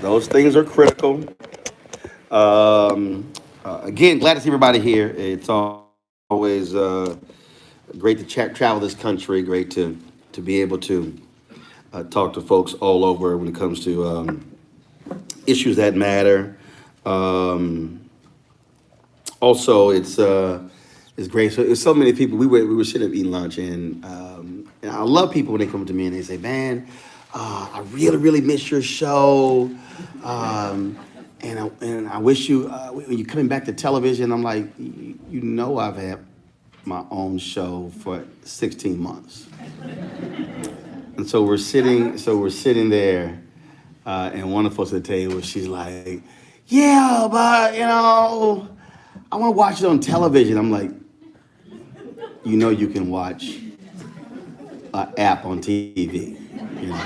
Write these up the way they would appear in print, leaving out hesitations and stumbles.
Those things are critical. Again, glad to see everybody here. It's always great to travel this country. Great to be able to talk to folks all over when it comes to issues that matter. Um, Also, it's great. So it's so many people. We were sitting up eating lunch, and I love people when they come to me and they say, "Man, I really miss your show, and I wish you when you're coming back to television." I'm like, you know, I've had my own show for 16 months, and so we're sitting there, and one of the folks at the table, she's like, "Yeah, but I want to watch it on television." I'm like, you can watch an app on TV. You know.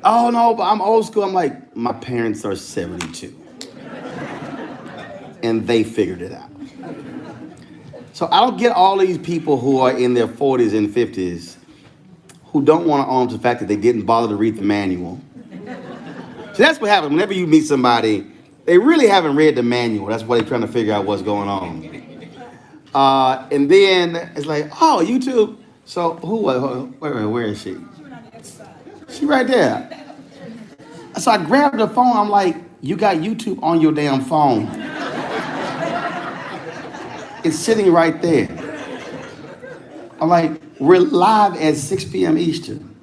Oh no, but I'm old school. I'm like, my parents are 72, and they figured it out. So I don't get all these people who are in their 40s and 50s who don't want to own the fact that they didn't bother to read the manual. So that's what happens whenever you meet somebody. They really haven't read the manual. That's why they're trying to figure out what's going on. And then it's like, oh, YouTube. So where is she? She right there. So I grabbed the phone. I'm like, you got YouTube on your damn phone. It's sitting right there. I'm like, we're live at 6 p.m. Eastern.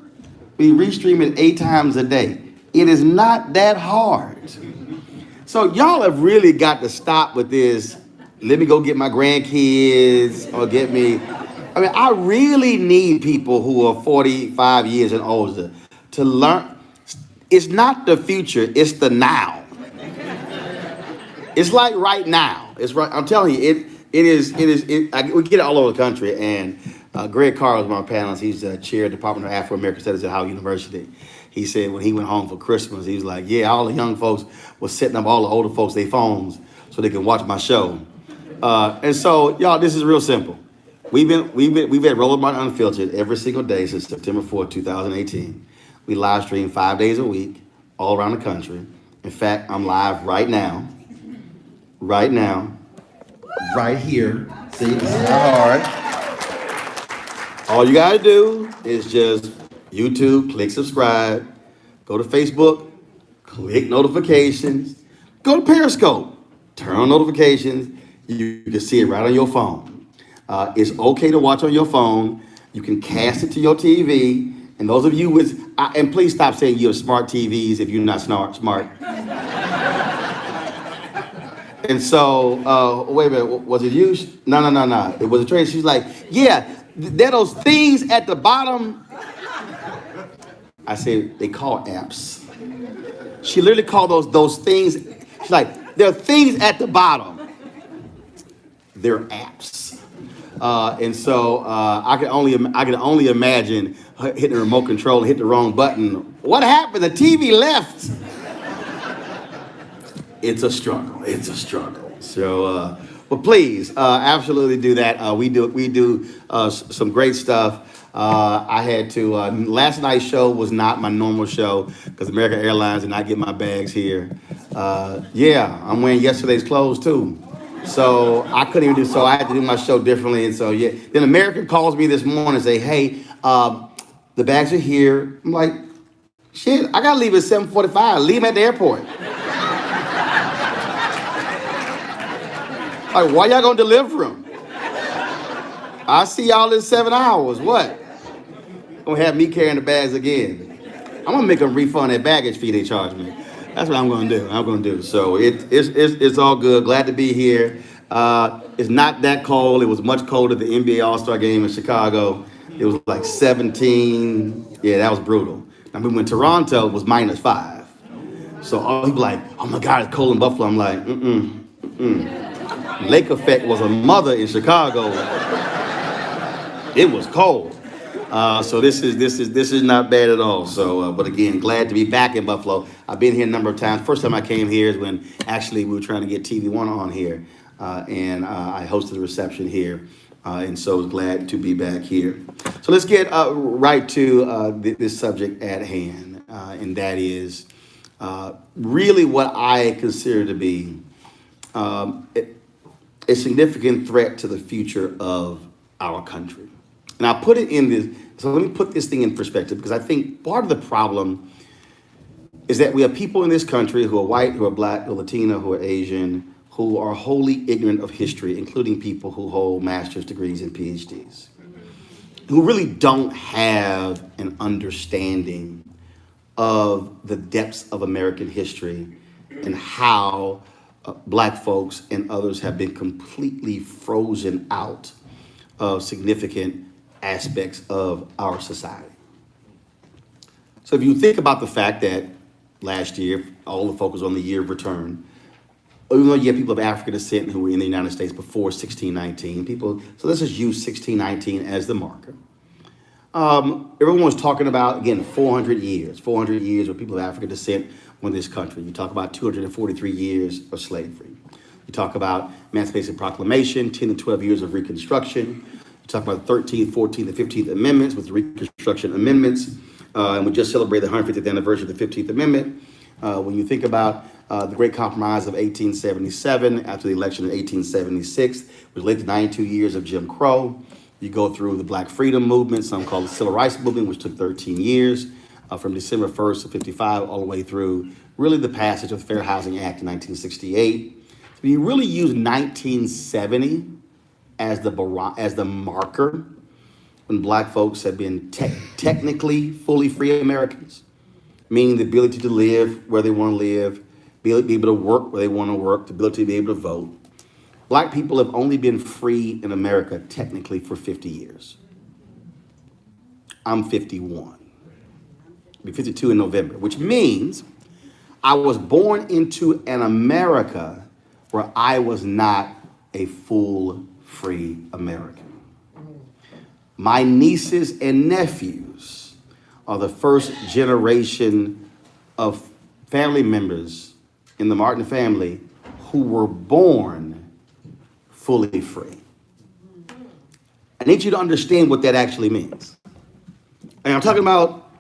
We restream it 8 times a day. It is not that hard. So y'all have really got to stop with this. Let me go get my grandkids or get me. I mean, I really need people who are 45 years and older to learn. It's not the future, it's the now. It's like right now. It's right. I'm telling you, it is. We get it all over the country. And Greg Carr was one of my panelists. He's chair of the Department of Afro American Studies at Howard University. He said when he went home for Christmas, he was like, yeah, all the young folks were setting up all the older folks their phones so they can watch my show. And so, y'all, this is real simple. We've had Roland Martin Unfiltered every single day since September 4th, 2018. We live stream 5 days a week all around the country. In fact, I'm live right now, right here. See, this is not hard. All you gotta do is just YouTube, click subscribe, go to Facebook, click notifications, go to Periscope, turn on notifications. You can see it right on your phone. It's okay to watch on your phone. You can cast it to your TV. And those of you with, and please stop saying you have smart TVs if you're not smart. And so, wait a minute, was it you? No. It was a trainer. She's like, yeah, there are those things at the bottom. I said, they call apps. She literally called those things. She's like, there are things at the bottom. They're apps. And so I can only imagine her hitting the remote control and hit the wrong button. What happened? The TV left. It's a struggle. So, but please, absolutely do that. We do some great stuff. I had to, last night's show was not my normal show because American Airlines did not get my bags here. Yeah, I'm wearing yesterday's clothes too. So I couldn't even so I had to do my show differently. And so, yeah, then American calls me this morning and say, hey, the bags are here. I'm like, shit, I gotta leave at 7:45. Leave them at the airport. Like, why y'all gonna deliver them? I see y'all in 7 hours. What? Gonna have me carrying the bags again. I'm gonna make them refund that baggage fee they charge me. That's what I'm gonna do. So it's all good. Glad to be here. It's not that cold. It was much colder at the NBA All-Star game in Chicago. It was like 17. Yeah, that was brutal. I mean, when Toronto was -5. So all people like, oh my God, it's cold in Buffalo. I'm like, Lake effect was a mother in Chicago. It was cold. So this is not bad at all. So, but again, glad to be back in Buffalo. I've been here a number of times. First time I came here is when actually we were trying to get TV One on here, and I hosted a reception here, and so glad to be back here. So let's get right to this subject at hand, and that is really what I consider to be a significant threat to the future of our country. And I put it in this, so let me put this thing in perspective, because I think part of the problem is that we have people in this country who are white, who are black, who are Latino, who are Asian, who are wholly ignorant of history, including people who hold master's degrees and PhDs, who really don't have an understanding of the depths of American history and how black folks and others have been completely frozen out of significant aspects of our society. So if you think about the fact that last year, all the focus on the year of return, even though you have people of African descent who were in the United States before 1619, so let's just use 1619 as the marker. Everyone was talking about, again, 400 years where people of African descent were in this country. You talk about 243 years of slavery. You talk about Emancipation Proclamation, 10 and 12 years of Reconstruction. You talk about the 13th, 14th, and 15th Amendments with the Reconstruction Amendments. And we just celebrated the 150th anniversary of the 15th Amendment. When you think about the Great Compromise of 1877, after the election of 1876, which led to 92 years of Jim Crow. You go through the Black Freedom Movement, some call the Civil Rights Movement, which took 13 years, from December 1st of 55 all the way through really the passage of the Fair Housing Act in 1968. So you really use 1970 as the marker when black folks have been technically fully free Americans, meaning the ability to live where they want to live, be able to work where they want to work, the ability to be able to vote. Black people have only been free in America technically for 50 years. I'm 51. I'll be 52 in November, which means I was born into an America where I was not a full free American. My nieces and nephews are the first generation of family members in the Martin family who were born fully free. I need you to understand what that actually means. And I'm talking about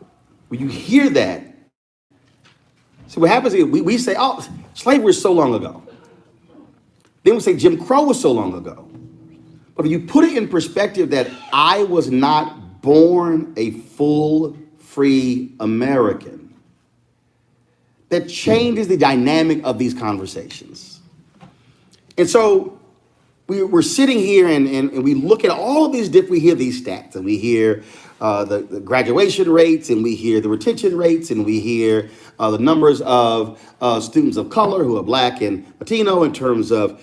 when you hear that. See, what happens is we say, oh, slavery is so long ago. Then we say Jim Crow was so long ago. But if you put it in perspective that I was not born a full, free American, that changes the dynamic of these conversations. And so we're sitting here and we look at all of these we hear these stats, and we hear the graduation rates, and we hear the retention rates, and we hear the numbers of students of color who are black and Latino in terms of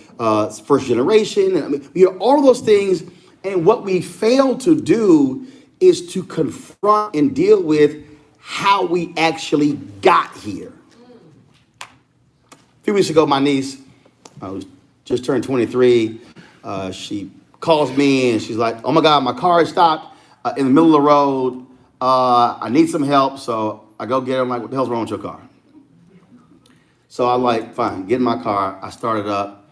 first generation. And I mean, we hear all of those things, and what we fail to do is to confront and deal with how we actually got here. A few weeks ago, my niece just turned 23. She calls me and she's like, oh my God, my car is stopped in the middle of the road. I need some help. So I go get her. I'm like, what the hell's wrong with your car? So I'm like, fine, get in my car. I start it up.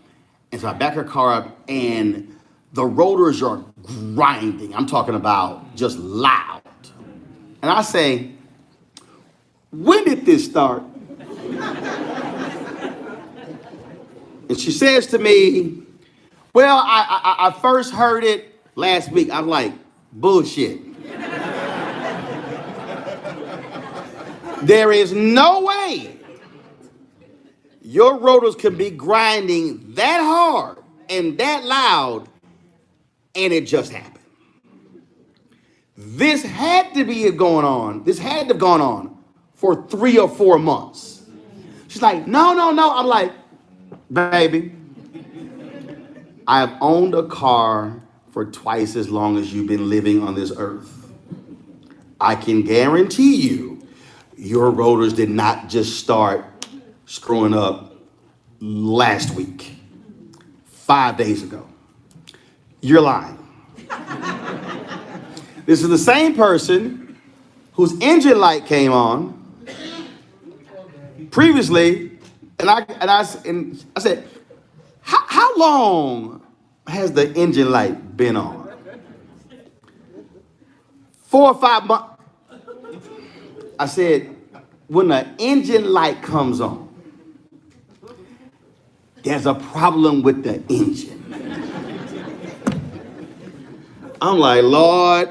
And so I back her car up and the rotors are grinding. I'm talking about just loud. And I say, when did this start? And she says to me, well, I first heard it last week. I'm like, bullshit. There is no way your rotors can be grinding that hard and that loud, and it just happened. This had to be going on. This had to have gone on for 3 or 4 months. She's like, no. I'm like, baby, I have owned a car for twice as long as you've been living on this earth. I can guarantee you, your rotors did not just start screwing up last week, 5 days ago. You're lying. This is the same person whose engine light came on previously, and I said, how long has the engine light been on? 4 or 5 months. I said, when the engine light comes on, there's a problem with the engine. I'm like, Lord,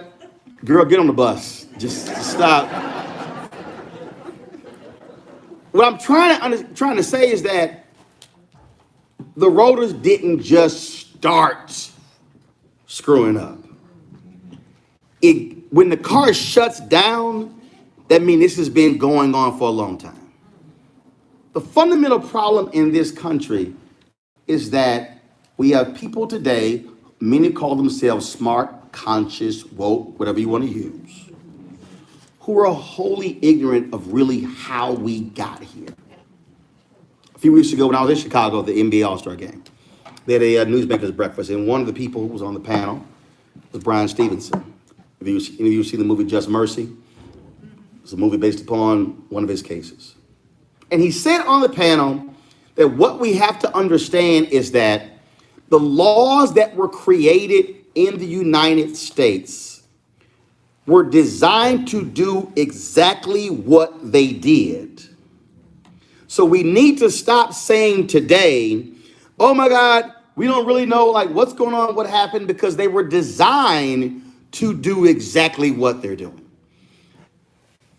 girl, get on the bus. Just stop. What I'm trying to say is that the rotors didn't just start screwing up. When the car shuts down, that means this has been going on for a long time. The fundamental problem in this country is that we have people today, many call themselves smart, conscious, woke, whatever you want to use, who are wholly ignorant of really how we got here. A few weeks ago when I was in Chicago, the NBA All-Star game, they had a newsmakers breakfast, and one of the people who was on the panel was Bryan Stevenson. If you've seen the movie Just Mercy, it's a movie based upon one of his cases. And he said on the panel that what we have to understand is that the laws that were created in the United States were designed to do exactly what they did. So we need to stop saying today, oh my God, we don't really know like what's going on, what happened, because they were designed to do exactly what they're doing.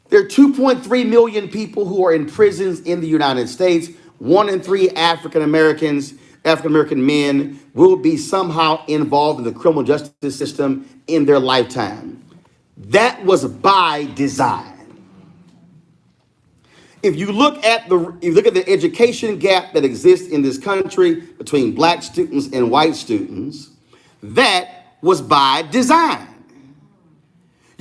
There are 2.3 million people who are in prisons in the United States. 1 in 3 African American men will be somehow involved in the criminal justice system in their lifetime. That was by design. If you look at the education gap that exists in this country between black students and white students, that was by design.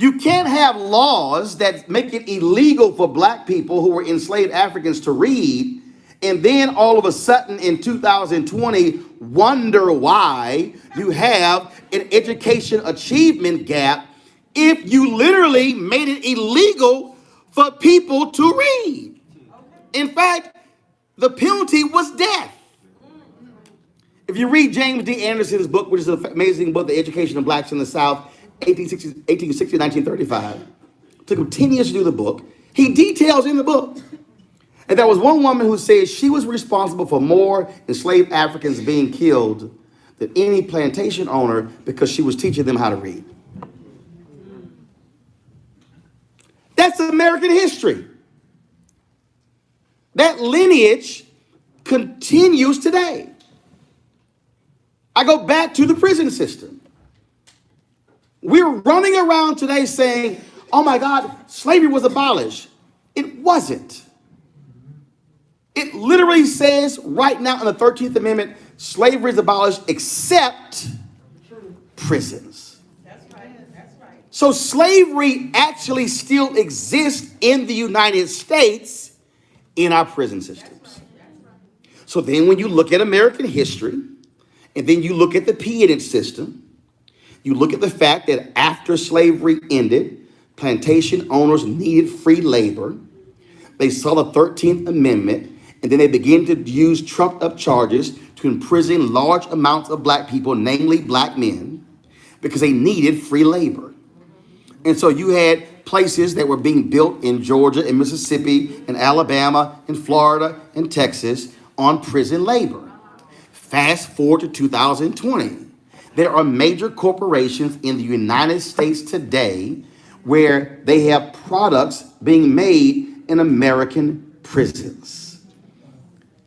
You can't have laws that make it illegal for black people who were enslaved Africans to read, and then all of a sudden in 2020 wonder why you have an education achievement gap if you literally made it illegal for people to read. In fact, the penalty was death. If you read James D. Anderson's book, which is an amazing book, The Education of Blacks in the South, 1860 1935, took him 10 years to do the book. He details in the book. And there was one woman who said she was responsible for more enslaved Africans being killed than any plantation owner because she was teaching them how to read. That's American history. That lineage continues today. I go back to the prison system. We're running around today saying, oh my God, slavery was abolished. It wasn't. It literally says right now in the 13th Amendment, slavery is abolished except prisons. That's right. So slavery actually still exists in the United States in our prison systems. So then when you look at American history, and then you look at the peonage system, you look at the fact that after slavery ended, plantation owners needed free labor. They saw the 13th Amendment, and then they began to use trumped up charges to imprison large amounts of black people, namely black men, because they needed free labor. And so you had places that were being built in Georgia and Mississippi and Alabama and Florida and Texas on prison labor. Fast forward to 2020. There are major corporations in the United States today where they have products being made in American prisons.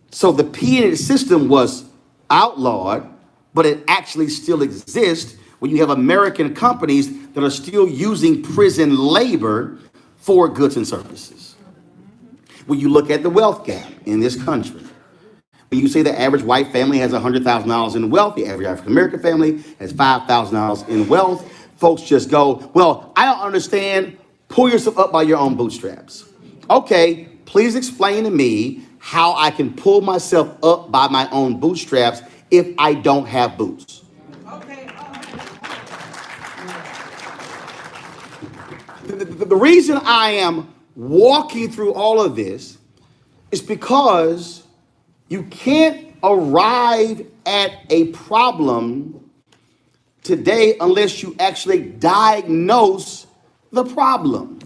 So the peonage system was outlawed, but it actually still exists when you have American companies that are still using prison labor for goods and services. When you look at the wealth gap in this country, when you say the average white family has $100,000 in wealth, the average African-American family has $5,000 in wealth, folks just go, well, I don't understand. Pull yourself up by your own bootstraps. Okay, please explain to me how I can pull myself up by my own bootstraps if I don't have boots. Okay. The reason I am walking through all of this is because you can't arrive at a problem today unless you actually diagnose the problem.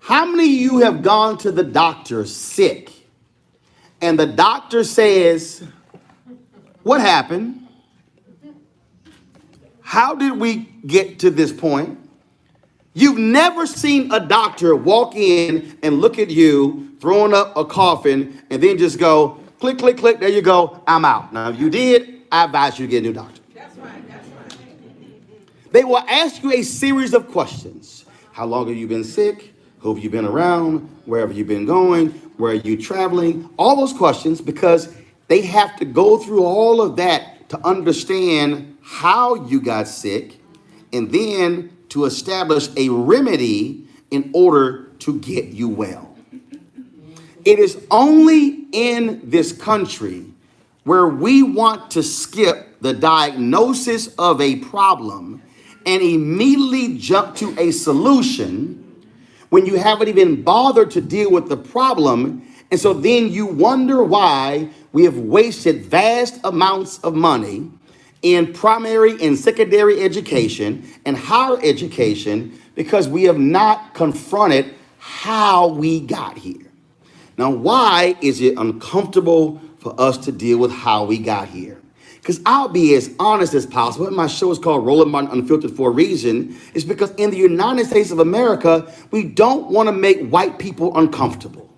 How many of you have gone to the doctor sick and the doctor says, what happened? How did we get to this point? You've never seen a doctor walk in and look at you throwing up a coffin and then just go, click, click, click, there you go, I'm out. Now, if you did, I advise you to get a new doctor. That's right, that's right. They will ask you a series of questions. How long have you been sick? Who have you been around? Where have you been going? Where are you traveling? All those questions, because they have to go through all of that to understand how you got sick and then to establish a remedy in order to get you well. It is only in this country where we want to skip the diagnosis of a problem and immediately jump to a solution when you haven't even bothered to deal with the problem. And so then you wonder why we have wasted vast amounts of money in primary and secondary education and higher education because we have not confronted how we got here. Now, why is it uncomfortable for us to deal with how we got here? Because I'll be as honest as possible. My show is called Roland Unfiltered for a reason. It's because in the United States of America, we don't want to make white people uncomfortable.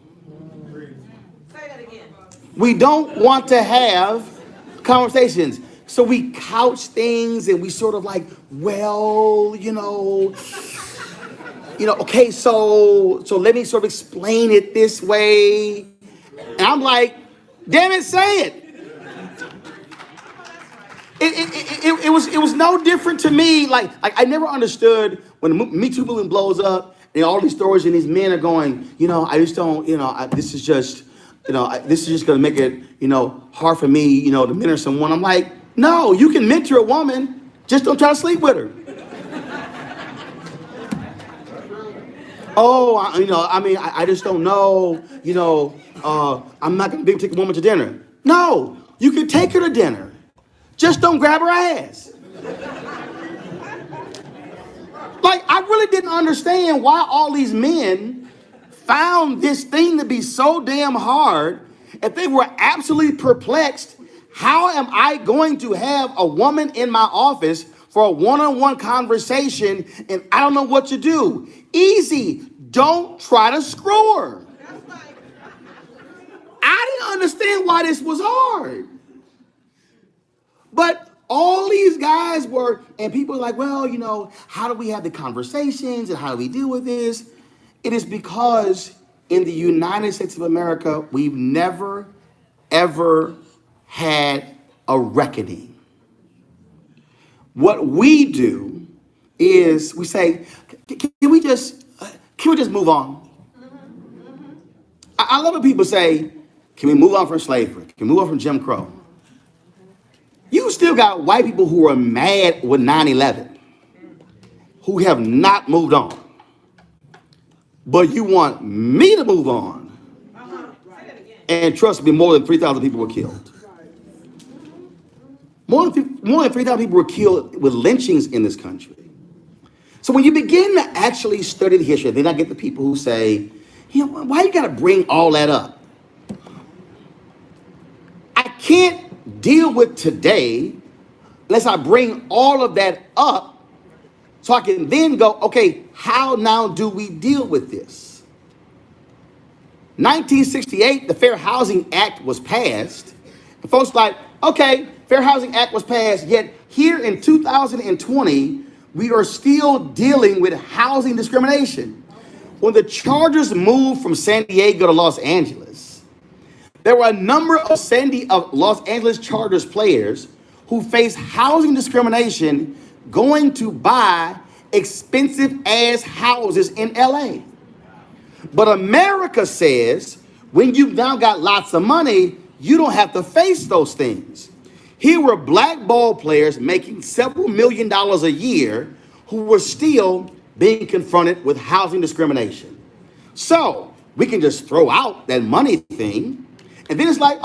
Say that again. We don't want to have conversations. So we couch things and we sort of like, well, okay, so let me sort of explain it this way. And I'm like, damn it, say it. It was no different to me. Like I never understood when the Me Too movement blows up and all these stories and these men are going, I just don't, this is just going to make it, hard for me, to mentor someone. I'm like, no, you can mentor a woman, just don't try to sleep with her. I just don't know, I'm not going to be able to take a woman to dinner. No, you can take her to dinner. Just don't grab her ass. Like, I really didn't understand why all these men found this thing to be so damn hard. If they were absolutely perplexed, how am I going to have a woman in my office for a one-on-one conversation and I don't know what to do? Easy. Don't try to screw her. I didn't understand why this was hard. But all these guys were, and people are like, well, how do we have the conversations and how do we deal with this? It is because in the United States of America, we've never, ever had a reckoning. What we do is we say, can we just move on? I love when people say, can we move on from slavery? Can we move on from Jim Crow? You still got white people who are mad with 9/11, who have not moved on. But you want me to move on. And trust me, more than 3,000 people were killed. More than 3,000 people were killed with lynchings in this country. So when you begin to actually study the history, then I get the people who say, why you got to bring all that up? I can't deal with today unless I bring all of that up so I can then go, okay, how now do we deal with this? 1968, the Fair Housing Act was passed. And folks like, okay, Fair Housing Act was passed, yet here in 2020, we are still dealing with housing discrimination. When the Chargers moved from San Diego to Los Angeles, there were a number of Los Angeles Chargers players who faced housing discrimination going to buy expensive ass houses in LA. But America says, when you've now got lots of money, you don't have to face those things. Here were black ball players making several $1 million a year who were still being confronted with housing discrimination. So we can just throw out that money thing. And then it's like,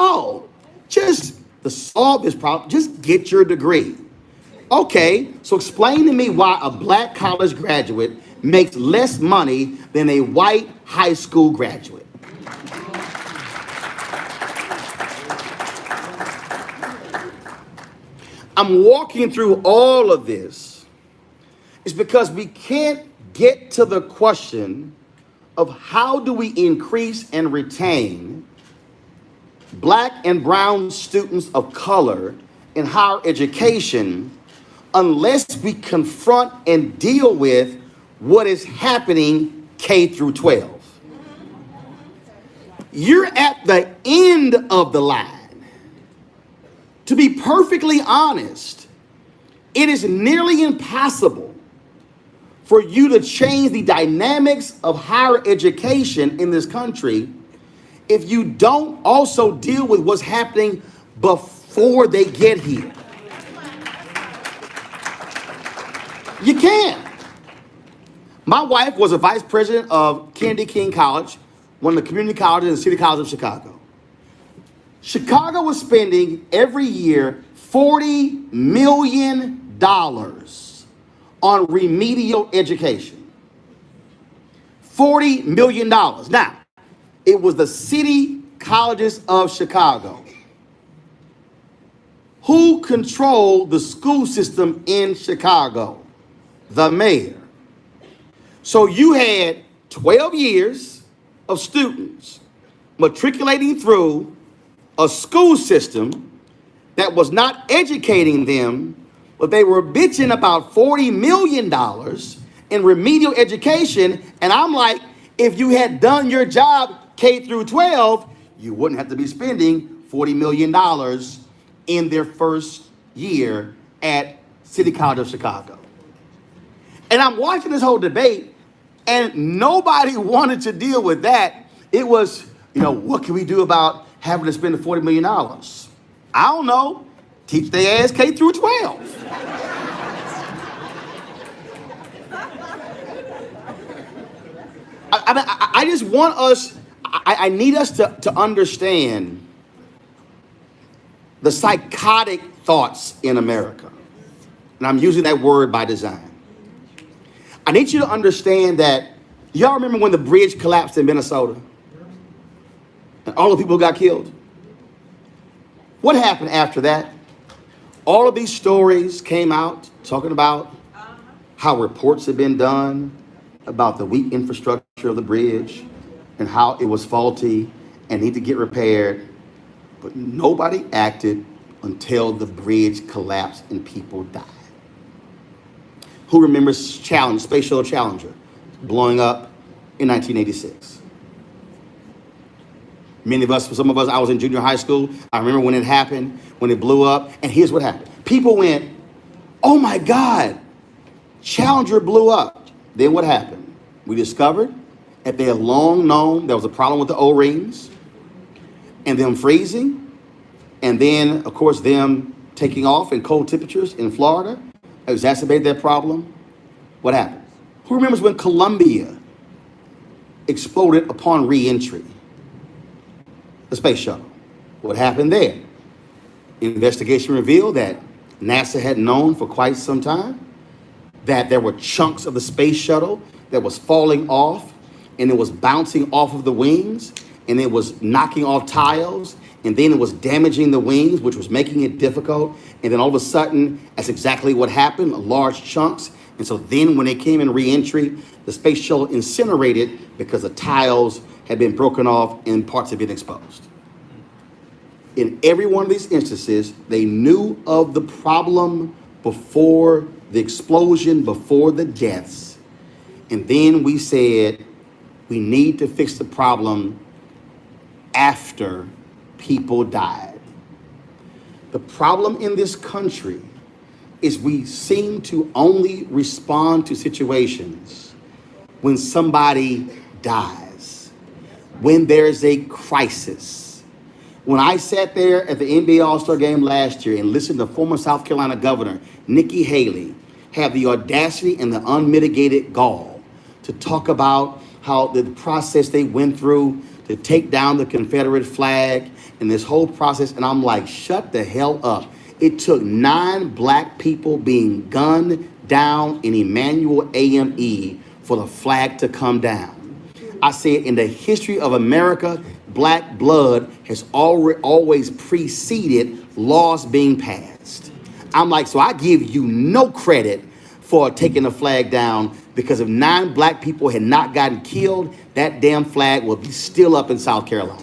just to solve this problem, just get your degree. Okay, so explain to me why a black college graduate makes less money than a white high school graduate. I'm walking through all of this. It's because we can't get to the question of how do we increase and retain black and brown students of color in higher education unless we confront and deal with what is happening K through 12. You're at the end of the line. To be perfectly honest, it is nearly impossible for you to change the dynamics of higher education in this country if you don't also deal with what's happening before they get here. You can't. My wife was a vice president of Kennedy King College, one of the community colleges in the City College of Chicago. Chicago was spending every year $40 million on remedial education. $40 million. Now, it was the City Colleges of Chicago. Who controlled the school system in Chicago? The mayor. So you had 12 years of students matriculating through a school system that was not educating them, but they were bitching about $40 million in remedial education. And I'm like, if you had done your job K through 12, you wouldn't have to be spending $40 million in their first year at City College of Chicago. And I'm watching this whole debate, and nobody wanted to deal with that. It was, what can we do about having to spend the $40 million? I don't know. Teach their ass K through 12. I just want us, I need us to understand the psychotic thoughts in America. And I'm using that word by design. I need you to understand that, y'all remember when the bridge collapsed in Minnesota? And all the people got killed? What happened after that? All of these stories came out talking about how reports had been done about the weak infrastructure of the bridge and how it was faulty and needed to get repaired. But nobody acted until the bridge collapsed and people died. Who remembers Space Shuttle Challenger blowing up in 1986? Many of us, for some of us, I was in junior high school. I remember when it happened, when it blew up. And here's what happened. People went, oh my God, Challenger blew up. Then what happened? We discovered that they had long known there was a problem with the O-rings and them freezing. And then, of course, them taking off in cold temperatures in Florida exacerbated that problem. What happened? Who remembers when Columbia exploded upon re-entry? The space shuttle. What happened there? Investigation revealed that NASA had known for quite some time that there were chunks of the space shuttle that was falling off, and it was bouncing off of the wings, and it was knocking off tiles, and then it was damaging the wings, which was making it difficult. And then all of a sudden, that's exactly what happened, large chunks. And so then when they came in re-entry, the space shuttle incinerated because the tiles had been broken off and parts had been exposed. In every one of these instances, they knew of the problem before the explosion, before the deaths. And then we said, we need to fix the problem after people died. The problem in this country is we seem to only respond to situations when somebody dies, when there's a crisis. When I sat there at the NBA All-Star game last year and listened to former South Carolina Governor Nikki Haley have the audacity and the unmitigated gall to talk about how the process they went through to take down the Confederate flag and this whole process, and I'm like, shut the hell up. It took 9 black people being gunned down in Emmanuel AME for the flag to come down. I said in the history of America, black blood has always preceded laws being passed. I'm like, so I give you no credit for taking the flag down, because if 9 black people had not gotten killed, that damn flag would be still up in South Carolina.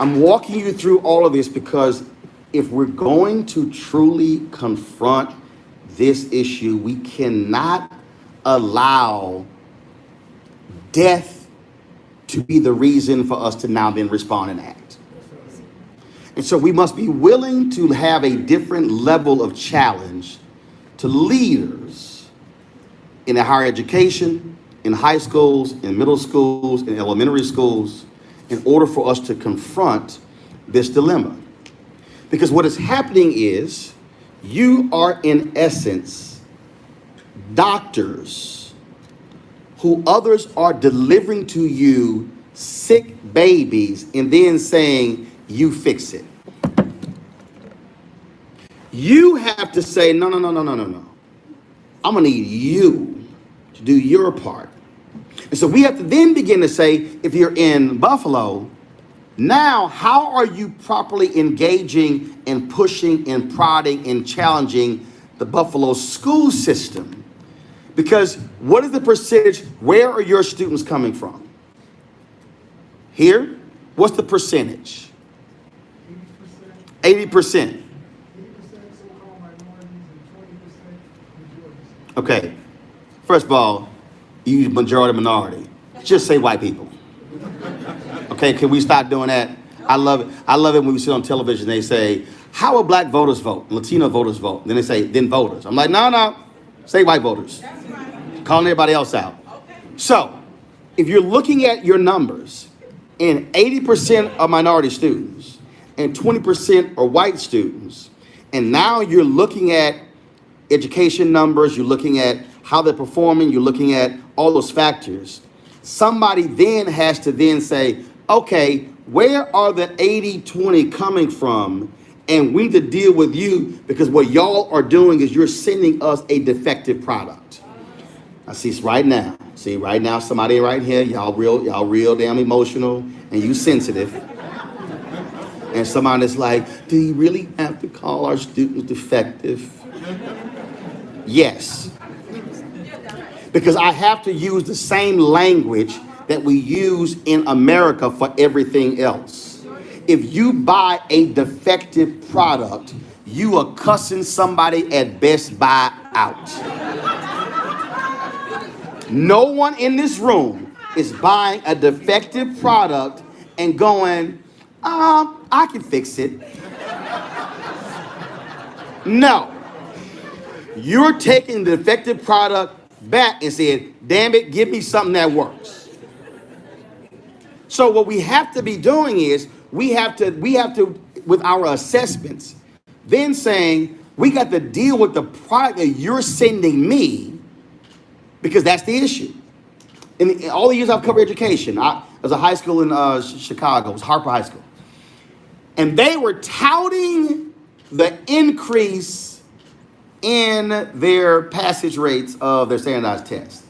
I'm walking you through all of this because if we're going to truly confront this issue, we cannot allow death to be the reason for us to now then respond and act. And so we must be willing to have a different level of challenge to leaders in higher education, in high schools, in middle schools, in elementary schools, in order for us to confront this dilemma. Because what is happening is you are in essence doctors who others are delivering to you sick babies and then saying, you fix it. You have to say, no. I'm gonna need you to do your part. And so we have to then begin to say, if you're in Buffalo, now how are you properly engaging and pushing and prodding and challenging the Buffalo school system? Because what is the percentage? Where are your students coming from? Here? What's the percentage? 80%. Okay. First of all, you use majority minority. Just say white people. Okay, can we stop doing that? I love it. I love it when we sit on television, they say, how will black voters vote? Latino voters vote. Then they say, then voters. I'm like, no. Say white voters. Calling everybody else out. So, if you're looking at your numbers, and 80% are minority students, and 20% are white students, and now you're looking at education numbers, you're looking at how they're performing, you're looking at all those factors, somebody then has to then say, okay, where are the 80-20 coming from? And we need to deal with you because what y'all are doing is you're sending us a defective product. I see right now, somebody right here, y'all real damn emotional and you sensitive. And somebody's like, do you really have to call our students defective? Yes. Because I have to use the same language that we use in America for everything else. If you buy a defective product, you are cussing somebody at Best Buy out. No one in this room is buying a defective product and going, I can fix it. No. You're taking the defective product back and said, damn it, give me something that works. So what we have to be doing is we have to, with our assessments, then saying, we got to deal with the product that you're sending me, because that's the issue. In all the years I've covered education, I was a high school in Chicago, it was Harper High School. And they were touting the increase in their passage rates of their standardized tests.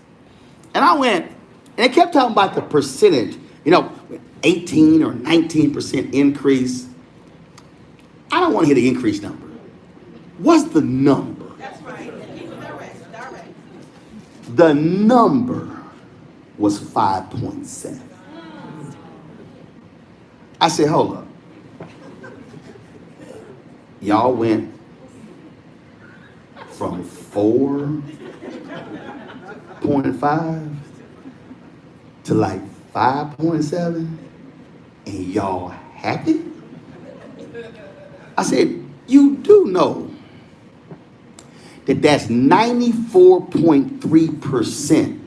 And I went, and they kept talking about the percentage, 18 or 19% increase. I don't want to hear the increase number. What's the number? That's right. Direct. The number was 5.7. I said, hold up. Y'all went from 4.5 to like 5.7, and y'all happy? I said, you do know that that's 94.3%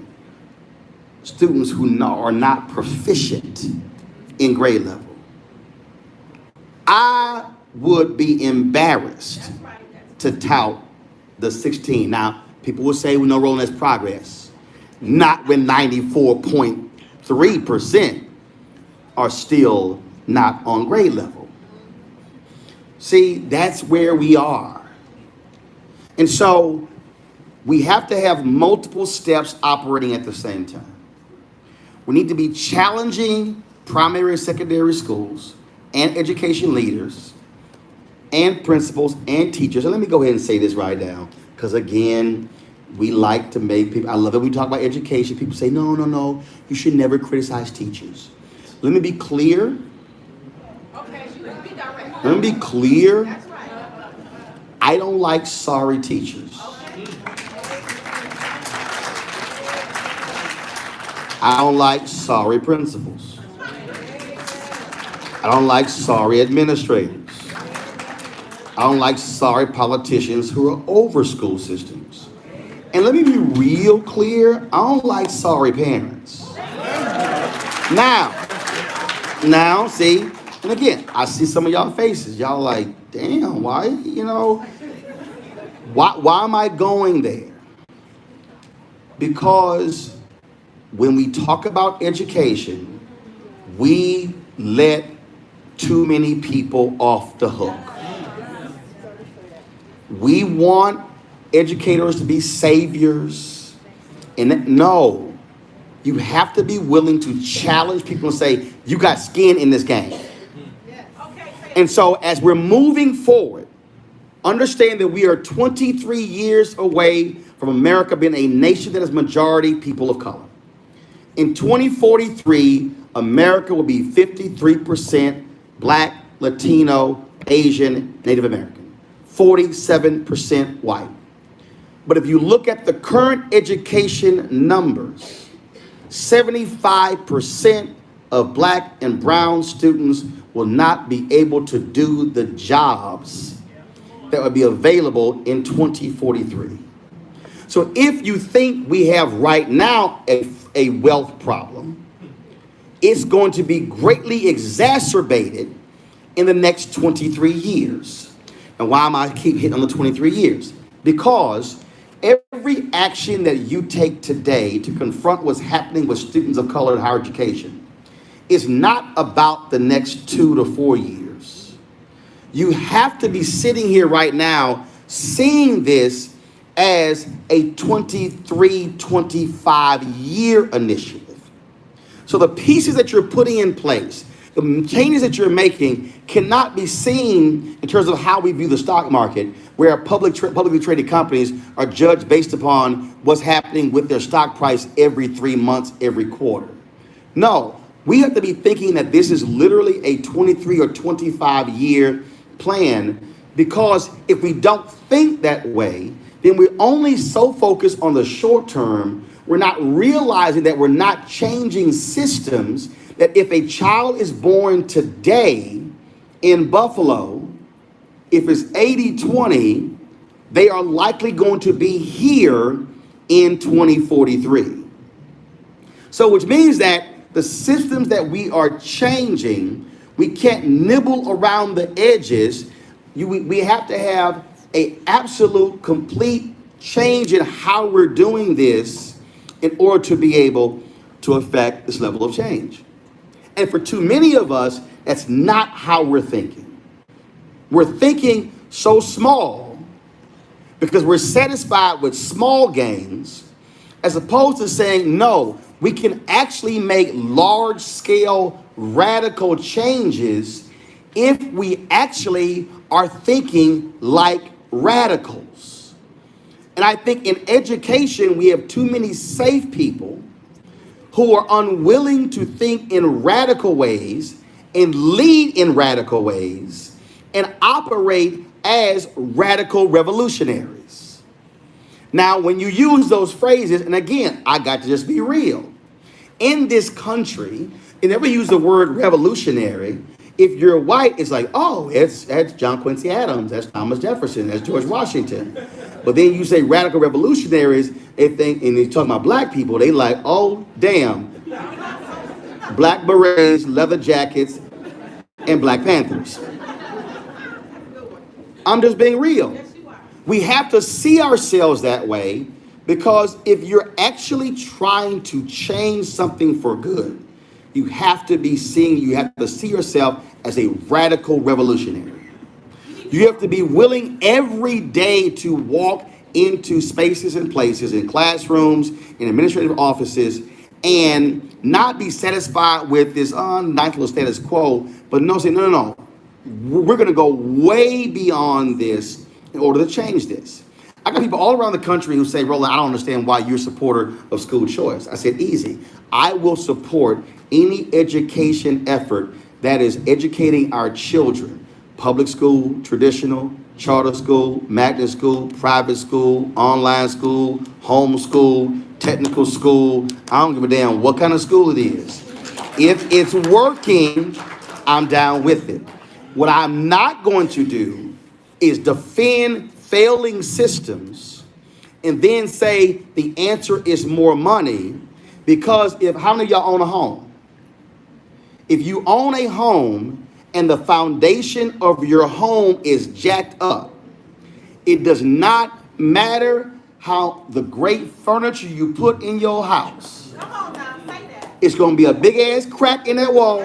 students who are not proficient in grade level. I would be embarrassed to tout the 16. Now, people will say, we know Roland has progress. Not when 94.3% are still not on grade level. See, that's where we are. And so We have to have multiple steps operating at the same time. We need to be challenging primary and secondary schools and education leaders and principals and teachers. And let me go ahead and say this right now, because again, we like to make people, I love it when we talk about education. People say, no, you should never criticize teachers. Let me be clear. Let me be clear. I don't like sorry teachers. I don't like sorry principals. I don't like sorry administrators. I don't like sorry politicians who are over school systems. And let me be real clear, I don't like sorry parents. Now, see, and again, I see some of y'all faces. Y'all like, damn, why am I going there? Because when we talk about education, we let too many people off the hook. We want educators to be saviors. And no, you have to be willing to challenge people and say, you got skin in this game. And so as we're moving forward, understand that we are 23 years away from America being a nation that is majority people of color. In 2043, America will be 53% Black, Latino, Asian, Native American, 47% white. But if you look at the current education numbers, 75% of Black and brown students will not be able to do the jobs that would be available in 2043. So if you think we have right now a wealth problem, it's going to be greatly exacerbated in the next 23 years. And why am I keep hitting on the 23 years? Because every action that you take today to confront what's happening with students of color in higher education is not about the next 2 to 4 years. You have to be sitting here right now seeing this as a 23, 25 year initiative. So the pieces that you're putting in place, the changes that you're making cannot be seen in terms of how we view the stock market, where publicly traded companies are judged based upon what's happening with their stock price every 3 months, every quarter. No, we have to be thinking that this is literally a 23 or 25 year plan, because if we don't think that way, then we're only so focused on the short term, we're not realizing that we're not changing systems, that if a child is born today in Buffalo, if it's 80-20, they are likely going to be here in 2043. So which means that the systems that we are changing, we can't nibble around the edges. We have to have an absolute, complete change in how we're doing this in order to be able to affect this level of change. And for too many of us, that's not how we're thinking. We're thinking so small because we're satisfied with small gains, as opposed to saying, no, we can actually make large-scale radical changes if we actually are thinking like radicals. And I think in education, we have too many safe people who are unwilling to think in radical ways and lead in radical ways and operate as radical revolutionaries. Now, when you use those phrases, and again, I got to just be real. In this country, you never use the word revolutionary. If you're white, it's like, oh, that's John Quincy Adams, that's Thomas Jefferson, that's George Washington. But then you say radical revolutionaries, they think, and they talk about black people, they like, oh, damn. Black berets, leather jackets, and Black Panthers. I'm just being real. We have to see ourselves that way, because if you're actually trying to change something for good, you have to see yourself as a radical revolutionary. You have to be willing every day to walk into spaces and places, in classrooms, in administrative offices, and not be satisfied with this unnitled status quo, but no, say, no. We're going to go way beyond this in order to change this. I got people all around the country who say, Roland, I don't understand why you're a supporter of school choice. I said, easy. I will support any education effort that is educating our children. Public school, traditional, charter school, magnet school, private school, online school, home school, technical school. I don't give a damn what kind of school it is. If it's working, I'm down with it. What I'm not going to do is defend failing systems and then say the answer is more money, because how many of y'all own a home? If you own a home and the foundation of your home is jacked up, it does not matter how the great furniture you put in your house. Come on now, say that. It's going to be a big ass crack in that wall.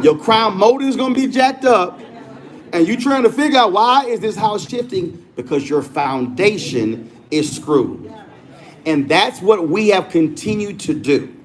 Your crown molding is going to be jacked up. And you're trying to figure out, why is this house shifting? Because your foundation is screwed. And that's what we have continued to do.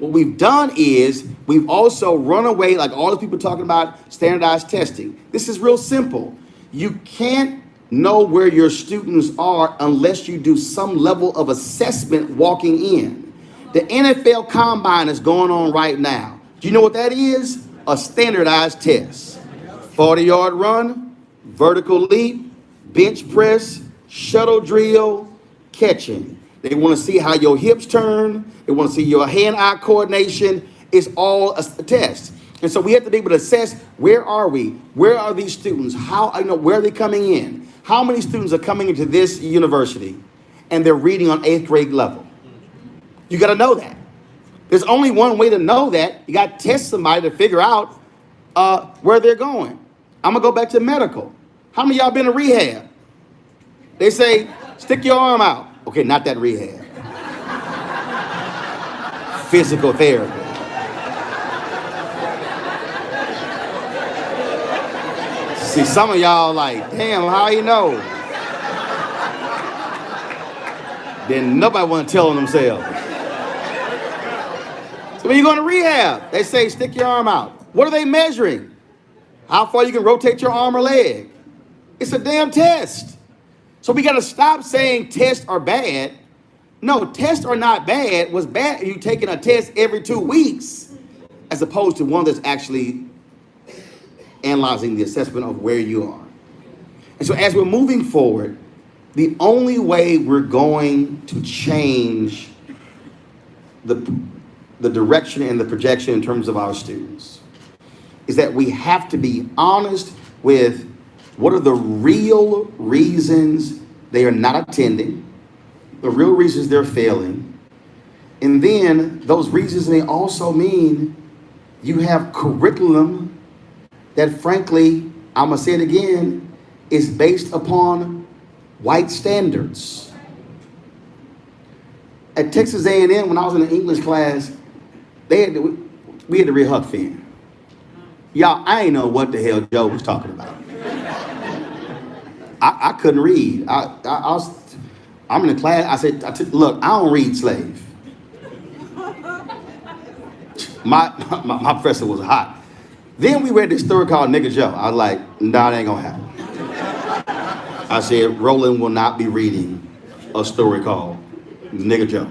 What we've done is we've also run away, like all the people talking about standardized testing. This is real simple. You can't know where your students are unless you do some level of assessment walking in. The NFL Combine is going on right now. Do you know what that is? A standardized test. 40-yard run, vertical leap, bench press, shuttle drill, catching. They want to see how your hips turn. They want to see your hand-eye coordination. It's all a test. And so we have to be able to assess, where are we? Where are these students? Where are they coming in? How many students are coming into this university and they're reading on 8th grade level? You got to know that. There's only one way to know that. You got to test somebody to figure out where they're going. I'm going to go back to medical. How many of y'all been to rehab? They say, stick your arm out. Okay, not that rehab. Physical therapy. See, some of y'all like, damn, how you know? Then nobody want to tell on themselves. So when you go to rehab, they say, stick your arm out. What are they measuring? How far you can rotate your arm or leg? It's a damn test. So we got to stop saying tests are bad. No, tests are not bad. What's bad is you taking a test every 2 weeks as opposed to one that's actually analyzing the assessment of where you are. And so as we're moving forward, the only way we're going to change the direction and the projection in terms of our students is that we have to be honest with what are the real reasons they are not attending, the real reasons they're failing, and then those reasons may also mean you have curriculum that, frankly, I'm going to say it again, is based upon white standards. At Texas A&M, when I was in an English class, we had to read Huck Finn. Y'all, I ain't know what the hell Joe was talking about. I couldn't read. I'm in the class. I said, look, I don't read Slave. My professor was hot. Then we read this story called Nigga Joe. I was like, nah, it ain't gonna happen. I said, Roland will not be reading a story called Nigga Joe.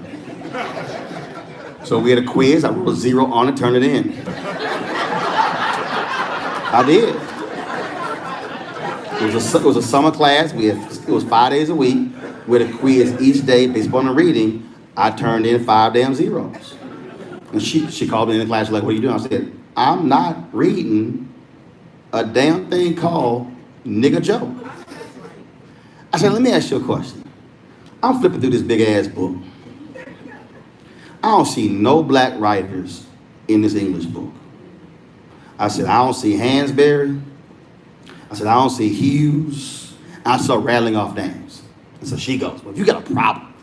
So we had a quiz. I wrote a 0 on it, turned it in. I did. It was a summer class. It was 5 days a week. We had a quiz each day based upon the reading. I turned in 5 damn zeros. And she called me in the class, like, what are you doing? I said, I'm not reading a damn thing called Nigga Joe. I said, let me ask you a question. I'm flipping through this big ass book. I don't see no black writers in this English book. I said, I don't see Hansberry. I said, I don't see Hughes. I start rattling off names. And so she goes, well, you got a problem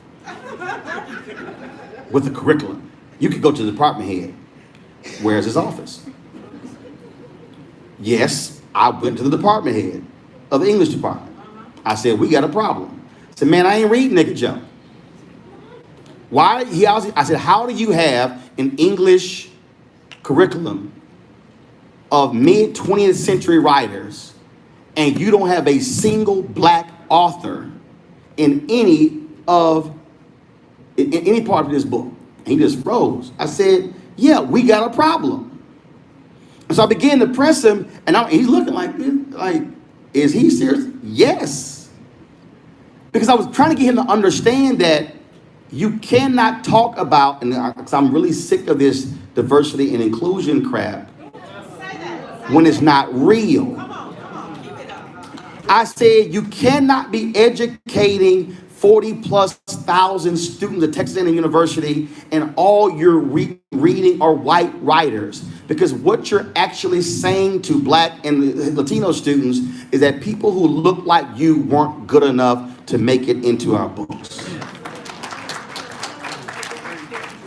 with the curriculum. You could go to the department head. Where's his office? Yes, I went to the department head of the English department. I said, we got a problem. I said, man, I ain't reading Nigga Joe. Why? I said, how do you have an English curriculum of mid 20th century writers and you don't have a single black author in any part of this book? And he just froze. I said, yeah, we got a problem. And so I began to press him, and he's looking like, is he serious? Yes. Because I was trying to get him to understand that you cannot talk about, and because I'm really sick of this diversity and inclusion crap, when it's not real. I said you cannot be educating 40,000+ students at Texas A&M University and all you're reading are white writers. Because what you're actually saying to black and Latino students is that people who look like you weren't good enough to make it into our books.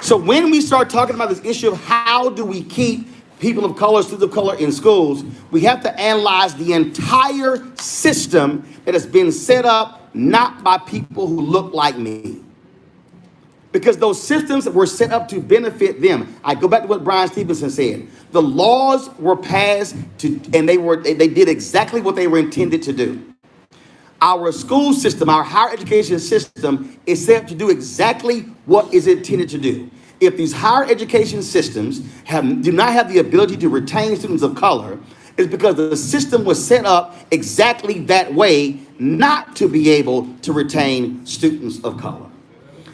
So when we start talking about this issue of how do we keep people of color, students of color in schools, we have to analyze the entire system that has been set up not by people who look like me. Because those systems were set up to benefit them. I go back to what Bryan Stevenson said. The laws were passed and they did exactly what they were intended to do. Our school system, our higher education system is set up to do exactly what is intended to do. If these higher education systems do not have the ability to retain students of color, it's because the system was set up exactly that way, not to be able to retain students of color.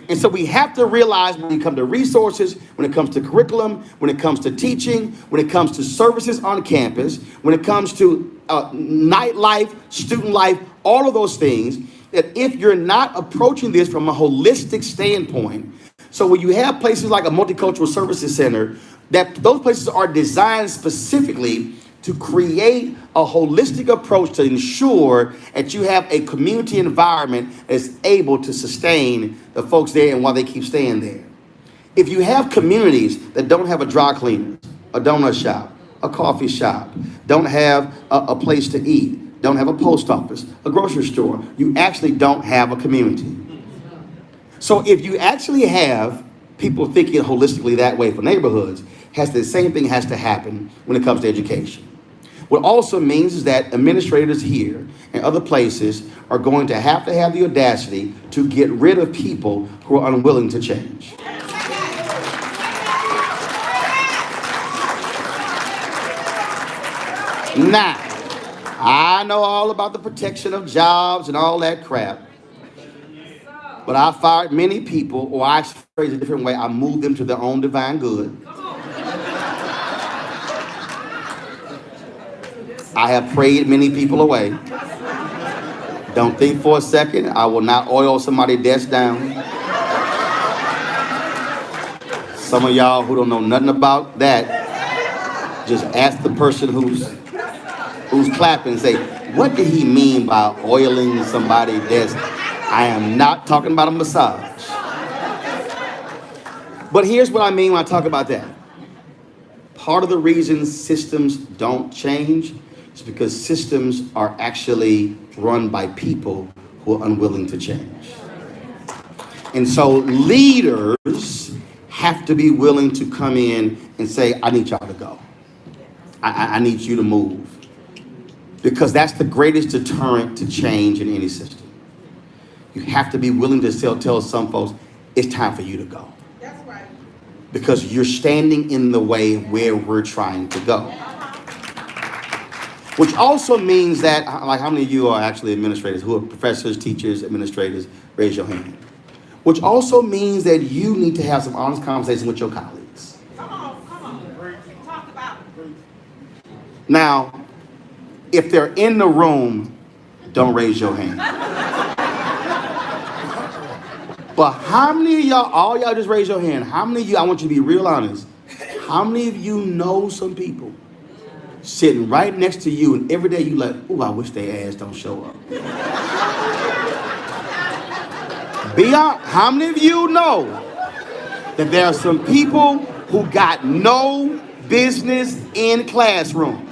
And so we have to realize when it comes to resources, when it comes to curriculum, when it comes to teaching, when it comes to services on campus, when it comes to nightlife, student life, all of those things, that if you're not approaching this from a holistic standpoint, so when you have places like a multicultural services center, that those places are designed specifically to create a holistic approach to ensure that you have a community environment that's able to sustain the folks there and why they keep staying there. If you have communities that don't have a dry cleaner, a donut shop, a coffee shop, don't have a place to eat, don't have a post office, a grocery store, you actually don't have a community. So if you actually have people thinking holistically that way for neighborhoods, the same thing has to happen when it comes to education. What also means is that administrators here and other places are going to have the audacity to get rid of people who are unwilling to change. Now, I know all about the protection of jobs and all that crap. But I fired many people, or I phrase it a different way, I moved them to their own divine good. I have prayed many people away. Don't think for a second, I will not oil somebody's desk down. Some of y'all who don't know nothing about that, just ask the person who's clapping and say, what did he mean by oiling somebody's desk? I am not talking about a massage. But here's what I mean when I talk about that. Part of the reason systems don't change is because systems are actually run by people who are unwilling to change. And so leaders have to be willing to come in and say, I need y'all to go. I need you to move. Because that's the greatest deterrent to change in any system. You have to be willing to tell some folks, it's time for you to go. That's right. Because you're standing in the way where we're trying to go. Which also means that, like, how many of you are actually administrators, who are professors, teachers, administrators? Raise your hand. Which also means that you need to have some honest conversation with your colleagues. Come on. Talk about it. Now, if they're in the room, don't raise your hand. But how many of y'all, all y'all just raise your hand, how many of you, I want you to be real honest, how many of you know some people sitting right next to you and every day you like, oh, I wish their ass don't show up. Be honest, how many of you know that there are some people who got no business in classrooms?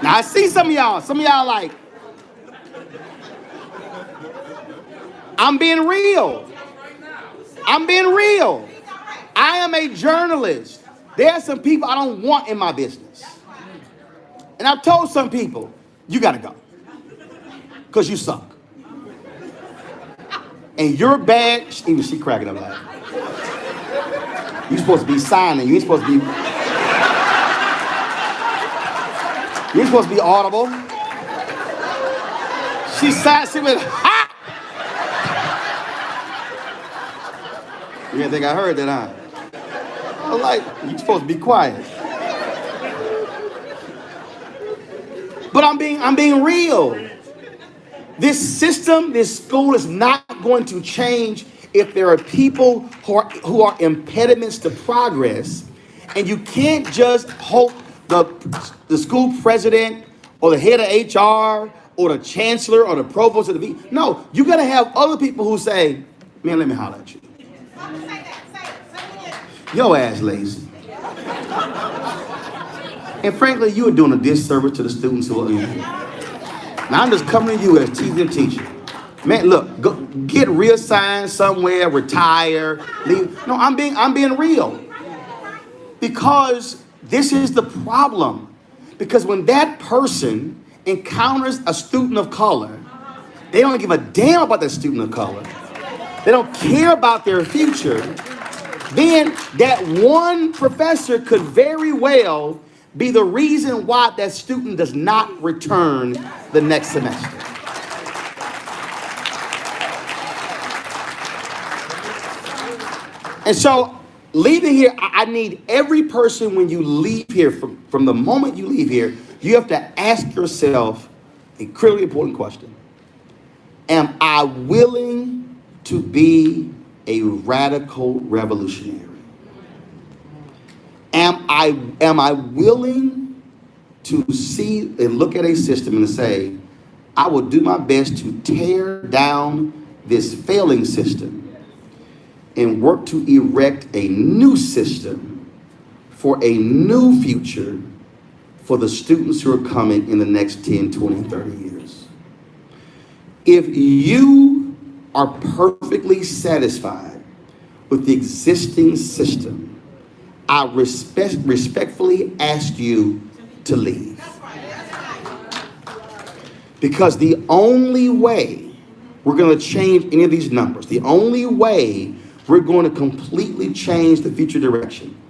Now I see some of y'all like, I'm being real. I'm being real. I am a journalist. There are some people I don't want in my business. And I've told some people, you got to go. Because you suck. And you're bad. Even she cracking up laughing. You're supposed to be signing. You ain't supposed to be. You ain't supposed to be audible. She signed. She went, ha! You didn't think I heard that, huh? I was like, you're supposed to be quiet. But I'm being real. This system, this school is not going to change if there are people who are impediments to progress. And you can't just hope the school president or the head of HR or the chancellor or the provost or the VP. No, you got to have other people who say, man, let me holler at you. Your ass lazy. And frankly, you are doing a disservice to the students who are in here. Now I'm just coming to you as teacher. Man, look, go get reassigned somewhere, retire, leave. No, I'm being real. Because this is the problem. Because when that person encounters a student of color, they don't give a damn about that student of color. They don't care about their future. Then that one professor could very well be the reason why that student does not return the next semester. And so leaving here, I need every person when you leave here, from the moment you leave here, you have to ask yourself a critically important question. Am I willing to be a radical revolutionary? Am I willing to see and look at a system and say, I will do my best to tear down this failing system and work to erect a new system for a new future for the students who are coming in the next 10, 20, 30 years. If you are perfectly satisfied with the existing system, I respectfully ask you to leave. Because the only way we're going to change any of these numbers, the only way we're going to completely change the future direction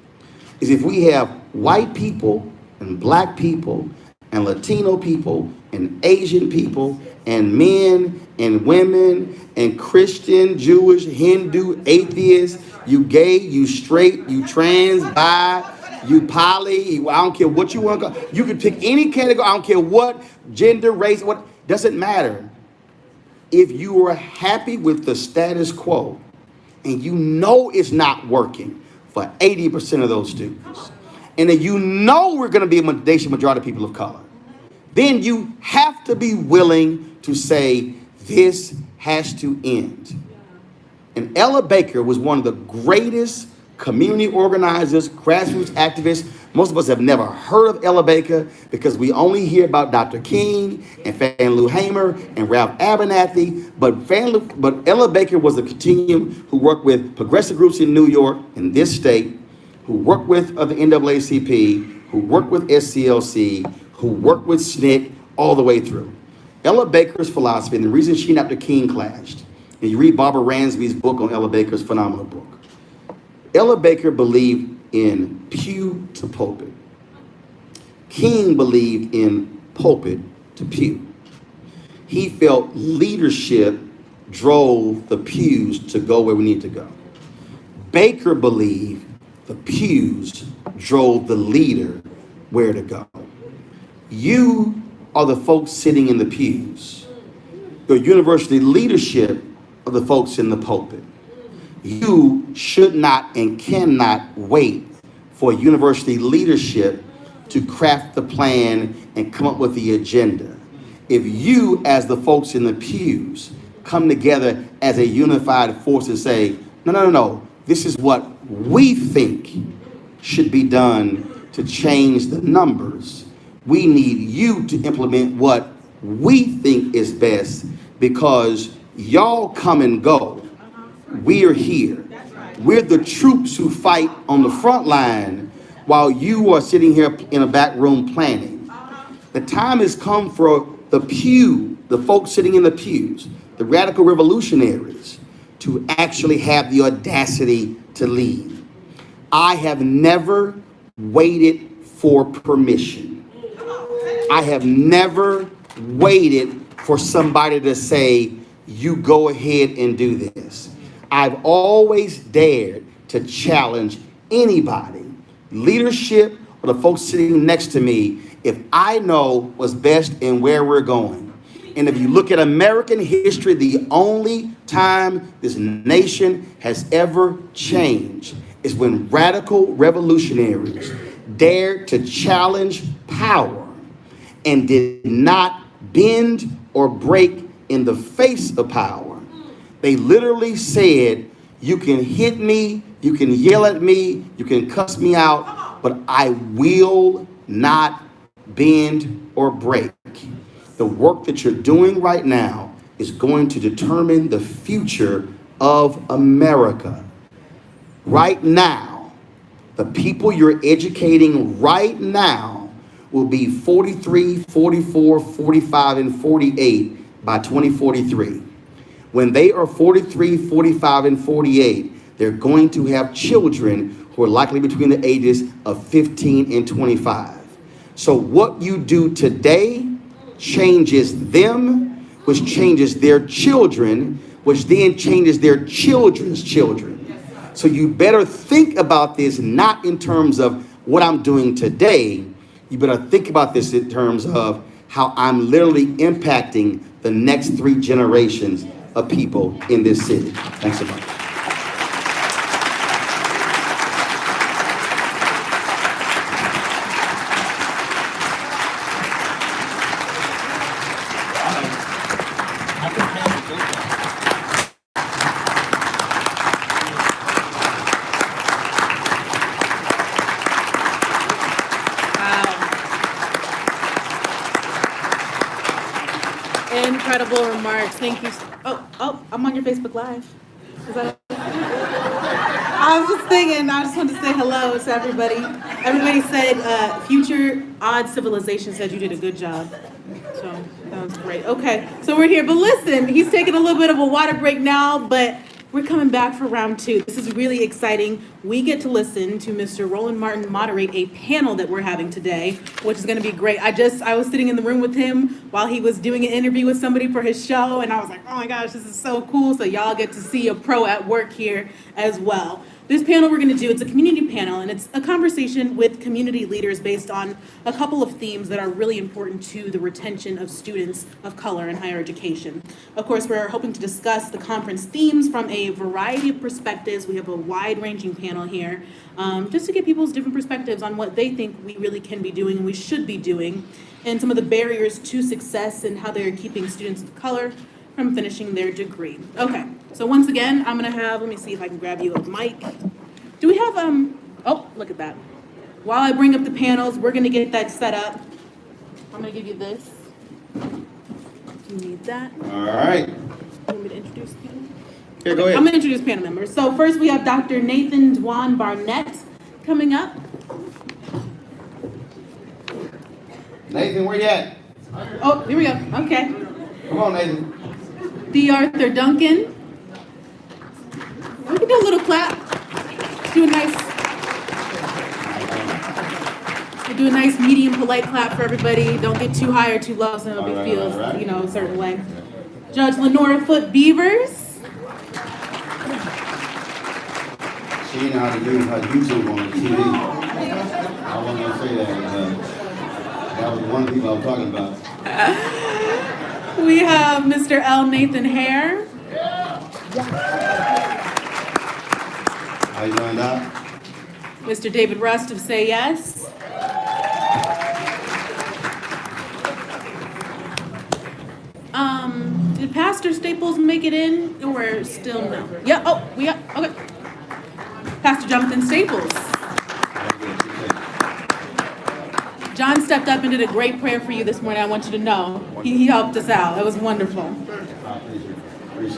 is if we have white people and black people and Latino people and Asian people and men and women and Christian, Jewish, Hindu, atheist, you gay, you straight, you trans, bi, you poly, I don't care what you want to go. You can pick any category. I don't care what gender, race, what, doesn't matter. If you are happy with the status quo and you know it's not working for 80% of those students, and then you know we're going to be a majority of people of color, then you have to be willing to say this has to end. And Ella Baker was one of the greatest community organizers, grassroots activists. Most of us have never heard of Ella Baker because we only hear about Dr. King and Fannie Lou Hamer and Ralph Abernathy. But Ella Baker was a continuum who worked with progressive groups in New York, in this state, who worked with the NAACP, who worked with SCLC, who worked with SNCC all the way through. Ella Baker's philosophy, and the reason she and Dr. King clashed, and you read Barbara Ransby's book on Ella Baker's phenomenal book. Ella Baker believed in pew to pulpit. King believed in pulpit to pew. He felt leadership drove the pews to go where we need to go. Baker believed the pews drove the leader where to go. You are the folks sitting in the pews. The university leadership are the folks in the pulpit. You should not and cannot wait for university leadership to craft the plan and come up with the agenda. If you, as the folks in the pews, come together as a unified force and say, no, this is what we think should be done to change the numbers. We need you to implement what we think is best because Y'all come and go. We're here. We're the troops who fight on the front line while you are sitting here in a back room planning. The time has come for the folks sitting in the pews, the radical revolutionaries, to actually have the audacity to lead. I have never waited for permission. I have never waited for somebody to say, you go ahead and do this. I've always dared to challenge anybody, leadership or the folks sitting next to me, if I know what's best and where we're going. And if you look at American history, the only time this nation has ever changed is when radical revolutionaries dared to challenge power and did not bend or break in the face of power. They literally said, you can hit me, you can yell at me, you can cuss me out, but I will not bend or break. The work that you're doing right now is going to determine the future of America. Right now, the people you're educating right now will be 43, 44, 45, and 48 by 2043. When they are 43, 45, and 48, they're going to have children who are likely between the ages of 15 and 25. So what you do today changes them, which changes their children, which then changes their children's children. So you better think about this not in terms of what I'm doing today. You better think about this in terms of how I'm literally impacting the next 3 generations of people in this city. Thanks so much. Incredible remarks. Thank you. Oh, I'm on your Facebook Live. Is that I was just thinking, I just wanted to say hello to everybody. Everybody said, Future Odd Civilization said you did a good job. So that was great. Okay, so we're here. But listen, he's taking a little bit of a water break now, but we're coming back for round 2. This is really exciting. We get to listen to Mr. Roland Martin moderate a panel that we're having today, which is going to be great. I was sitting in the room with him while he was doing an interview with somebody for his show, and I was like, oh my gosh, this is so cool. So y'all get to see a pro at work here as well. This panel we're going to do, it's a community panel, and it's a conversation with community leaders based on a couple of themes that are really important to the retention of students of color in higher education. Of course, we're hoping to discuss the conference themes from a variety of perspectives. We have a wide-ranging panel here, just to get people's different perspectives on what they think we really can be doing and we should be doing, and some of the barriers to success and how they're keeping students of color from finishing their degree. Okay, so once again, I'm gonna have, let me see if I can grab you a mic. Do we have, oh, look at that. While I bring up the panels, we're gonna get that set up. I'm gonna give you this. You need that. All right. You want me to introduce the panel? Yeah, go ahead. I'm gonna introduce panel members. So first we have Dr. Nathan Dwan Barnett coming up. Nathan, where you at? Oh, here we go, okay. Come on, Nathan. D. Arthur Duncan. We can do a little clap. Do a nice medium polite clap for everybody. Don't get too high or too low so nobody feels, a certain way. Judge Lenora Foote Beavers. She didn't know how to do her YouTube on the TV. I wasn't going to say that. That was one of the people I was talking about. We have Mr. L. Nathan Hare. How you doing, Doc? Mr. David Rust of Say Yes. Did Pastor Staples make it in, or still no? Yeah, okay. Pastor Jonathan Staples. John stepped up and did a great prayer for you this morning. I want you to know. He helped us out. It was wonderful. Appreciate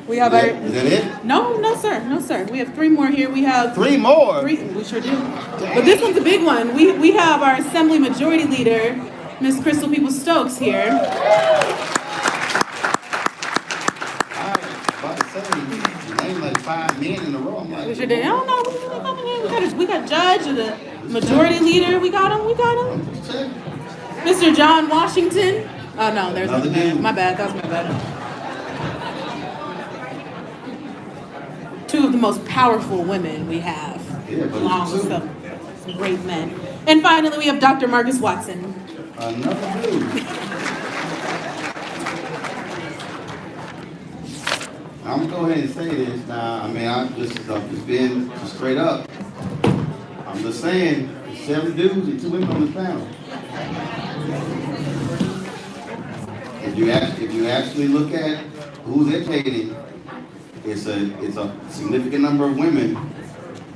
We have Is that it? No, sir. No, sir. We have 3 more here. We have 3 more? we sure do. But this one's a big one. We have our Assembly Majority Leader, Miss Crystal Peoples-Stokes here. I was about to say, you named like 5 men in a row. I'm like, We sure did. I don't know. We got Judge, the Majority Leader. We got him. Mr. John Washington. Oh no, there's Another dude. my bad. That was my bad. 2 of the most powerful women we have, along with some great men. And finally, we have Dr. Marcus Watson. Another dude. I'm gonna go ahead and say this now. I mean, I'm just being straight up. I'm just saying, 7 dudes and 2 women on this panel. If you actually look at who's educated, it's a significant number of women.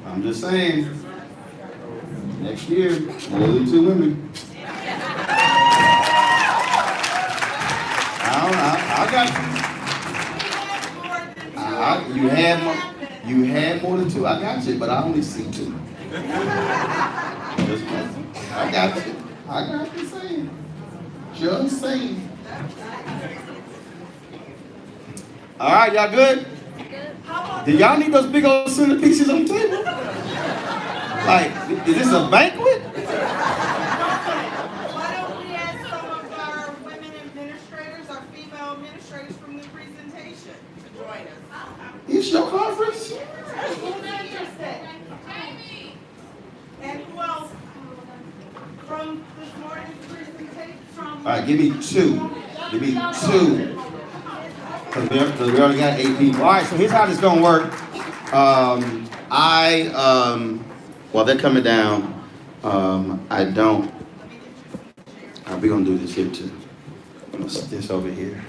I'm just saying, next year, more than 2 women. I got you. You had more than 2. I got you, but I only see 2. I got you. I got you saying. Just saying. All right, y'all good? Do y'all need those big old centerpieces on the table? Like, is this a banquet? Why don't we ask some of our women administrators, our female administrators from the presentation to join us? It's your conference? Who's interested? And who else from this morning's presentation? All right, give me 2. Give me 2. Because we already got 8 people. All right, so here's how this is going to work. While they're coming down, we're going to do this here too. I'm going to sit this over here.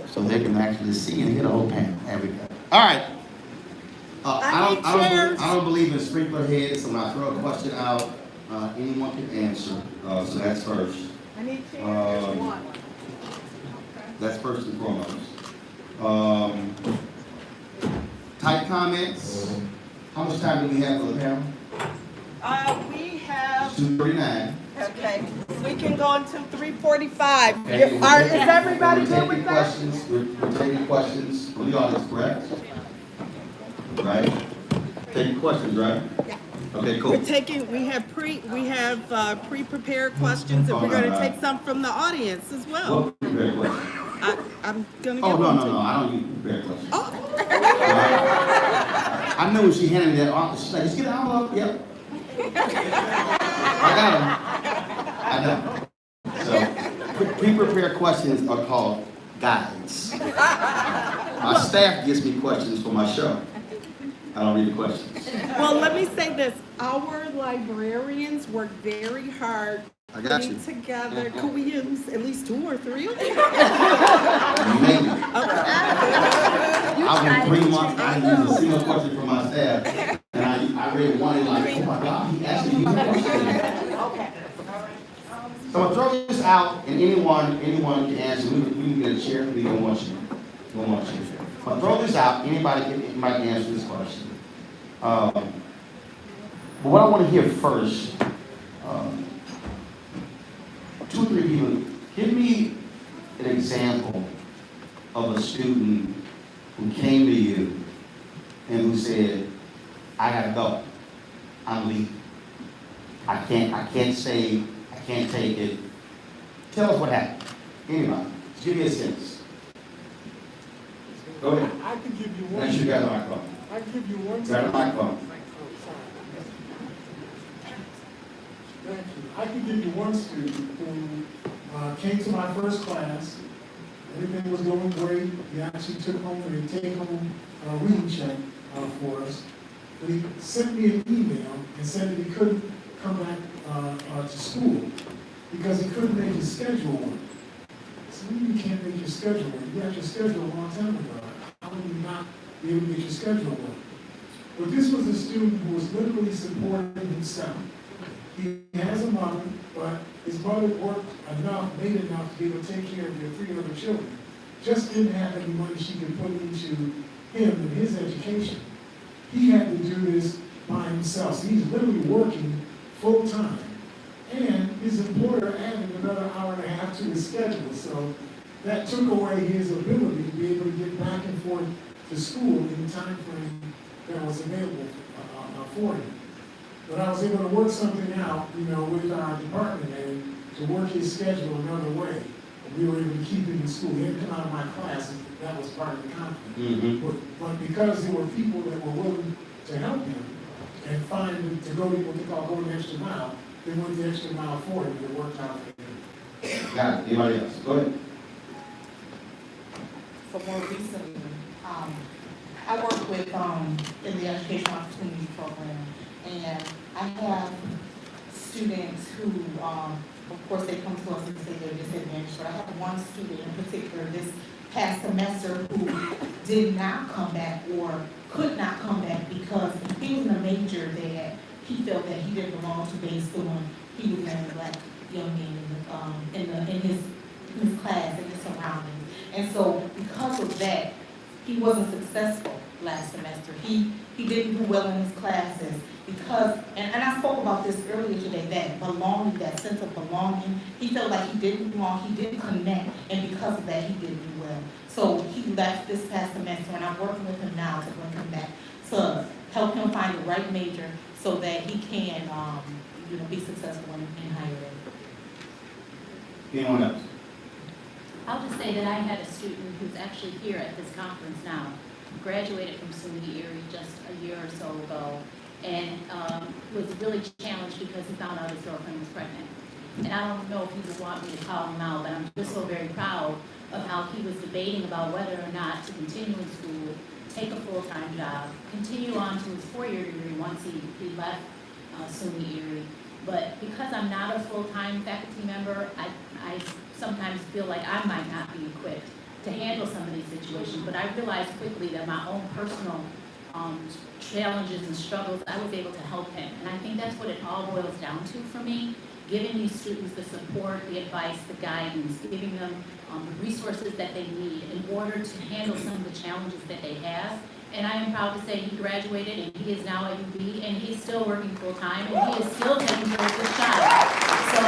So they can actually see and hear the whole panel. There we go. All right. I don't believe in sprinkler heads, so when I throw a question out, anyone can answer. So that's first. I need chairs. That's first and foremost. Type comments. How much time do we have for the panel? We have, 2:39. okay, we can go until 3:45. Okay, Is everybody good with that? Questions. We're taking questions from the audience, correct? Right? Taking questions, right? Yeah. Okay, cool. We have pre-prepared questions, and we're going to take some from the audience as well. What prepared questions? I'm going to Oh, get one no, I don't need prepared questions. Oh. I knew when she handed me that office, she's like, just get the envelope. Yep. I got them. So, pre-prepared questions are called guides. My staff gives me questions for my show. I don't read the questions. Well, let me say this. Our librarians work very hard I got you. putting together. Could we use at least 2 or 3 of them? Maybe. Okay. I've been 3 months, I didn't use a single question from my staff. And I read one and like, oh my God, he asked me a question. Okay. So I'm gonna throw this out and anyone can answer. We can get a chair, we don't want you. I'm gonna throw this out, anybody can answer this question. But what I want to hear first, 2 or 3 people, give me an example of a student who came to you and who said, I gotta go, I'm leaving. I can't stay, I can't take it. Tell us what happened. Anybody, just give me a sense. Go ahead. I can give you one. Make sure you got the microphone. I can give you one. Got the microphone. Thank you. I can give you one student who came to my first class. Everything was going great. He actually took home a take-home reading check for us. But he sent me an email and said that he couldn't come back to school because he couldn't make his schedule work. So you can't make your schedule work. You got your schedule a long time ago. How would you not be able to get your schedule work? But this was a student who was literally supporting himself. He has a mother, but his mother worked enough, made enough to be able to take care of their 3 other children. just didn't have any money she could put into him and his education. He had to do this by himself. So he's literally working full-time. And his employer added another hour and a half to his schedule. So that took away his ability to be able to get back and forth to school in the time frame that was available for him. But I was able to work something out, with our department head to work his schedule another way. And we were able to keep him in school. He had to come out of my class, and that was part of the conflict. Mm-hmm. But because there were people that were willing to help him and find to go to what they call going the extra mile, they went the extra mile for him, and it worked out for him. Got it. Anybody else? Go ahead. For more recently, I work with in the Educational Opportunity Program, and I have students who, of course, they come to us and say they're disadvantaged, but I have one student in particular this past semester who did not come back or could not come back because he was in a major that he felt that he didn't belong to based on he was a black young man in his class, in his surroundings. And so because of that, he wasn't successful last semester. He didn't do well in his classes because, and I spoke about this earlier today, that belonging, that sense of belonging, he felt like he didn't belong, he didn't connect, and because of that, he didn't do well. So he left this past semester, and I'm working with him now to bring him back to help him find the right major so that he can, be successful in higher ed. Anyone else? I'll just say that I had a student who's actually here at this conference now, graduated from SUNY Eerie just a year or so ago, and was really challenged because he found out his girlfriend was pregnant. And I don't know if he would want me to call him out, but I'm just so very proud of how he was debating about whether or not to continue in school, take a full-time job, continue on to his four-year degree once he left SUNY Eerie. But because I'm not a full-time faculty member, I sometimes feel like I might not be equipped to handle some of these situations, but I realized quickly that my own personal challenges and struggles, I was able to help him. And I think that's what it all boils down to for me, giving these students the support, the advice, the guidance, giving them the resources that they need in order to handle some of the challenges that they have. And I am proud to say he graduated and he is now at UB and he's still working full-time and he is still taking care of his child. So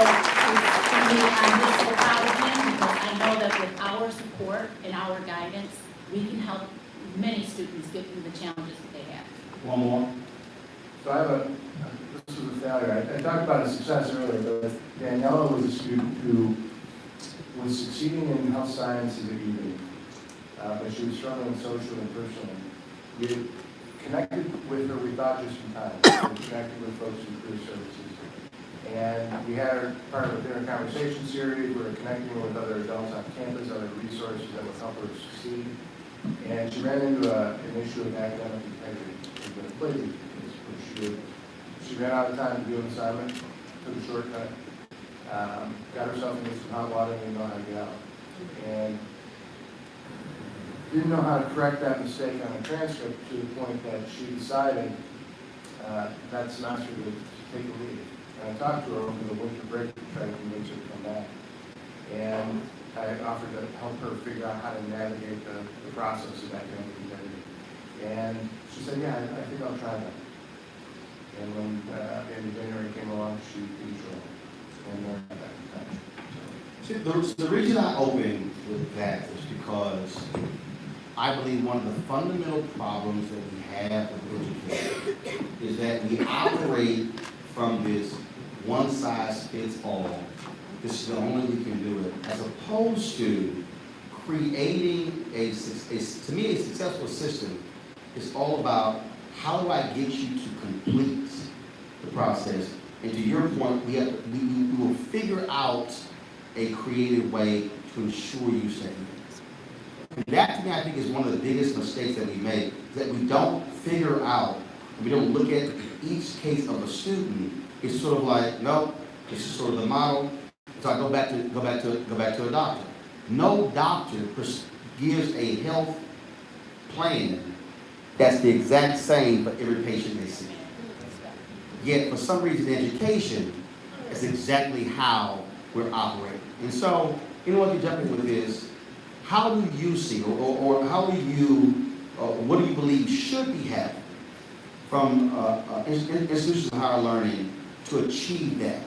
for me, I'm just so proud of him because I know that with our support and our guidance, we can help many students get through the challenges that they have. One more. So this was a failure. I talked about a success earlier, but Daniela was a student who was succeeding in health sciences at UB, but she was struggling socially and personally. We had connected with her, we thought, just in time. We connected with folks in career services. And we had her part of a dinner conversation series. We were connecting with other adults on campus, other resources that would help her succeed. And she ran into an issue of academic integrity. It was completely, she ran out of time to do an assignment, took a shortcut, got herself into some hot water and didn't know how to get out. And didn't know how to correct that mistake on a transcript to the point that she decided that semester to take a leave. And I talked to her over the winter break to try to convince her to come back. And I offered to help her figure out how to navigate the process of academic integrity. And she said, yeah, I think I'll try that. And when the end of January came along, she didn't show up. And we're back in touch. The reason I open with that is because I believe one of the fundamental problems that we have with education is that we operate from this one-size-fits-all. This is the only way we can do it, as opposed to creating to me, a successful system is all about how do I get you to complete the process. And to your point, we will figure out a creative way to ensure you succeed. And that, to me, I think is one of the biggest mistakes that we make, is that we don't figure out, we don't look at each case of a student. It's sort of like, no, this is sort of the model. So I go back to a doctor. No doctor gives a health plan that's the exact same for every patient they see. Yet, for some reason, in education, it's exactly how we're operating. And so, anyone can jump in with this. how do you see, or how do you, what do you believe should be happening from institutions of higher learning to achieve that,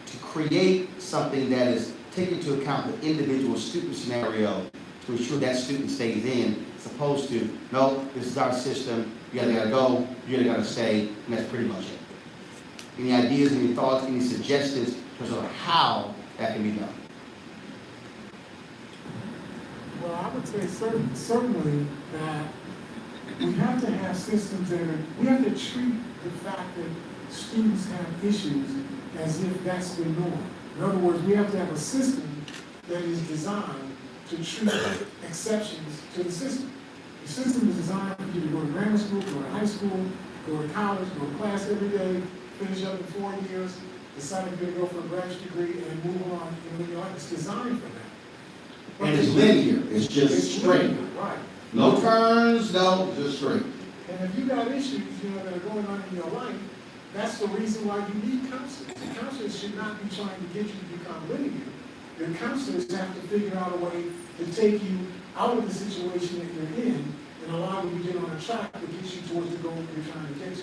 to create something that is taking into account the individual student scenario to ensure that student stays in, as opposed to, no, this is our system, you either gotta go, you either gotta stay, and that's pretty much it. Any ideas, any thoughts, any suggestions in terms of how that can be done? Well, I would say certainly that we have to have systems that are, we have to treat the fact that students have issues as if that's the norm. In other words, we have to have a system that is designed to treat exceptions to the system. The system is designed for you to go to grammar school, go to high school, go to college, go to class every day, finish up in 4 years, decide if you're going to go for a graduate degree and move on. You know, it's designed for that. But And it's linear, it's just straight. linear, right. No turns, no, just straight. And if you got issues, you know, that are going on in your life, that's the reason why you need counselors. The counselors should not be trying to get you to become linear. The counselors have to figure out a way to take you out of the situation that you're in and allow you to get on a track that gets you towards the goal that you're trying to get to.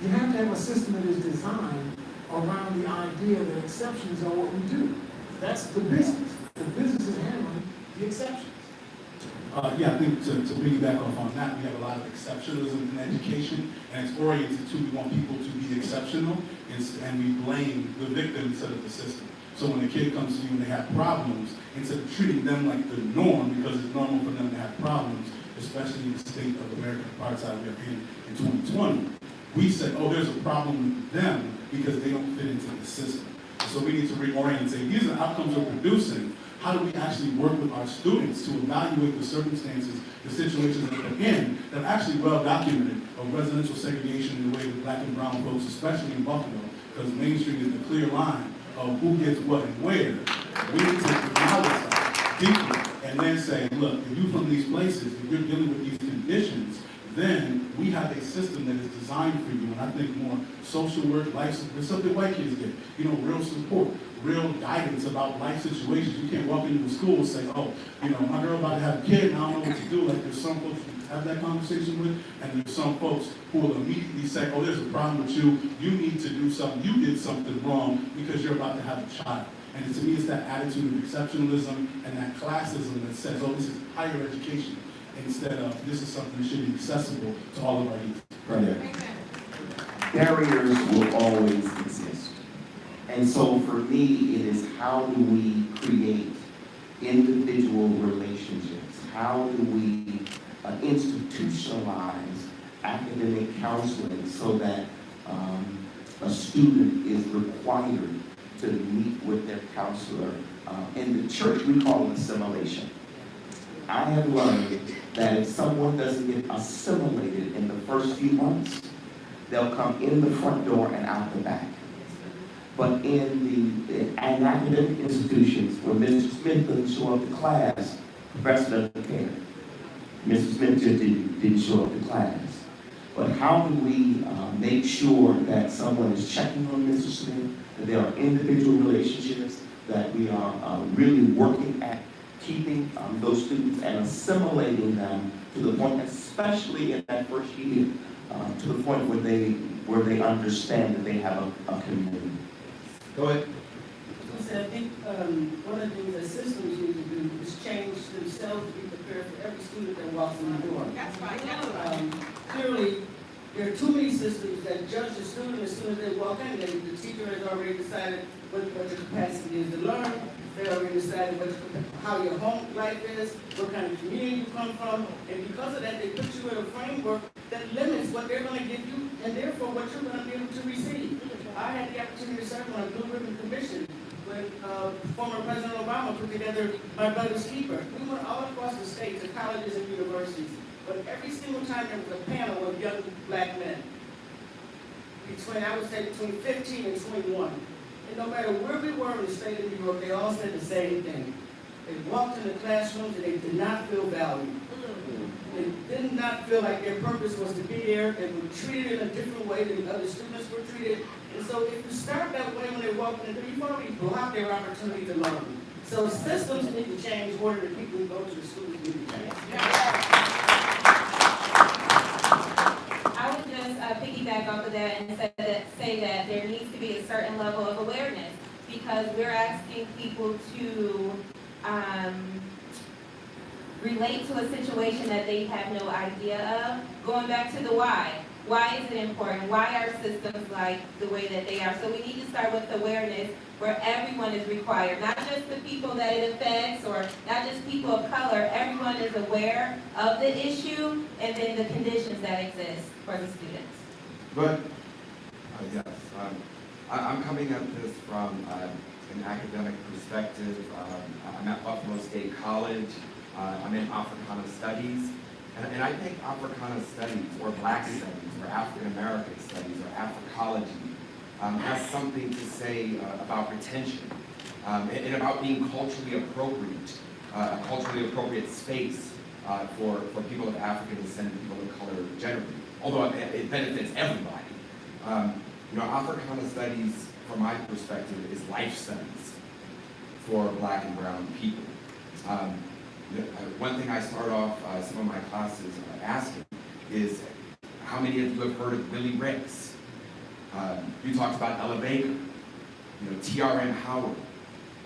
You have to have a system that is designed around the idea that exceptions are what we do. That's the business. The business is handling the exceptions. Yeah, I think to piggyback off on that, we have a lot of exceptionalism in education, and it's oriented to, we want people to be exceptional, and we blame the victim instead of the system. So when a kid comes to you and they have problems, instead of treating them like the norm, because it's normal for them to have problems, especially in the state of American apartheid we are in 2020, we say, oh, there's a problem with them because they don't fit into the system. So we need to reorient and say, these are outcomes we're producing. How do we actually work with our students to evaluate the circumstances, the situations that they're in, that are actually well documented of residential segregation in the way that black and brown folks, especially in Buffalo, because Main Street is the clear line of who gets what and where. We need to acknowledge that deeply and then say, look, if you're from these places, if you're dealing with these conditions, then we have a system that is designed for you, and I think more social work, life support, something white kids get, you know, real support, real guidance about life situations. You can't walk into a school and say, oh, you know, my girl about to have a kid and I don't know what to do. Like there's some folks you have that conversation with, and there's some folks who will immediately say, oh, there's a problem with you, you need to do something, you did something wrong because you're about to have a child. And to me, it's that attitude of exceptionalism and that classism that says, oh, this is higher education, instead of this is something that should be accessible to all of our youth. Right. Barriers will always exist. And so for me, it is how do we create individual relationships? How do we institutionalize academic counseling so that a student is required to meet with their counselor? In the church, we call it assimilation. I have learned that if someone doesn't get assimilated in the first few months, they'll come in the front door and out the back. But in academic institutions, where Mr. Smith doesn't show up to class, the professor doesn't care. Mr. Smith just didn't show up to class. But how do we make sure that someone is checking on Mr. Smith, that there are individual relationships, that we are really working at keeping those students and assimilating them to the point, especially in that first year, to the point where they understand that they have a community. Go ahead. I think one of the things that systems need to do is change themselves to be prepared for every student that walks in the door. That's right. Clearly, there are too many systems that judge the student as soon as they walk in. The teacher has already decided what your capacity is to learn. They already decided how your home life is, what kind of community you come from, and because of that, they put you in a framework that limits what they're going to give you, and therefore what you're going to be able to receive. I had the opportunity to serve on a Blue Ribbon Commission when former President Obama put together My Brother's Keeper. We went all across the state to colleges and universities, but every single time there was a panel of young black men, I would say between 15 and 21. And no matter where we were in the state of New York, they all said the same thing. They walked in the classrooms and they did not feel valued. They did not feel like their purpose was to be there. They were treated in a different way than other students were treated. And so if you start that way when they walk in the door, you've already blocked their opportunity to learn. So systems need to change more than the people who go to the schools need to change. I would just piggyback off of that and say that there needs to be a certain level of awareness, because we're asking people to relate to a situation that they have no idea of. Going back to the why. Why is it important? Why are systems like the way that they are? So we need to start with awareness, where everyone is required, not just the people that it affects or not just people of color. Everyone is aware of the issue and then the conditions that exist for the students. But Yes, I'm coming at this from an academic perspective. I'm at Buffalo State College. I'm in Africana Studies. And I think Africana Studies, or Black Studies, or African American Studies, or Africology has something to say about retention and about being culturally appropriate, a culturally appropriate space for people of African descent and people of color generally, although it benefits everybody. Africana Studies, from my perspective, is life studies for Black and brown people. One thing I start off some of my classes asking is, how many of you have heard of Willie Ricks? You talked about Ella Baker, T.R.M. Howard,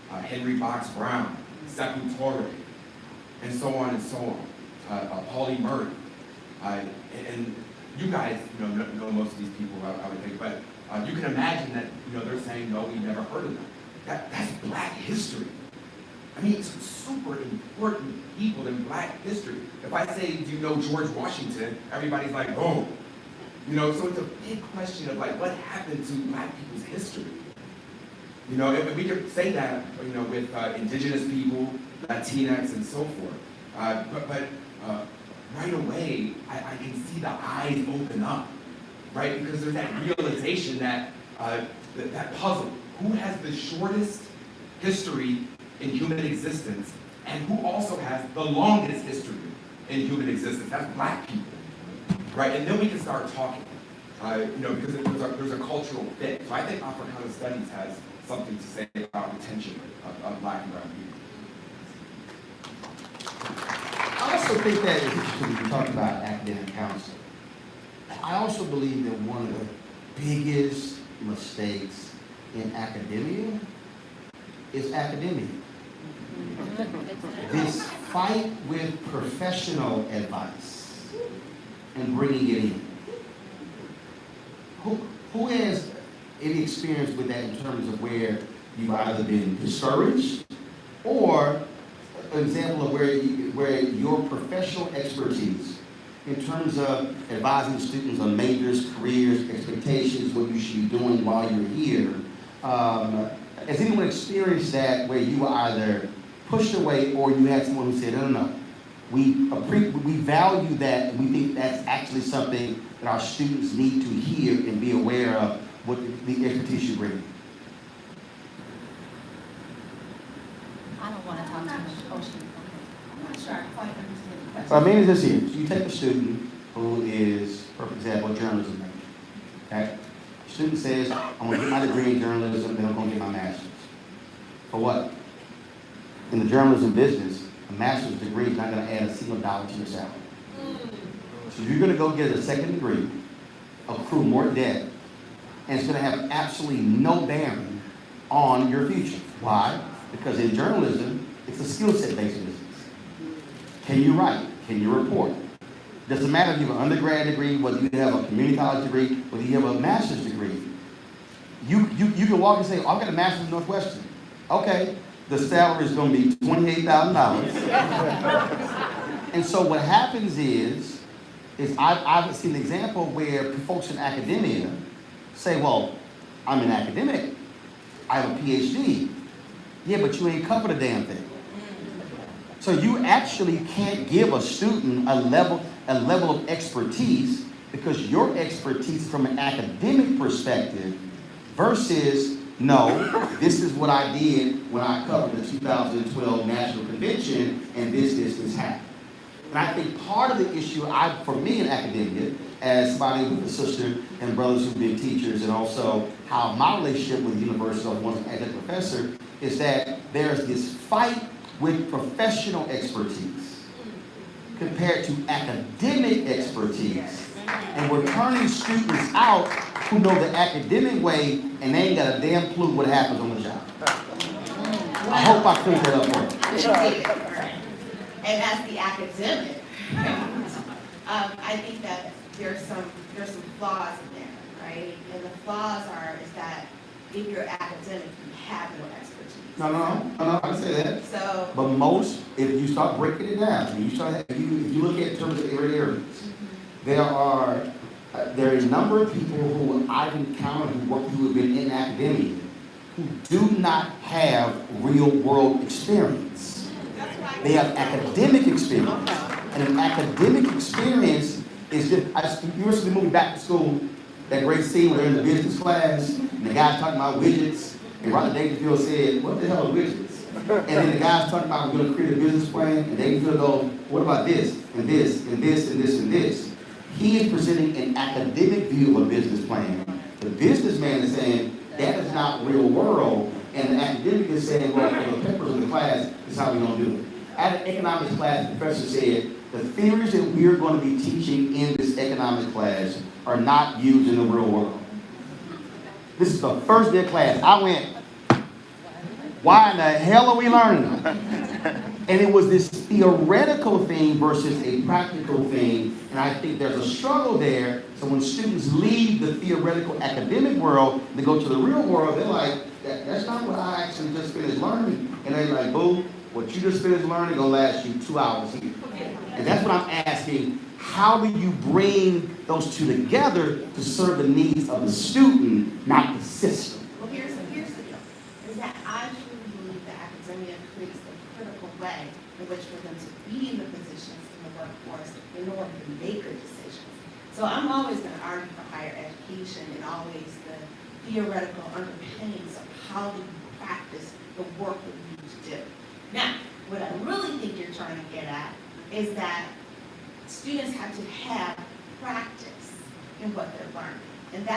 Henry Box Brown, Sekou Touré, and so on and so on. Paulie Murray. And you guys know most of these people, I would think, but you can imagine that they're saying, no, we've never heard of them. That's Black history. I mean, it's super important people in Black history. If I say, do you know George Washington? Everybody's like, oh. So it's a big question of what happened to Black people's history? And we could say that, with indigenous people, Latinx, and so forth. But right away, I can see the eyes open up, right? Because there's that realization that that puzzle. Who has the shortest history in human existence, and who also has the longest history in human existence? That's Black people, right? And then we can start talking, because there's a cultural fit. So I think Africana Studies has something to say about retention of Black and brown people. I also think that it's interesting when you talk about academic counseling. I also believe that one of the biggest mistakes in academia is academia. This fight with professional advice and bringing it in. Who has any experience with that in terms of where you've either been discouraged or an example of where your professional expertise in terms of advising students on majors, careers, expectations, what you should be doing while you're here, has anyone experienced that where you were either pushed away or you had someone who said, no, we value that and we think that's actually something that our students need to hear and be aware of what the expertise you bring? I don't want to talk too much. Oh, shoot. I'm not sure I quite understand the question. So I mean is this here. So you take a student who is, for example, a journalism major. Okay? The student says, I'm going to get my degree in journalism, then I'm going to get my master's. For what? In the journalism business, a master's degree is not going to add a single dollar to your salary. So you're going to go get a second degree, accrue more debt, and it's going to have absolutely no bearing on your future. Why? Because in journalism, it's a skill set based business. Can you write? Can you report? Doesn't matter if you have an undergrad degree, whether you have a community college degree, whether you have a master's degree. You can walk and say, I've got a master's in Northwestern. Okay, the salary is going to be $28,000. And so what happens is I've seen an example where folks in academia say, well, I'm an academic, I have a PhD. Yeah, but you ain't covered a damn thing. So you actually can't give a student a level of expertise because your expertise from an academic perspective versus, no, this is what I did when I covered the 2012 National Convention and this happened. And I think part of the issue, for me in academia, as somebody with a sister and brothers who've been teachers, and also how my relationship with the university, I was once an academic professor, is that there's this fight with professional expertise compared to academic expertise. And we're turning students out who know the academic way and they ain't got a damn clue what happens on the job. I hope I cleared that up for you. And as the academic, I think that there's some flaws in there, right? And the flaws is that if you're academic, you have no expertise. No, I didn't say that. So, But most, if you start breaking it down, if you look at in terms of areas, there are a number of people who I've encountered who have been in academia who do not have real world experience. They have academic experience. And an academic experience is just, you ever see the movie Back to School? That great scene where they're in the business class and the guy's talking about widgets, and Rodney Dangerfield said, "What the hell are widgets?" And then the guy's talking about, "We're going to create a business plan," and Dangerfield goes, "What about this, and this, and this, and this, and this?" He is presenting an academic view of a business plan. The businessman is saying, that is not real world, and the academic is saying, well, for the papers in the class, this is how we're going to do it. At an economics class, the professor said, the theories that we're going to be teaching in this economic class are not used in the real world. This is the first day of class. I went, why in the hell are we learning? And it was this theoretical thing versus a practical thing. And I think there's a struggle there. So when students leave the theoretical academic world, they go to the real world, they're like, that's not what I actually just finished learning. And they're like, boo, what you just finished learning gonna last you 2 hours here. And that's what I'm asking. How do you bring those two together to serve the needs of the student, not the system? well, here's the deal, is that I truly believe that academia creates the critical way in which for them to be in the positions in the workforce in order to make good decisions. So I'm always going to argue for higher education and always the theoretical underpinnings of how do you practice the work that you need to do. Now, what I really think you're trying to get at is that students have to have practice in what they're learning. And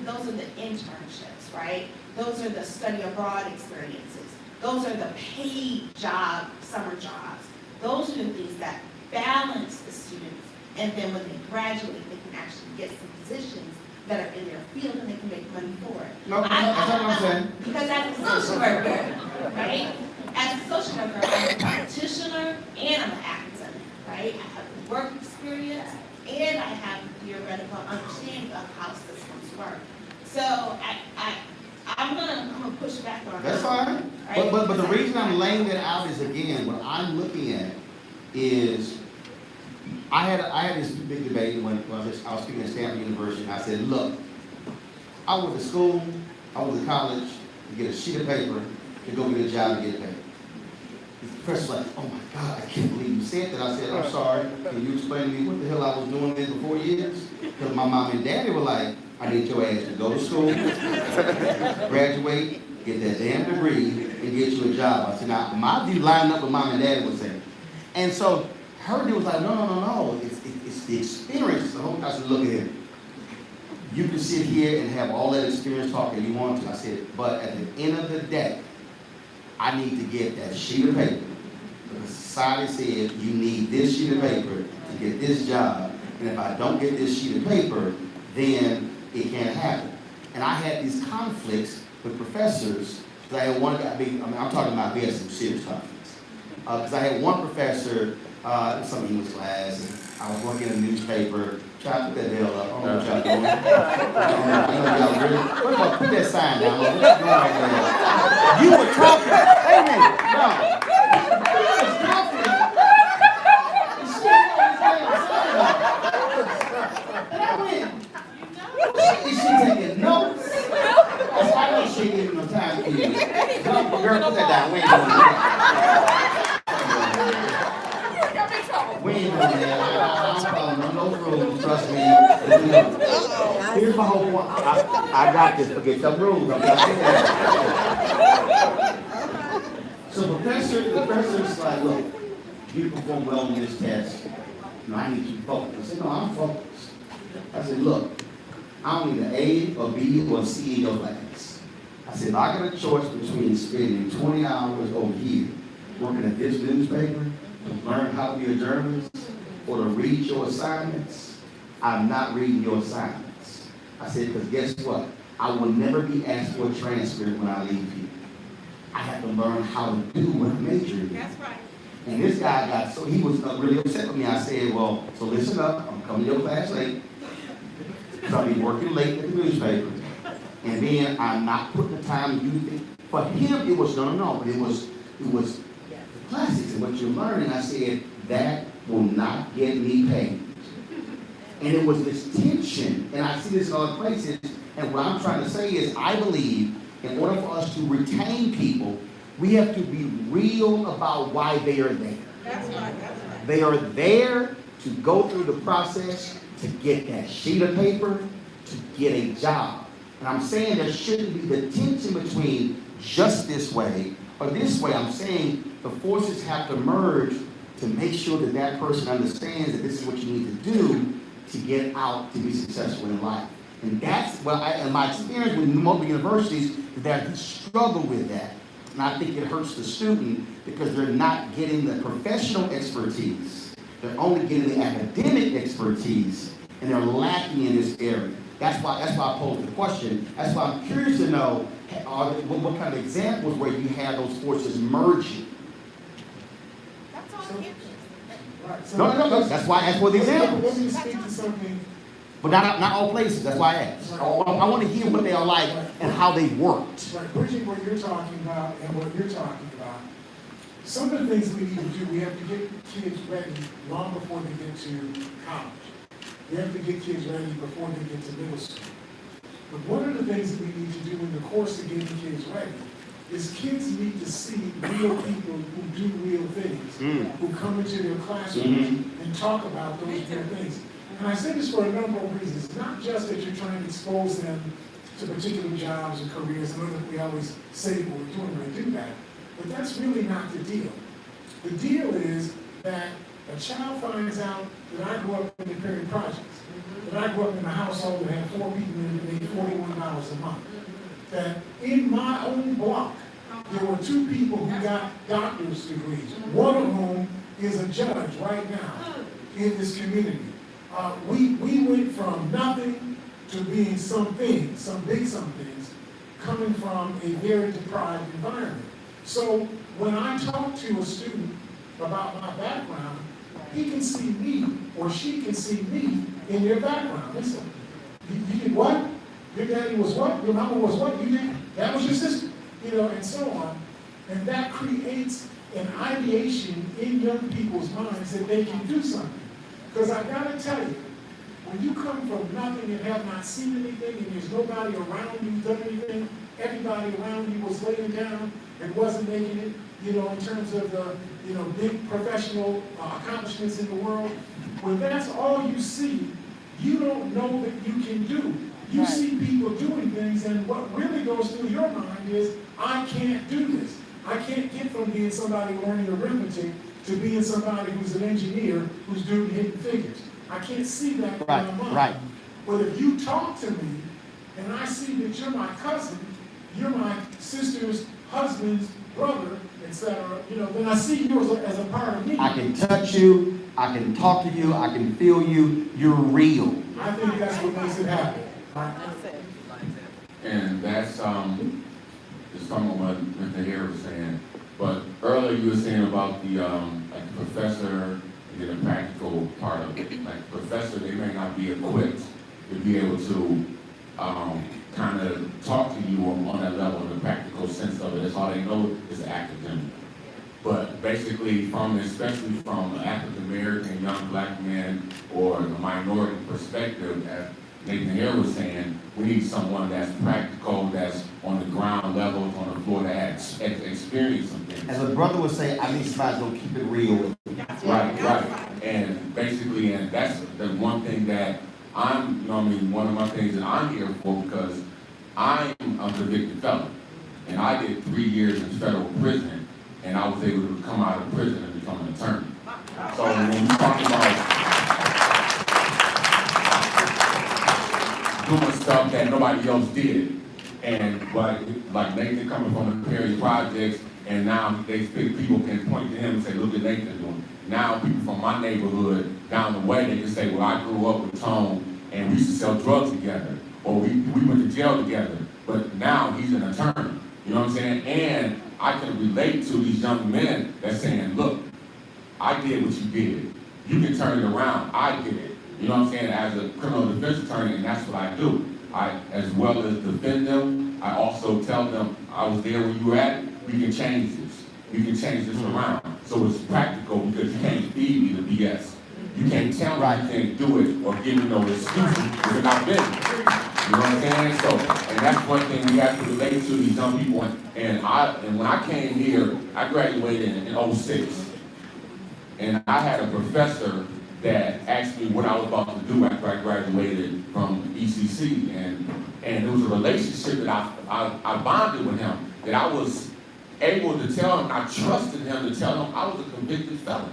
those are the internships, right? Those are the study abroad experiences. Those are the paid summer jobs. Those are the things that balance the students. And then when they graduate, they can actually get some positions that are in their field and they can make money for it. No, that's not what I'm saying. Because as a social worker, right? As a social worker, I'm a practitioner and I'm an academic, right? I have the work experience and I have the theoretical understanding of how systems work. So I'm gonna push back on that. That's fine. Right? But the reason I'm laying that out is, again, what I'm looking at is, I had this big debate when I was speaking at Stanford University, and I said, look, I went to school, I went to college to get a sheet of paper to go get a job and get paid. The professor's like, oh my God, I can't believe you said that. I said, I'm sorry, can you explain to me what the hell I was doing there for 4 years? Because my mom and daddy were like, I need your ass to go to school, graduate, get that damn degree, and get you a job. I said, now, my view lined up with mom and daddy was saying. And so her deal was like, no, it's the experience. The whole, I said, look at here. You can sit here and have all that experience talking you want to. I said, but at the end of the day, I need to get that sheet of paper. The society said you need this sheet of paper to get this job. And if I don't get this sheet of paper, then it can't happen. And I had these conflicts with professors. Because I had one guy, I'm talking about we had some serious conflicts. Because I had one professor in some English class, and I was working in a newspaper, trying to put that bell up. I don't know what y'all doing. Y'all really, put that sign down. What you doing right there? You were talking. Wait a minute. No. You was talking. And she had this damn sign up. And I went, is she taking notes? I know she ain't giving no time for you. Girl, put that down. We ain't doing that. We ain't doing that. I don't follow no rules, trust me. Here's my whole point. I got this. Forget some rules. So the professor's like, look, you perform well on this test. I need you to focus. I said, no, I'm focused. I said, look, I don't need an A or B or C in your class. I said, if I got a choice between spending 20 hours over here working at this newspaper to learn how to be a journalist or to read your assignments, I'm not reading your assignments. I said, because guess what? I will never be asked for a transcript when I leave here. I have to learn how to do what I'm majoring in. That's right. And this guy he was really upset with me. I said, well, so listen up, I'm coming to your class late. So I'll be working late at the newspaper. And then I'm not putting the time you think. For him, it was no, but it was the classics and what you're learning. I said, that will not get me paid. And it was this tension, and I see this in other places, and what I'm trying to say is, I believe, in order for us to retain people, we have to be real about why they are there. That's right, that's right. They are there to go through the process to get that sheet of paper, to get a job. And I'm saying there shouldn't be the tension between just this way or this way. I'm saying the forces have to merge to make sure that that person understands that this is what you need to do to get out to be successful in life. And that's, in my experience with multiple universities, that they struggle with that. And I think it hurts the student because they're not getting the professional expertise. They're only getting the academic expertise, and they're lacking in this area. That's why I posed the question. That's why I'm curious to know what kind of examples where you have those forces merging. That's all I'm Right, so No. That's why I asked for the examples. Let me speak to something. But not all places. That's why I asked. I want to hear what they are like and how they've worked. Right, bridging what you're talking about and what you're talking about. Some of the things we need to do, we have to get kids ready long before they get to college. We have to get kids ready before they get to middle school. But one of the things that we need to do in the course of getting kids ready is kids need to see real people who do real things, who come into their classrooms and talk about those real things. And I say this for a number of reasons. It's not just that you're trying to expose them to particular jobs or careers. I know that we always say what we're doing when we do that, but that's really not the deal. The deal is that a child finds out that I grew up in the period projects, that I grew up in a household that had 4 people in it, made $41 a month, that in my own block, there were 2 people who got doctor's degrees, one of whom is a judge right now in this community. We went from nothing to being some things, some big some things, coming from a very deprived environment. So when I talk to a student about my background, he can see me or she can see me in their background. Listen, you did what? Your daddy was what? Your mama was what? You did? That was your sister? And so on. And that creates an ideation in young people's minds that they can do something. Because I gotta tell you, when you come from nothing and have not seen anything and there's nobody around you done anything, everybody around you was laying down and wasn't making it, in terms of the, big professional accomplishments in the world, when that's all you see, you don't know that you can do. You see people doing things, and what really goes through your mind is, I can't do this. I can't get from being somebody learning arithmetic to being somebody who's an engineer who's doing hidden figures. I can't see that in my mind. Right. But if you talk to me, and I see that you're my cousin, you're my sister's husband's brother, etc., then I see you as a part of me. I can touch you, I can talk to you, I can feel you, you're real. I think that's what makes it happen. And that's some of what Mr. Hare was saying. But earlier you were saying about the professor and the practical part of it. Like professor, they may not be equipped to be able to kind of talk to you on that level, the practical sense of it. That's all they know is academic. But basically, especially from an African American young black man or a minority perspective, as Nathan Hare was saying, we need someone that's practical, that's on the ground level, on the floor, that has experienced some things. As a brother would say, I need somebody to keep it real with me. Right. And basically, and that's the one thing that one of my things that I'm here for, because I'm a convicted felon. And I did 3 years in federal prison, and I was able to come out of prison and become an attorney. So when we talk about doing stuff that nobody else did, and like Nathan coming from the Perry projects, and now people can point to him and say, look at Nathan doing. Now people from my neighborhood down the way, they can say, well, I grew up with Tone, and we used to sell drugs together, or we went to jail together, but now he's an attorney. You know what I'm saying? And I can relate to these young men that's saying, look, I did what you did. You can turn it around. I did it. You know what I'm saying? As a criminal defense attorney, and that's what I do. I, as well as defend them, I also tell them, I was there when you were at it. We can change this. We can change this around. So it's practical because you can't feed me the BS. You can't tell me you can't do it or give me no excuses because I've been there. You know what I'm saying? So, and that's one thing we have to relate to these young people. And when I came here, I graduated in 06. And I had a professor that asked me what I was about to do after I graduated from ECC. And it was a relationship that I bonded with him, that I was able to tell him, I trusted him to tell him I was a convicted felon.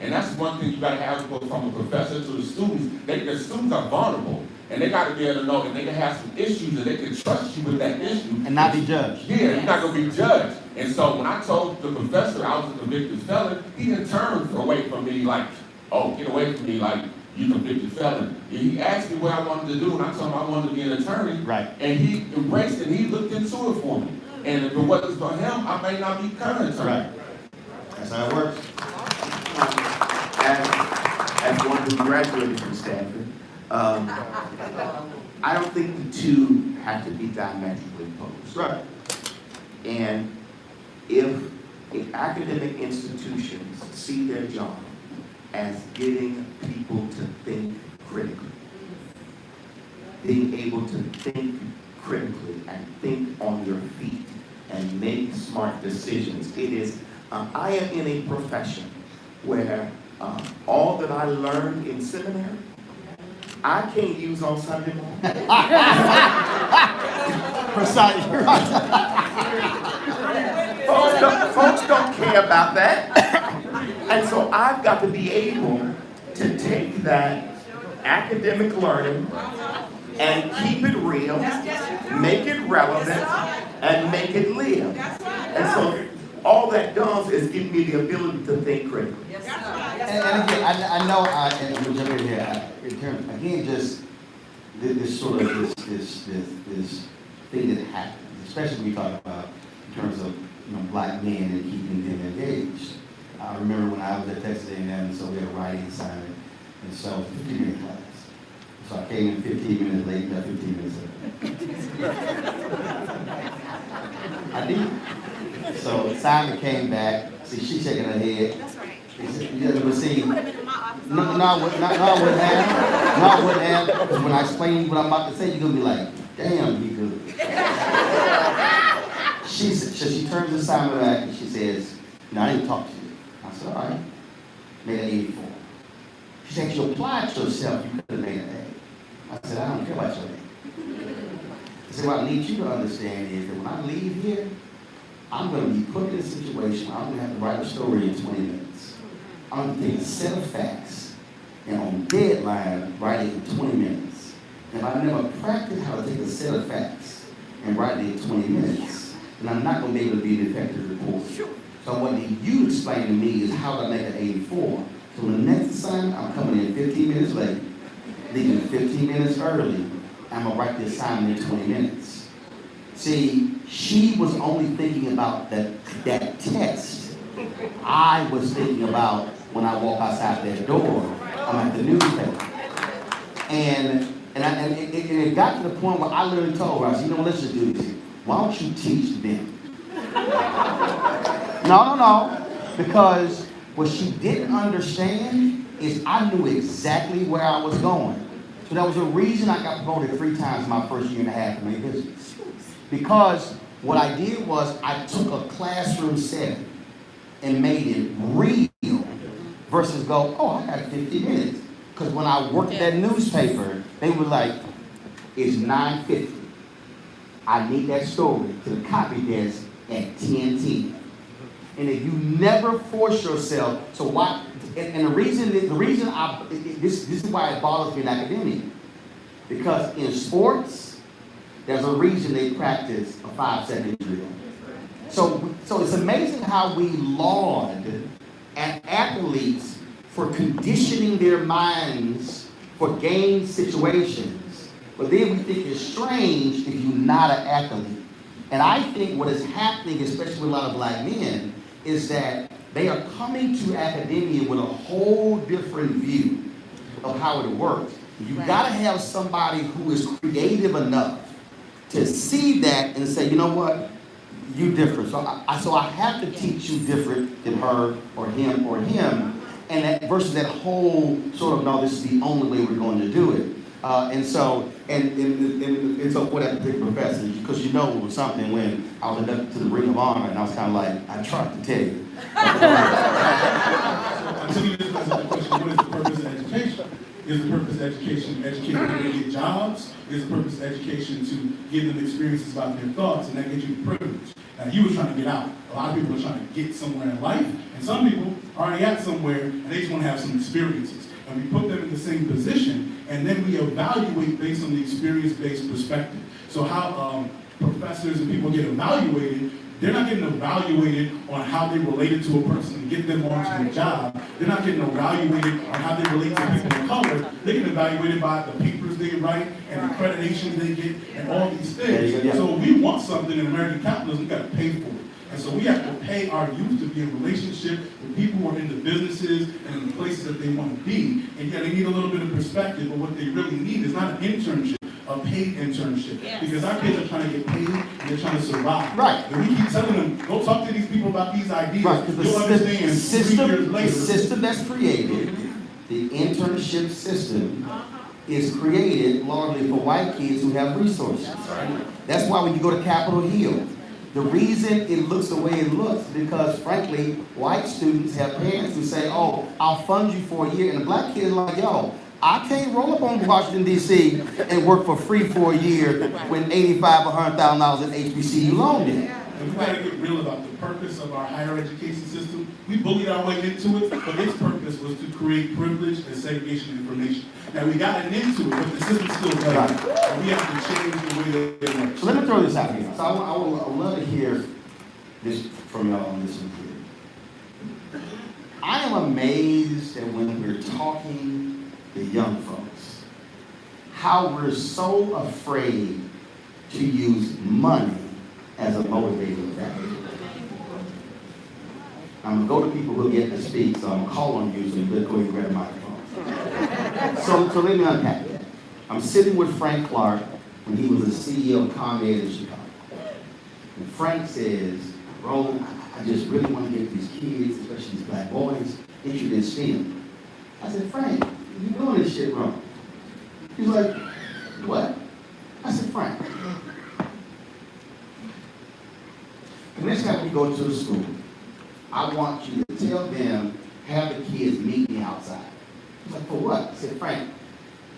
And that's one thing you gotta have from a professor to the students. The students are vulnerable. And they gotta be able to know that they can have some issues and they can trust you with that issue. And not be judged. Yeah, you're not gonna be judged. And so when I told the professor I was a convicted felon, he didn't turn away from me like, oh, get away from me like you convicted felon. And he asked me what I wanted to do, and I told him I wanted to be an attorney. Right. And he embraced it, and he looked into it for me. And if it wasn't for him, I may not be current attorney. Right. That's how it works. As one who graduated from Stanford, I don't think the two have to be diametrically opposed. Right. And if academic institutions see their job as getting people to think critically, being able to think critically and think on your feet and make smart decisions, it is, I am in a profession where all that I learned in seminary, I can't use on Sunday morning. Precisely. Folks don't care about that. And so I've got to be able to take that academic learning and keep it real, make it relevant, and make it live. And so all that does is give me the ability to think critically. And again, I know, and I'm gonna jump in here, in terms, again, just this sort of this thing that happens, especially when we talk about in terms of black men and keeping them engaged. I remember when I was at Texas A&M, so we had a writing assignment, and so it was a 15-minute class. So I came in 15 minutes late, got 15 minutes late. I did. So Simon came back. See, she's shaking her head. That's right. But see, no, I wouldn't have. Because when I explain what I'm about to say, you're gonna be like, damn, he good. She turns to Simon back and she says, no, I didn't talk to you. I said, all right. Made an 84. She said, you applied to yourself, you could have made an A. I said, I don't care about your A. I said, what I need you to understand is that when I leave here, I'm going to be put in a situation where I'm going to have to write a story in 20 minutes. I'm going to take a set of facts and on deadline, write it in 20 minutes. If I never practice how to take a set of facts and write it in 20 minutes, then I'm not going to be able to be an effective reporter. So what you explain to me is how to make an 84. So the next assignment, I'm coming in 15 minutes late, leaving 15 minutes early, I'm going to write the assignment in 20 minutes. See, she was only thinking about that test. I was thinking about when I walk outside that door, I'm at the newspaper. And it got to the point where I literally told her, I said, let's just do this. Why don't you teach them? No. Because what she didn't understand is I knew exactly where I was going. So that was the reason I got promoted 3 times in my first year and a half of my business. Because what I did was I took a classroom setting and made it real versus go, oh, I got 50 minutes. Because when I worked at that newspaper, they were like, it's 9:50. I need that story to the copy desk at 10:10. And if you never force yourself, so why, and the reason this is why it bothers me in academia. Because in sports, there's a reason they practice a 5-second drill. So it's amazing how we laud at athletes for conditioning their minds for game situations. But then we think it's strange if you're not an athlete. And I think what is happening, especially with a lot of black men, is that they are coming to academia with a whole different view of how it works. You've got to have somebody who is creative enough to see that and say, you know what, you different. So I have to teach you different than her or him, and that versus that whole sort of, no, this is the only way we're going to do it. And so for that particular professor, because you know it was something when I was inducted to the Ring of Honor, and I was kind of like, I tried to tell you. To me, this is the question, what is the purpose of education? Is the purpose of education educating them to get jobs? Is the purpose of education to give them experiences about their thoughts, and that gives you privilege? Now, you were trying to get out. A lot of people are trying to get somewhere in life, and some people are already at somewhere, and they just want to have some experiences. And we put them in the same position, and then we evaluate based on the experience-based perspective. So how professors and people get evaluated, they're not getting evaluated on how they related to a person and get them onto the job. They're not getting evaluated on how they relate to people of color. They're getting evaluated by the papers they write and the accreditations they get and all these things. So if we want something in American capitalism, we got to pay for it. And so we have to pay our youth to be in relationship with people who are in the businesses and in the places that they want to be. And yeah, they need a little bit of perspective, but what they really need is not an internship, a paid internship. Yes. Because our kids are trying to get paid and they're trying to survive. Right. And we keep telling them, go talk to these people about these ideas. Right, because You'll understand 3 years later. The system that's created, the internship system, is created largely for white kids who have resources. Right. That's why when you go to Capitol Hill, the reason it looks the way it looks is because, frankly, white students have parents who say, oh, I'll fund you for a year. And the black kid is like, yo, I can't roll up on Washington, D.C. and work for free for a year when $85,000 or $100,000 in HBCU loaned in. And we got to get real about the purpose of our higher education system. We bullied our way into it, but its purpose was to create privilege and segregation of information. Now, we gotten into it, but the system's still better. And we have to change the way that it works. So let me throw this out here. So I would love to hear this from y'all on this one here. I am amazed that when we're talking to young folks, how we're so afraid to use money as a motivating factor. I'm gonna go to people who get to speak, so I'm calling you, so you better go ahead and grab the microphone. So let me unpack that. I'm sitting with Frank Clark when he was the CEO of ComEd in Chicago. And Frank says, Roland, I just really want to get these kids, especially these black boys, interested in STEM. I said, Frank, you're doing this shit wrong. He's like, what? I said, Frank, the next time we go to the school, I want you to tell them, have the kids meet me outside. He's like, for what? I said, Frank,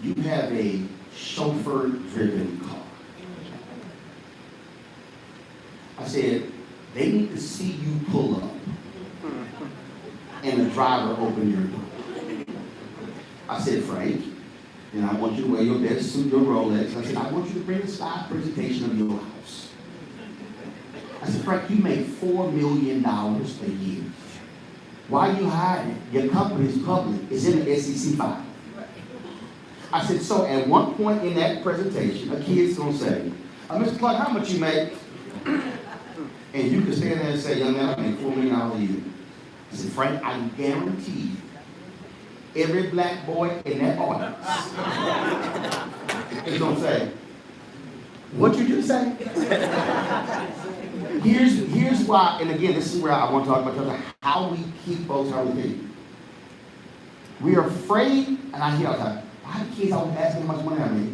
you have a chauffeur-driven car. I said, they need to see you pull up and the driver open your door. I said, Frank, and I want you to wear your best suit, your Rolex. I said, I want you to bring a slide presentation of your house. I said, Frank, you make $4 million a year. Why are you hiding? Your company's public. It's in the SEC file. I said, so at one point in that presentation, a kid's going to say, Mr. Clark, how much you make? And you can stand there and say, young man, I make $4 million a year. I said, Frank, I guarantee you, every black boy in that audience is going to say, what you just say? Here's why, and again, this is where I want to talk about how we keep folks how we think. We are afraid, and I hear all the time, why do kids always ask me how much money I make?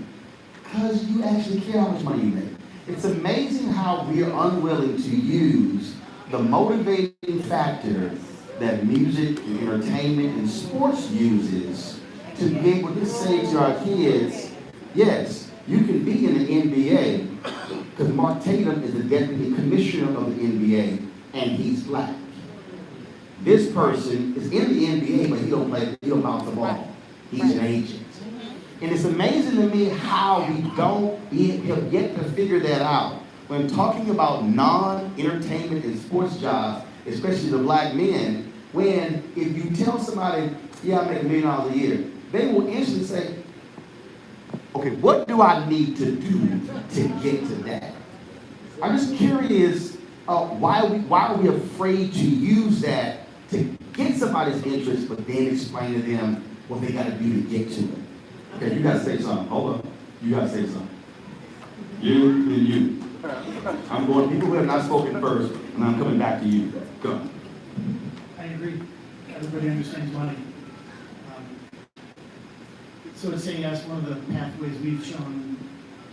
Because you actually care how much money you make. It's amazing how we are unwilling to use the motivating factor that music and entertainment and sports uses to be able to say to our kids, yes, you can be in the NBA, because Mark Tatum is the deputy commissioner of the NBA, and he's black. This person is in the NBA, but he don't bounce the ball. He's an agent. And it's amazing to me how we have yet to figure that out. When talking about non-entertainment and sports jobs, especially the black men, when if you tell somebody, yeah, I make $1 million a year, they will instantly say, okay, what do I need to do to get to that? I'm just curious, why are we afraid to use that to get somebody's interest, but then explain to them what they got to do to get to it? Okay, you got to say something. Hold up. You got to say something. You and you. I'm going, people who have not spoken first, and I'm coming back to you. Go. I agree. Everybody understands money. So to say yes, one of the pathways we've shown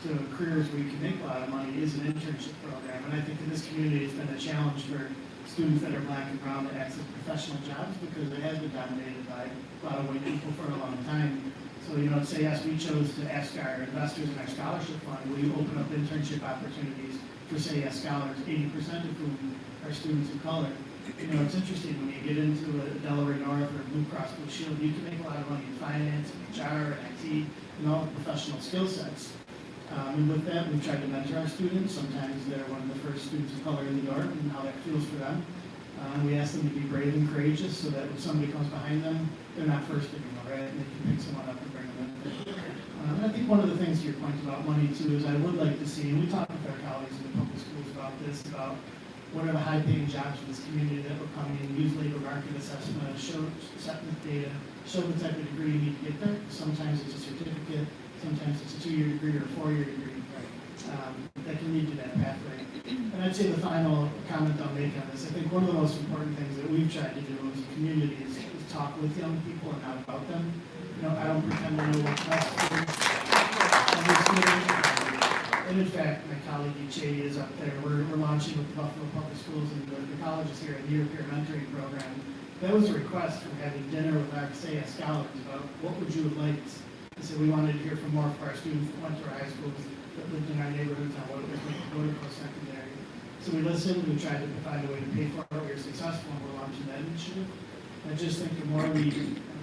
to careers where you can make a lot of money is an internship program. And I think in this community it's been a challenge for students that are black and brown to access professional jobs because it has been dominated by a lot of white people for a long time. So, to say yes, we chose to ask our investors in our scholarship fund, will you open up internship opportunities for say yes scholars, 80% of whom are students of color. It's interesting when you get into a Delaware North or Blue Cross Blue Shield, you can make a lot of money in finance, HR, IT, and all the professional skill sets. And with that, we've tried to mentor our students. Sometimes they're one of the first students of color in the door and how that feels for them. We ask them to be brave and courageous so that when somebody comes behind them, they're not first anymore, right? And they can pick someone up and bring them in. And I think one of the things to your point about money too is I would like to see, and we talked with our colleagues in the public schools about this, about what are the high-paying jobs in this community that will come in, use labor market assessment, show acceptance data, show the type of degree you need to get there. Sometimes it's a certificate, sometimes it's a 2-year degree or a 4-year degree, that can lead to that pathway. And I'd say the final comment I'll make on this, I think one of the most important things that we've tried to do as a community is talk with young people and not about them. I don't pretend to know what's best for every student. And in fact, my colleague Che is up there. We're launching with the Buffalo Public Schools and the colleges here a year-peer mentoring program. That was a request from having dinner with our SAS scholars about what would you have liked. They said we wanted to hear from more of our students that went to our high schools, that lived in our neighborhoods, on what it was like to go to post-secondary. So we listened, we tried to find a way to pay for it. We were successful and we're launching that initiative. I just think the more we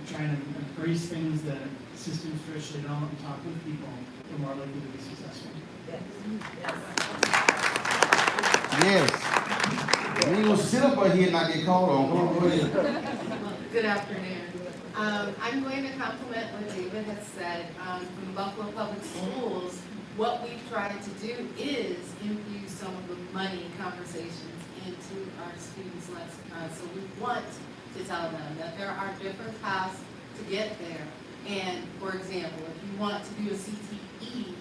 try to embrace things that systems traditionally don't and talk with people, the more likely to be successful. Yes. We ain't gonna sit up right here and not get called on. Go ahead. Good afternoon. I'm going to compliment what David has said. From the Buffalo Public Schools, what we've tried to do is infuse some of the money conversations into our students' lexicon. So we want to tell them that there are different paths to get there. And for example, if you want to do a CTE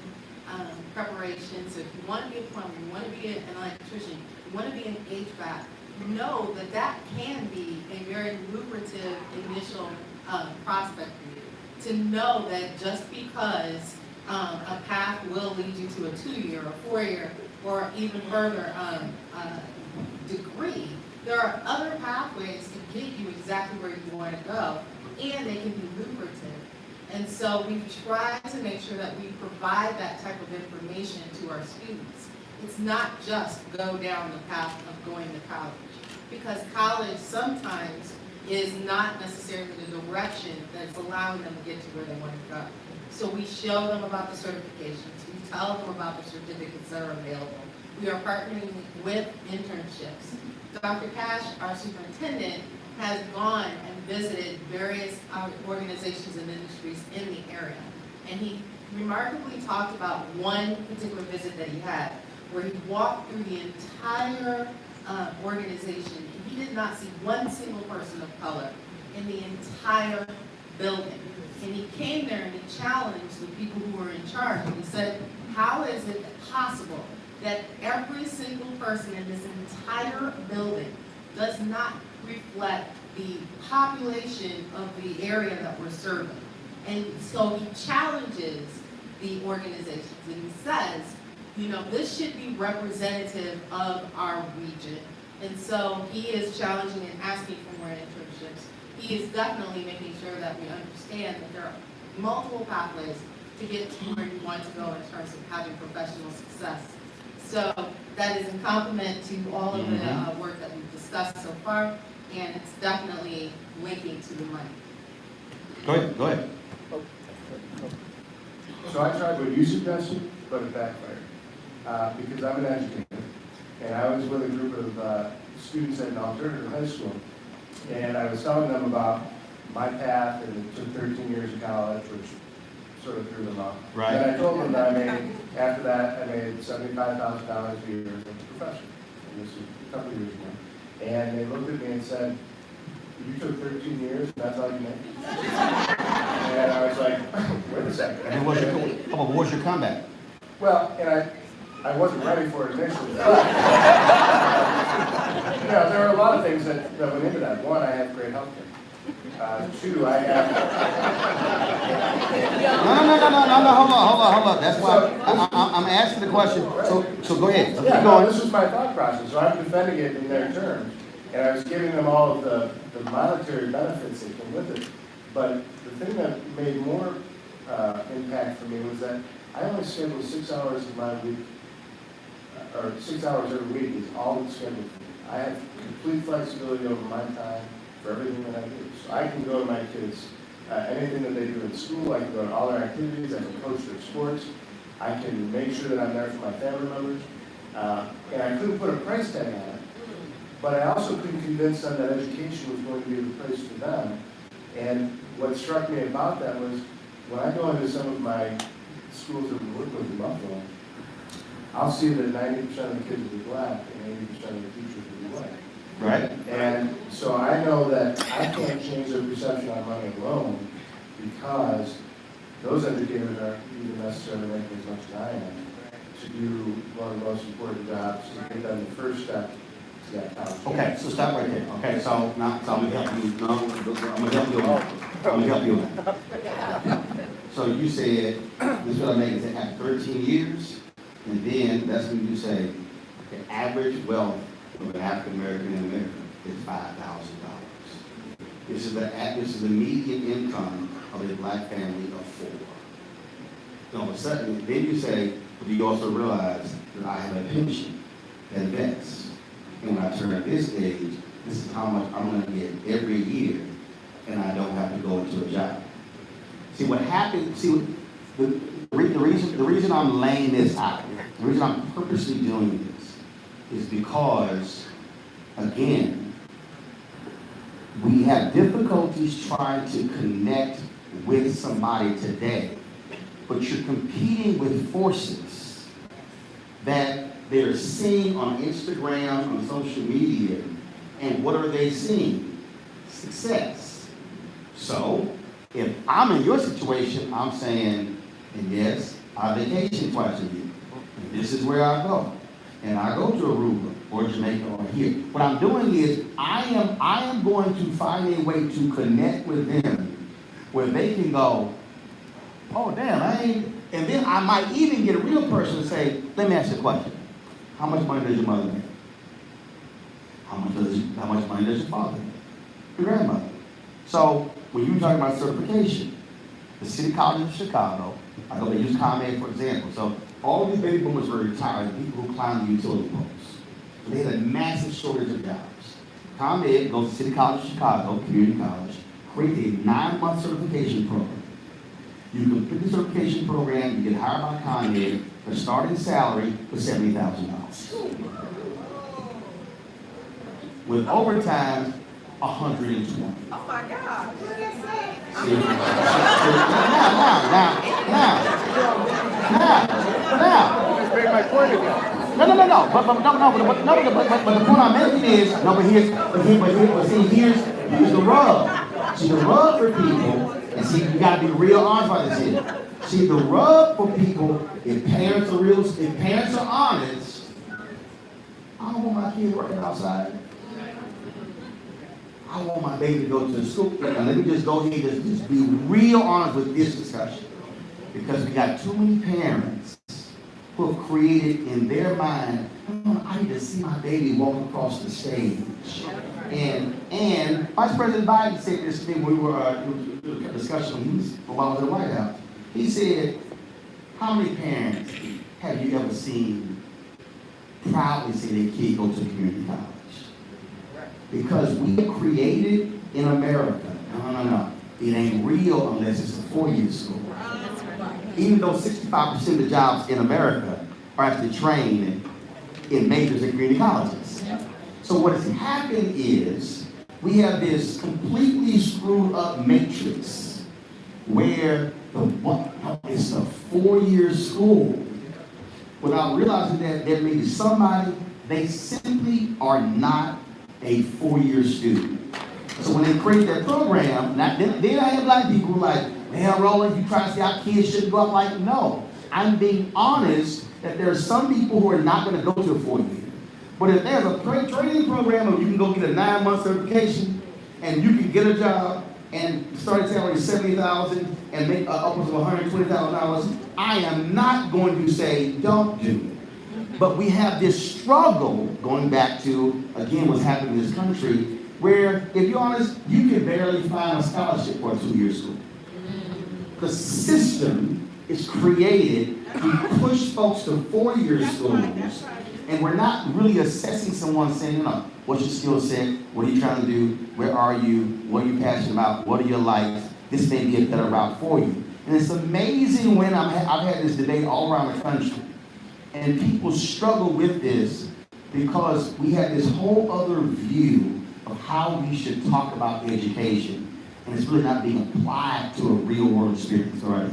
preparation, so if you want to be a plumber, you want to be an electrician, you want to be an HVAC, know that that can be a very lucrative initial prospect for you. To know that just because a path will lead you to a 2-year or 4-year or even further degree, there are other pathways to get you exactly where you want to go, and they can be lucrative. And so we've tried to make sure that we provide that type of information to our students. It's not just go down the path of going to college, because college sometimes is not necessarily the direction that's allowing them to get to where they want to go. So we show them about the certifications, we tell them about the certificates that are available. We are partnering with internships. Dr. Cash, our superintendent, has gone and visited various organizations and industries in the area. And he remarkably talked about one particular visit that he had, where he walked through the entire organization, and he did not see one single person of color in the entire building. And he came there and he challenged the people who were in charge, and he said, how is it possible that every single person in this entire building does not reflect the population of the area that we're serving? And so he challenges the organizations, and he says, this should be representative of our region. And so he is challenging and asking for more internships. He is definitely making sure that we understand that there are multiple pathways to get to where you want to go in terms of having professional success. So that is in complement to all of the work that we've discussed so far. and it's definitely linking to the money. Go ahead. So I tried what you suggested, but it backfired. Because I'm an educator, and I was with a group of students at an alternative high school, and I was telling them about my path, and it took 13 years of college, which sort of threw them off. Right. And I told them that after that, I made $75,000 a year as a professor. And this was a couple of years ago. And they looked at me and said, "You took 13 years, and that's all you made?" And I was like, wait a second. And what was your comeback? Well, and I wasn't ready for it initially. But, there are a lot of things that went into that. One, I have great health care. Two, I have... No, hold on. That's why I'm asking the question. So go ahead. Keep going. This was my thought process. So I'm defending it in their terms. And I was giving them all of the monetary benefits that come with it. But the thing that made more impact for me was that I only schedule 6 hours of my week, or 6 hours every week is all that's scheduled for me. I have complete flexibility over my time for everything that I do. So I can go to my kids, anything that they do in school, I can go to all their activities, I can coach their sports, I can make sure that I'm there for my family members. And I couldn't put a price tag on it, but I also couldn't convince them that education was going to be the place for them. And what struck me about that was, when I go into some of my schools that we work with in Buffalo, I'll see that 90% of the kids will be black and 80% of the teachers will be white. Right. And so I know that I can't change their perception on money alone, because those educators aren't even necessarily making as much as I am to do one of the most important jobs, to get them the first step to that college. Okay, so stop right there. Okay, so now I'm gonna help you. No, I'm gonna help you. So you said, this is what I make it after 13 years, and then that's when you say the average wealth of an African American in America is $5,000. This is the median income of a black family of 4. Then all of a sudden, then you say, but you also realize that I have a pension that invests. And when I turn this age, this is how much I'm going to get every year, and I don't have to go into a job. See what happens? See, the reason I'm laying this out, the reason I'm purposely doing this, is because, again, we have difficulties trying to connect with somebody today, but you're competing with forces that they're seeing on Instagram, on social media, and what are they seeing? Success. So, if I'm in your situation, I'm saying, and yes, I vacation twice a year. And this is where I go. And I go to Aruba or Jamaica or here. What I'm doing is I am going to find a way to connect with them where they can go, oh damn, and then I might even get a real person to say, let me ask you a question. How much money does your mother make? How much money does your father make? Your grandmother. So when you were talking about certification, the City College of Chicago, I know they use ComEd for example. So all these baby boomers were retired, people who climbed the utility poles. So they had a massive shortage of jobs. ComEd goes to City College of Chicago, Community College, created a 9-month certification program. You complete the certification program, you get hired by ComEd, the starting salary was $70,000. With overtime, 120. Oh my God, what did I say? Now. Just made my point again. No. But the point I'm making is, here's the rub. See, the rub for people, and see, you gotta be real honest about this here. See, the rub for people, if parents are honest, I don't want my kid working outside. I want my baby to go to school. And let me just go ahead and just be real honest with this discussion. Because we got too many parents who have created in their mind, I need to see my baby walk across the stage. And Vice President Biden said this thing when we were doing a discussion while I was in the White House. He said, how many parents have you ever seen proudly say their kid go to community college? because we created in America. No. It ain't real unless it's a 4-year school. Even though 65% of the jobs in America are actually trained in majors and community colleges. So what has happened is we have this completely screwed up matrix where it's a 4-year school without realizing that there may be somebody, they simply are not a 4-year student. So when they create that program, then I have black people who are like, well, Roland, you try to say our kids shouldn't go up. Like, no, I'm being honest that there are some people who are not going to go to a 4-year. But if there's a training program where you can go get a 9-month certification and you can get a job and start salary $70,000 and make upwards of $120,000, I am not going to say don't do it. But we have this struggle going back to, again, what's happening in this country, where, if you're honest, you can barely find a scholarship for a 2-year school. The system is created to push folks to 4-year schools, and we're not really assessing someone saying, what's your skill set? What are you trying to do? Where are you? What are you passionate about? What are your likes? This may be a better route for you. And it's amazing when I've had this debate all around the country, and people struggle with this because we have this whole other view of how we should talk about education, and it's really not being applied to a real-world experience. All right.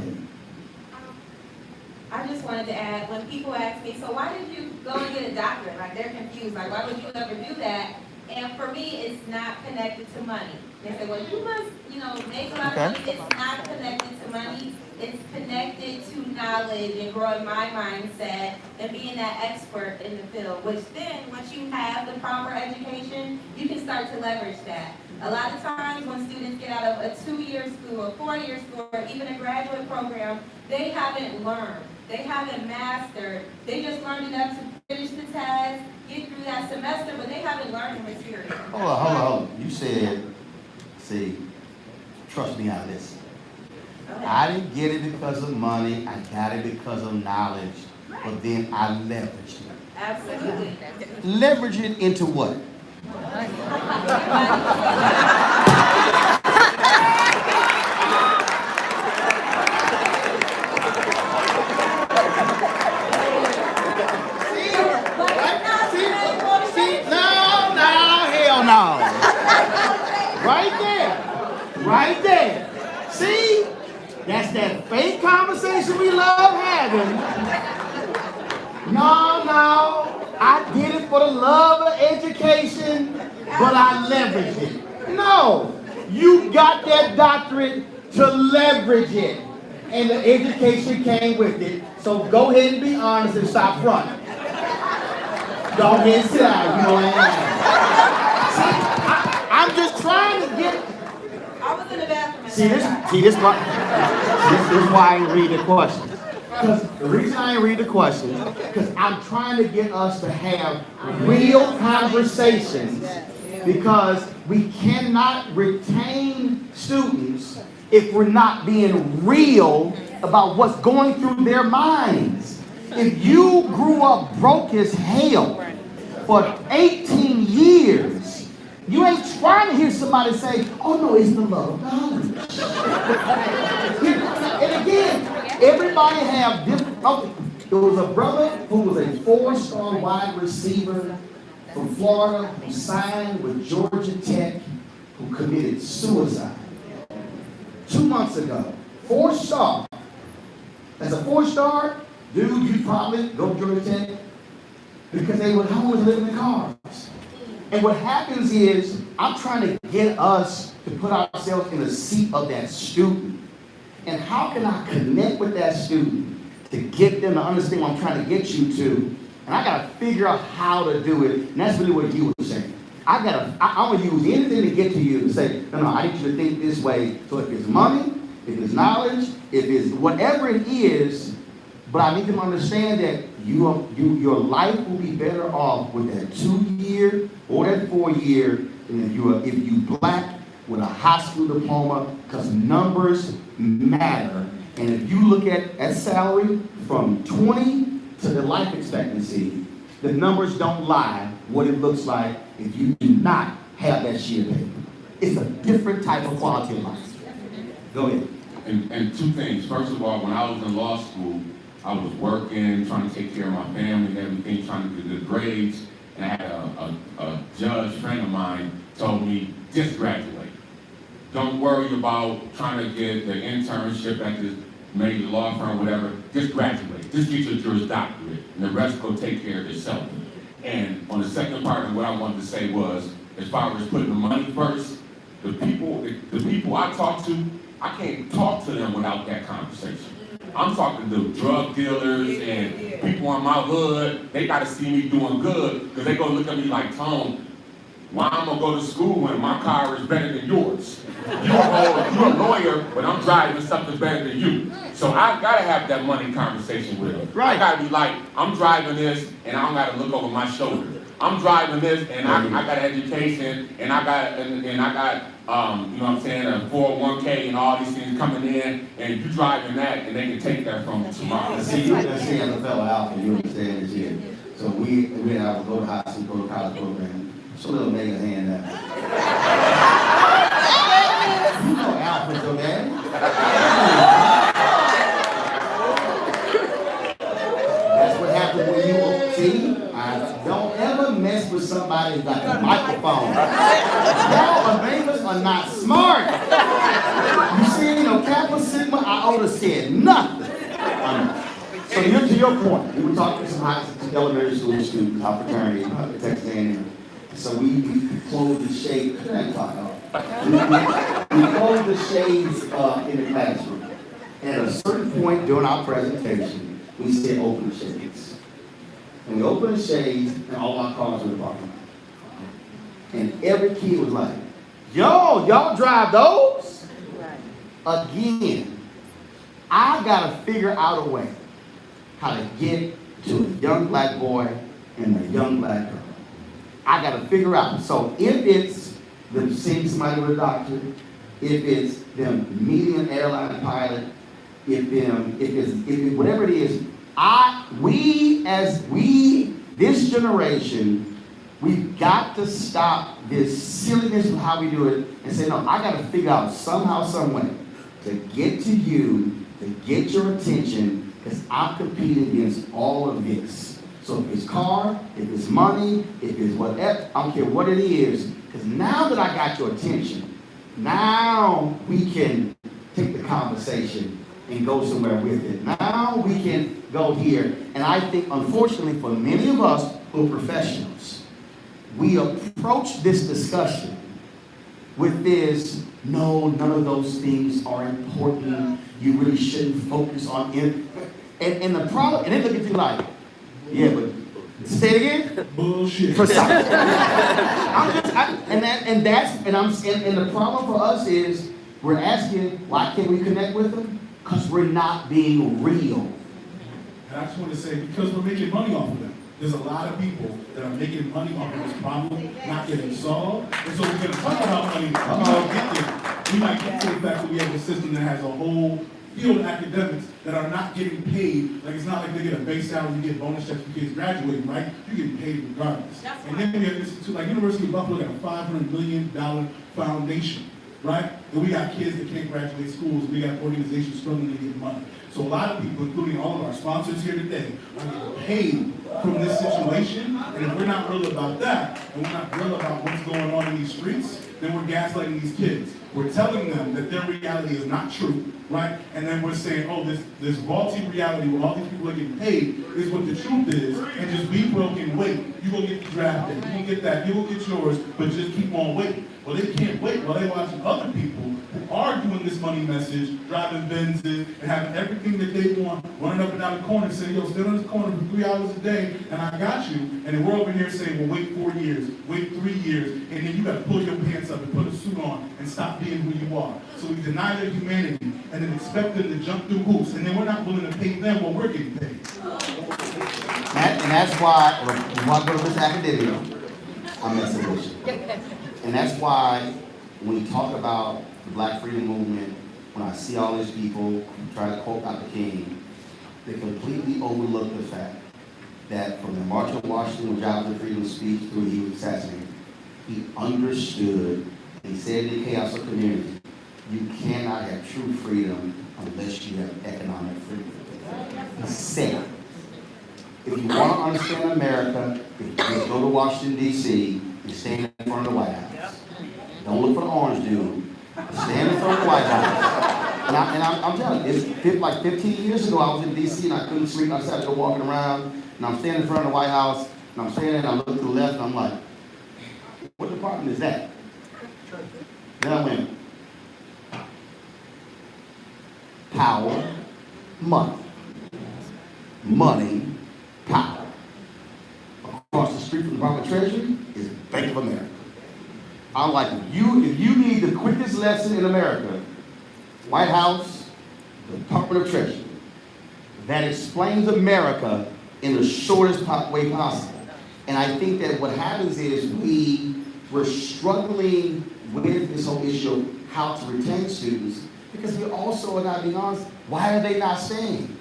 I just wanted to add, when people ask me, so why did you go and get a doctorate? Like, they're confused, like, why would you ever do that? And for me, it's not connected to money. They say, well, you must, make a lot of money. It's not connected to money. It's connected to knowledge and growing my mindset and being that expert in the field, which then, once you have the proper education, you can start to leverage that. A lot of times when students get out of a 2-year school, a 4-year school, or even a graduate program, they haven't learned. They haven't mastered. They just learned enough to finish the test, get through that semester, but they haven't learned the material. Hold on. You said, trust me on this. Okay. I didn't get it because of money. I got it because of knowledge. But then I leveraged it. Absolutely. Leverage it into what? No. Right there. See? That's that fake conversation we love having. No. I did it for the love of education, but I leveraged it. No. You got that doctorate to leverage it. And the education came with it. So go ahead and be honest and stop fronting. Go ahead and sit down. You know what I mean? I'm just trying to get. I was in the bathroom. This is why I didn't read the questions. Because the reason I didn't read the questions, because I'm trying to get us to have real conversations, because we cannot retain students if we're not being real about what's going through their minds. If you grew up broke as hell for 18 years, you ain't trying to hear somebody say, oh no, it's the love of knowledge. And again, everybody have different, there was a brother who was a 4-star wide receiver from Florida who signed with Georgia Tech, who committed suicide 2 months ago. 4-star. As a 4-star, dude, you probably go to Georgia Tech because they would always live in cars. And what happens is, I'm trying to get us to put ourselves in the seat of that student. And how can I connect with that student to get them to understand what I'm trying to get you to? And I got to figure out how to do it. And that's really what you were saying. I'm going to use anything to get to you to say, no, I need you to think this way. So if it's money, if it's knowledge, if it's whatever it is, but I need them to understand that your life will be better off with that 2-year or that 4-year than if you black with a high school diploma, because numbers matter. And if you look at salary from 20 to the life expectancy, the numbers don't lie what it looks like if you do not have that sheet of paper. It's a different type of quality of life. Go ahead. And two things. First of all, when I was in law school, I was working, trying to take care of my family and everything, trying to get good grades. And I had a judge friend of mine told me, just graduate. Don't worry about trying to get the internship at this major law firm, whatever. Just graduate. Just get your Juris Doctorate, and the rest go take care of itself. And on the second part of what I wanted to say was, as far as putting the money first, the people I talk to, I can't talk to them without that conversation. I'm talking to drug dealers and people in my hood. They got to see me doing good because they go look at me like, Tone, why I'm gonna go to school when my car is better than yours? You're a lawyer, but I'm driving something better than you. So I gotta have that money conversation with them. Right. I gotta be like, I'm driving this and I don't gotta look over my shoulder. I'm driving this and I got an education and I got you know what I'm saying, a 401k and all these things coming in, and you driving that and they can take that from you tomorrow. See, as a fellow alpha, you understand this here. So we have a go to high school, go to college program. So little mega hand now. You know alpha, so man. That's what happens when you see. Don't ever mess with somebody who's got a microphone. Y'all Americans are not smart. You see, Kappa Sigma Iota said nothing. So to your point, we were talking to some high elementary school students, our fraternity, Texas A&M. So we closed the shade. We closed the shades in the classroom. And at a certain point during our presentation, we said open the shades. And we opened the shades, and all our cars were parked. And every kid was like, yo, y'all drive those? Again, I gotta figure out a way how to get to a young black boy and a young black girl. I gotta figure out. So if it's them seeing somebody with a doctor, if it's them meeting an airline pilot, if it's whatever it is, this generation, we've got to stop this silliness of how we do it and say, no, I got to figure out somehow, some way to get to you, to get your attention, because I'm competing against all of this. So if it's car, if it's money, if it's whatever, I don't care what it is, because now that I got your attention, now we can take the conversation and go somewhere with it. Now we can go here. And I think, unfortunately, for many of us who are professionals, we approach this discussion with this, no, none of those things are important. You really shouldn't focus on it. And the problem, and they look at you like, yeah, but say it again? Bullshit. Precisely. And the problem for us is, we're asking, why can't we connect with them? Because we're not being real. And I just want to say, because we're making money off of them. There's a lot of people that are making money off of this problem, not getting solved. And so we're going to talk about money, get there. We might get to the fact that we have a system that has a whole field of academics that are not getting paid. Like, it's not like they get a base salary, you get bonus checks for kids graduating, right? You're getting paid regardless. And then we have institute like University of Buffalo got a $500 million foundation, right? And we got kids that can't graduate schools, and we got organizations struggling to get money. So a lot of people, including all of our sponsors here today, are getting paid from this situation. And if we're not real about that, and we're not real about what's going on in these streets, then we're gaslighting these kids. We're telling them that their reality is not true, right? And then we're saying, oh, this vaulty reality where all these people are getting paid is what the truth is, and just be broke and wait. You go get the draft, you go get that, you go get yours, but just keep on waiting. Well, they can't wait while they're watching other people who are doing this money message, driving Benzes, and having everything that they want, running up and down the corner, saying, yo, stand on this corner for 3 hours a day, and I got you. And then we're over here saying, well, wait 4 years, wait 3 years, and then you got to pull your pants up and put a suit on and stop being who you are. So we deny their humanity and then expect them to jump through hoops, and then we're not willing to pay them what we're getting paid. And that's why, when I go to this academia, I'm messing with you. And that's why when we talk about the Black Freedom Movement, when I see all these people who try to quote Dr. King, they completely overlook the fact that from the March on Washington, when Jobs and Freedom speech to when he was assassinated, he understood, and he said in the chaos of community, you cannot have true freedom unless you have economic freedom. He said, if you want to understand America, if you just go to Washington, D.C., and stand in front of the White House. Don't look for the orange dude. Stand in front of the White House. And I'm telling you, it's like 15 years ago, I was in D.C. and I couldn't sleep. I started to go walking around, and I'm standing in front of the White House, and I'm standing there, and I look to the left, and I'm like, what department is that? Then I went, power, money. Money, power. Across the street from the Department of Treasury is Bank of America. I'm like, if you need the quickest lesson in America, White House, the Department of Treasury, that explains America in the shortest way possible. And I think that what happens is we're struggling with this whole issue of how to retain students because we also are not being honest. Why are they not staying?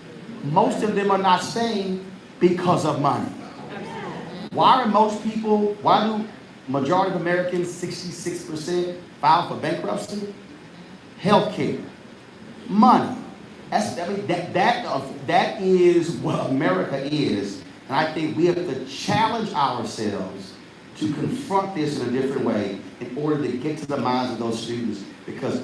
Most of them are not staying because of money. Why do majority of Americans, 66%, file for bankruptcy? Healthcare, money. That is what America is. And I think we have to challenge ourselves to confront this in a different way in order to get to the minds of those students. Because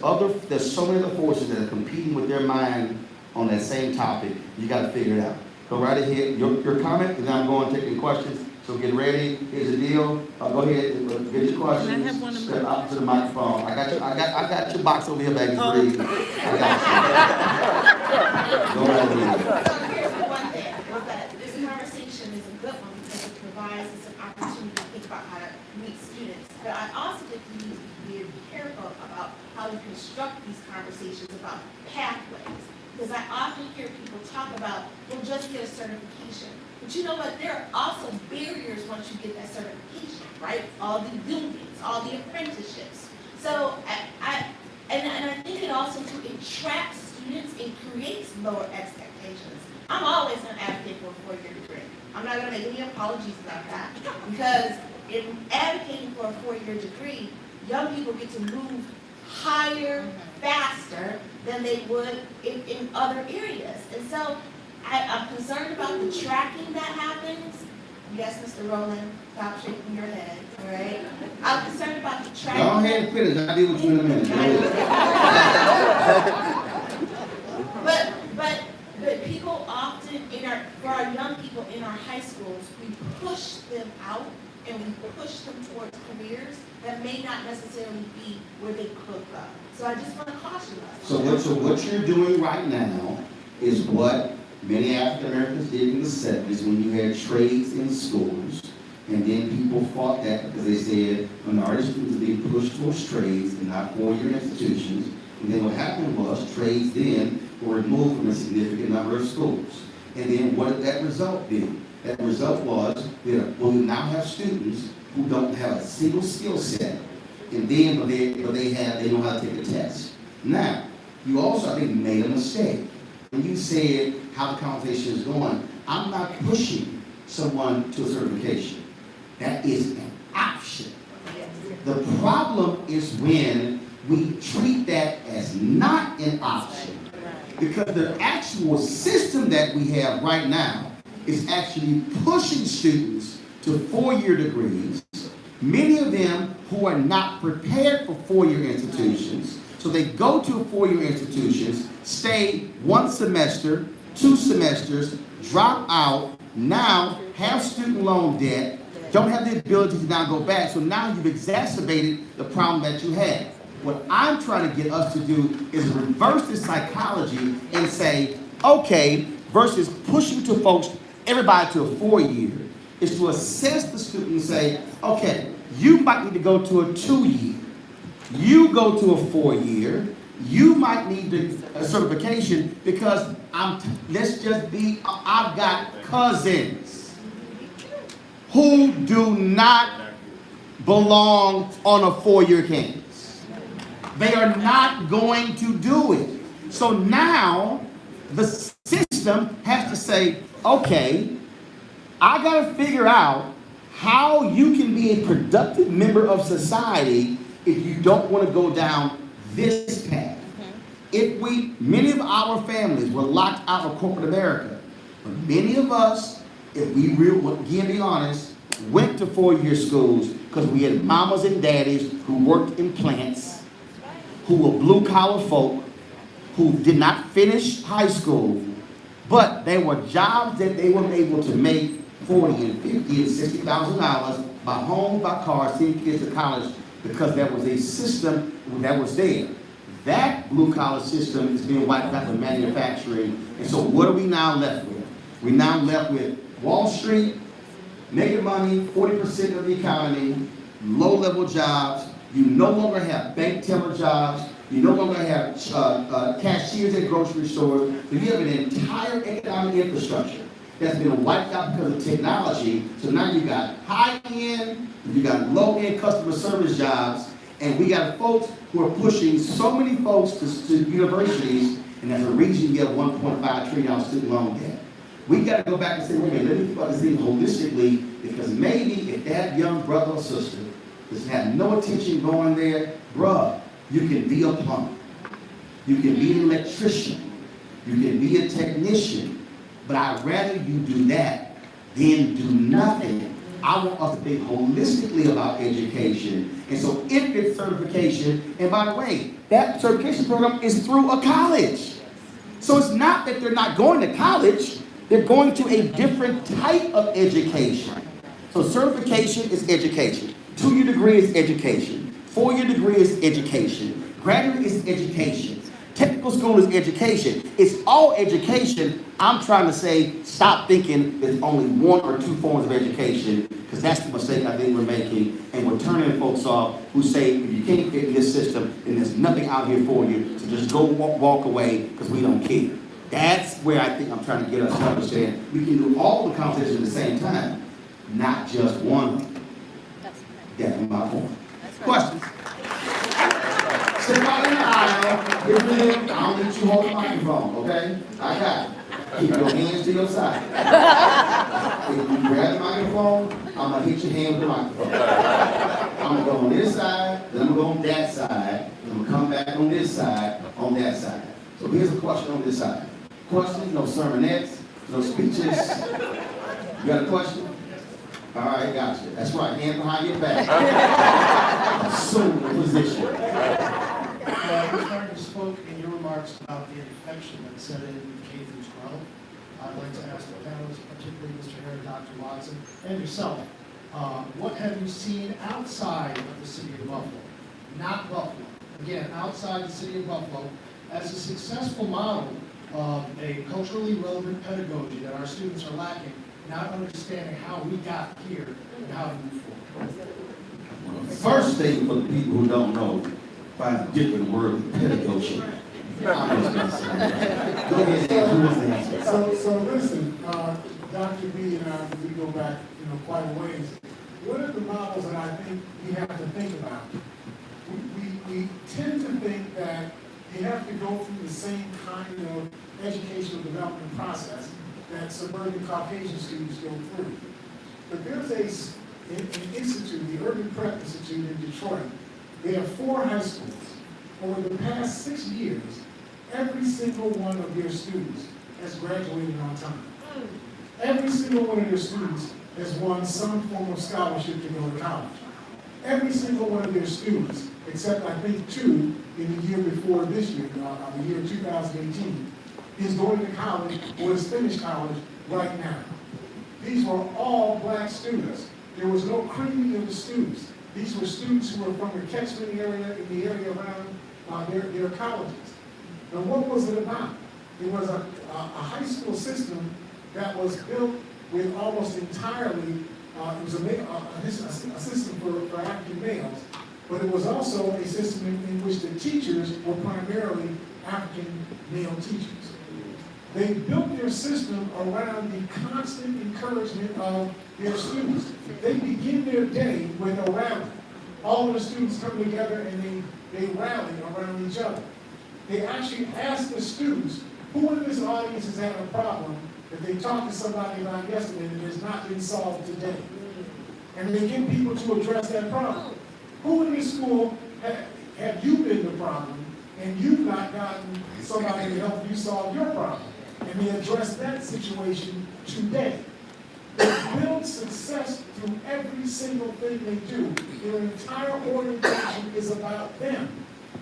there's so many other forces that are competing with their mind on that same topic. You got to figure it out. Go right ahead. Your comment, and then I'm going to take any questions. So get ready. Here's the deal. Go ahead and get your questions. Can I have one of Step up to the microphone. I got your box over here, baby. Breathe. I got you. Go right ahead. So here's the one thing, was that this conversation is a good one because it provides us an opportunity to think about how to meet students. But I also think we need to be careful about how we construct these conversations about pathways. Because I often hear people talk about, well, just get a certification. But you know what? There are also barriers once you get that certification, right? All the unions, all the apprenticeships. So I think it also to attract students, it creates lower expectations. I'm always going to advocate for a 4-year degree. I'm not going to make any apologies about that because in advocating for a 4-year degree, young people get to move higher, faster than they would in other areas. And so I'm concerned about the tracking that happens. Yes, Mr. Roland, stop shaking your head, all right? I'm concerned about the tracking. Go ahead and finish. I'll deal with you in a minute. But people often, for our young people in our high schools, we push them out and we push them towards careers that may not necessarily be where they could go. So I just want to caution us. So what you're doing right now is what many African Americans did in the 70s when you had trades in schools, and then people fought that because they said minority students are being pushed towards trades and not 4-year institutions. And then what happened was trades then were removed from a significant number of schools. And then what did that result be? That result was that we now have students who don't have a single skill set, and then they know how to take a test. Now, you also, I think, made a mistake. When you said how the conversation is going, I'm not pushing someone to a certification. That is an option. The problem is when we treat that as not an option, because the actual system that we have right now is actually pushing students to 4-year degrees, many of them who are not prepared for 4-year institutions. So they go to 4-year institutions, stay 1 semester, 2 semesters, drop out, now have student loan debt, don't have the ability to now go back. So now you've exacerbated the problem that you had. What I'm trying to get us to do is reverse this psychology and say, okay, versus pushing to folks, everybody to a 4-year, is to assess the student and say, okay, you might need to go to a 2-year. You go to a 4-year. You might need a certification because I've got cousins who do not belong on a 4-year campus. They are not going to do it. So now the system has to say, okay, I got to figure out how you can be a productive member of society if you don't want to go down this path. Many of our families were locked out of corporate America, but many of us, if we again be honest, went to four-year schools because we had mamas and daddies who worked in plants, who were blue-collar folk, who did not finish high school, but they were jobs that they were able to make $40 and $50 and $60,000, buy homes, buy cars, send kids to college, because there was a system that was there. That blue-collar system is being wiped out with manufacturing, and so what are we now left with? We're now left with Wall Street, making money, 40% of the economy, low-level jobs. You no longer have bank teller jobs. You no longer have cashiers at grocery stores. So you have an entire economic infrastructure that's been wiped out because of technology. So now you got high-end, you got low-end customer service jobs, and we got folks who are pushing so many folks to universities, and that's a reason you have $1.5 trillion student loan debt. We got to go back and say, wait a minute, let me think about this thing holistically, because maybe if that young brother or sister doesn't have no attention going there, bruh, you can be a plumber, you can be an electrician, you can be a technician, but I'd rather you do that than do nothing. I want us to think holistically about education. And so if it's certification, and by the way, that certification program is through a college. So it's not that they're not going to college, they're going to a different type of education. So certification is education. 2-year degree is education. 4-year degree is education. Graduate is education. Technical school is education. It's all education. I'm trying to say, stop thinking there's only one or two forms of education, because that's the mistake I think we're making, and we're turning folks off who say, if you can't fit in this system, then there's nothing out here for you, so just go walk away because we don't care. That's where I think I'm trying to get us to understand we can do all the conversations at the same time, not just one. That's my point. Questions? Step out in the aisle, get rid of them. I don't need you hold the microphone, okay? I got it. Keep your hands to your side. If you grab the microphone, I'm going to hit your hand with the microphone. I'm going to go on this side, then I'm going to go on that side, then I'm going to come back on this side, on that side. So here's a question on this side. Questions, no sermonettes, no speeches. You got a question? All right, gotcha. That's right, hand behind your back. Assume the position. Ms. Martin spoke in your remarks about the infection that set in K through 12. I'd like to ask the panelists, particularly Mr. Hare, Dr. Watson, and yourself, what have you seen outside of the city of Buffalo? Not Buffalo. Again, outside the city of Buffalo, as a successful model of a culturally relevant pedagogy that our students are lacking, not understanding how we got here and how to move forward. First thing for the people who don't know, find a different word, pedagogy. Go ahead, who was the answer? So listen, Dr. B and I, we go back, quite a ways. One of the models that I think we have to think about, we tend to think that they have to go through the same kind of educational development process that suburban Caucasian students go through. But there's an institute, the Urban Prep Institute in Detroit. They have 4 high schools. Over the past 6 years, every single one of their students has graduated on time. Every single one of their students has won some form of scholarship to go to college. Every single one of their students, except I think 2 in the year before this year, the year 2018, is going to college or has finished college right now. These were all black students. There was no creaming of the students. These were students who were from the catchment area, in the area around their colleges. And what was it about? It was a high school system that was built with almost entirely, it was a system for African males, but it was also a system in which the teachers were primarily African male teachers. They built their system around the constant encouragement of their students. They begin their day with a rally. All of the students come together and they rally around each other. They actually ask the students, who in this audience is having a problem that they talked to somebody about yesterday that has not been solved today? and they get people to address that problem. Who in this school have you been the problem, and you've not gotten somebody to help you solve your problem? And they address that situation today. They build success through every single thing they do. Their entire orientation is about them.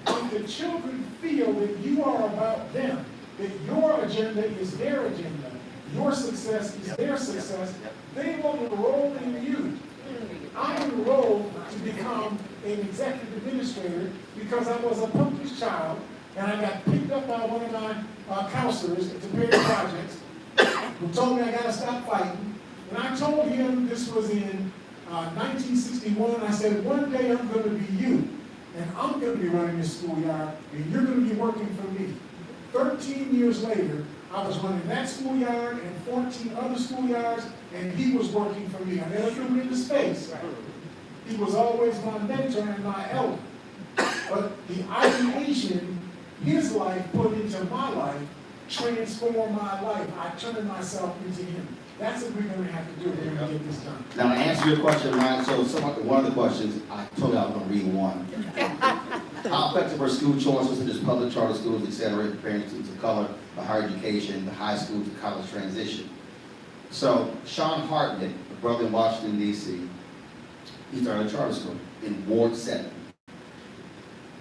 If the children feel that you are about them, that your agenda is their agenda, your success is their success, they will enroll in you. I enrolled to become an executive administrator because I was a published child, and I got picked up by one of my counselors at the parent projects who told me I got to stop fighting. And I told him, this was in 1961, I said, one day I'm going to be you, and I'm going to be running this schoolyard, and you're going to be working for me. 13 years later, I was running that schoolyard and 14 other schoolyards, and he was working for me. I never threw him into space. He was always my mentor and my elder. But the ideation his life put into my life transformed my life. I turned myself into him. That's what we're going to have to do if we're going to get this done. Now, to answer your question, Ryan, so one of the questions, I told you I was going to read one. How effective are school choices such as public charter schools, et cetera, preparing students of color for higher education, the high school to college transition? So, Sean Hartnett, a brother in Washington, D.C., he started a charter school in Ward 7.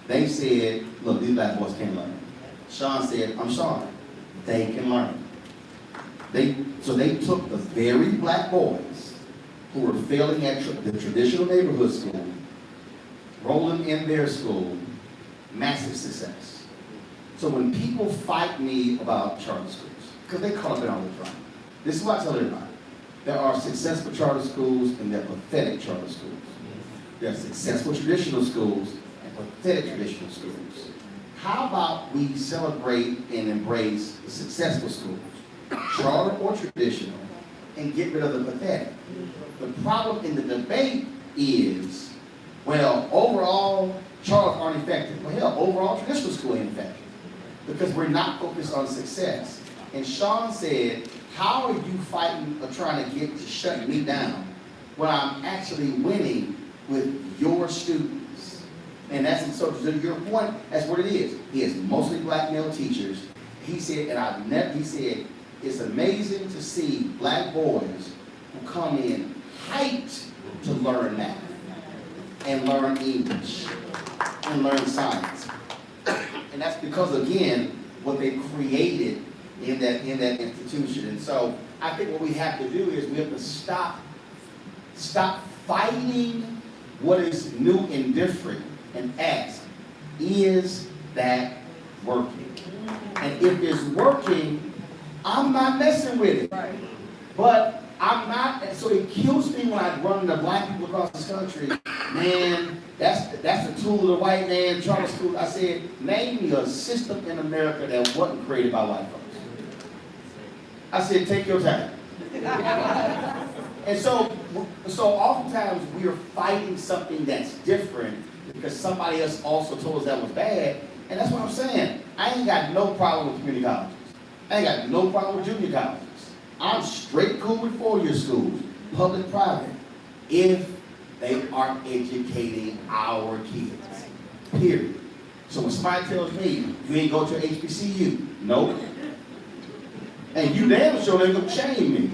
They said, look, these black boys can't learn. Sean said, I'm sorry, they can learn. So they took the very black boys who were failing at the traditional neighborhood school, Roland in their school, massive success. So when people fight me about charter schools, because they call it all the time, this is what I tell everybody. There are successful charter schools and there are pathetic charter schools. There are successful traditional schools and pathetic traditional schools. How about we celebrate and embrace the successful schools, charter or traditional, and get rid of the pathetic? The problem in the debate is, well, overall, charters aren't effective. Well, hell, overall, traditional school ain't effective because we're not focused on success. And Sean said, how are you fighting or trying to get to shut me down when I'm actually winning with your students? And that's, so to your point, that's what it is. He has mostly black male teachers. He said, he said, it's amazing to see black boys who come in hyped to learn math and learn English and learn science. And that's because, again, what they created in that institution. And so I think what we have to do is we have to stop fighting what is new and different and ask, is that working? And if it's working, I'm not messing with it. Right. But I'm not, and so it kills me when I run into black people across this country. Man, that's the tool of the white man, charter school. I said, name me a system in America that wasn't created by white folks. I said, take your time. And so oftentimes we are fighting something that's different because somebody else also told us that was bad. And that's what I'm saying. I ain't got no problem with community colleges. I ain't got no problem with junior colleges. I'm straight cool with four-year schools, public, private, if they are educating our kids, period. So when somebody tells me, you ain't go to HBCU, nope. And you damn sure ain't gonna shame me.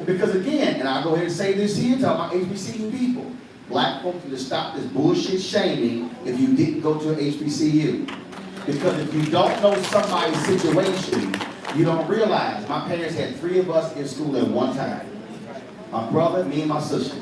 Because again, and I'll go ahead and say this here, talking about HBCU people, black folks need to stop this bullshit shaming if you didn't go to an HBCU. Because if you don't know somebody's situation, you don't realize. My parents had 3 of us in school at one time. My brother, me, and my sister.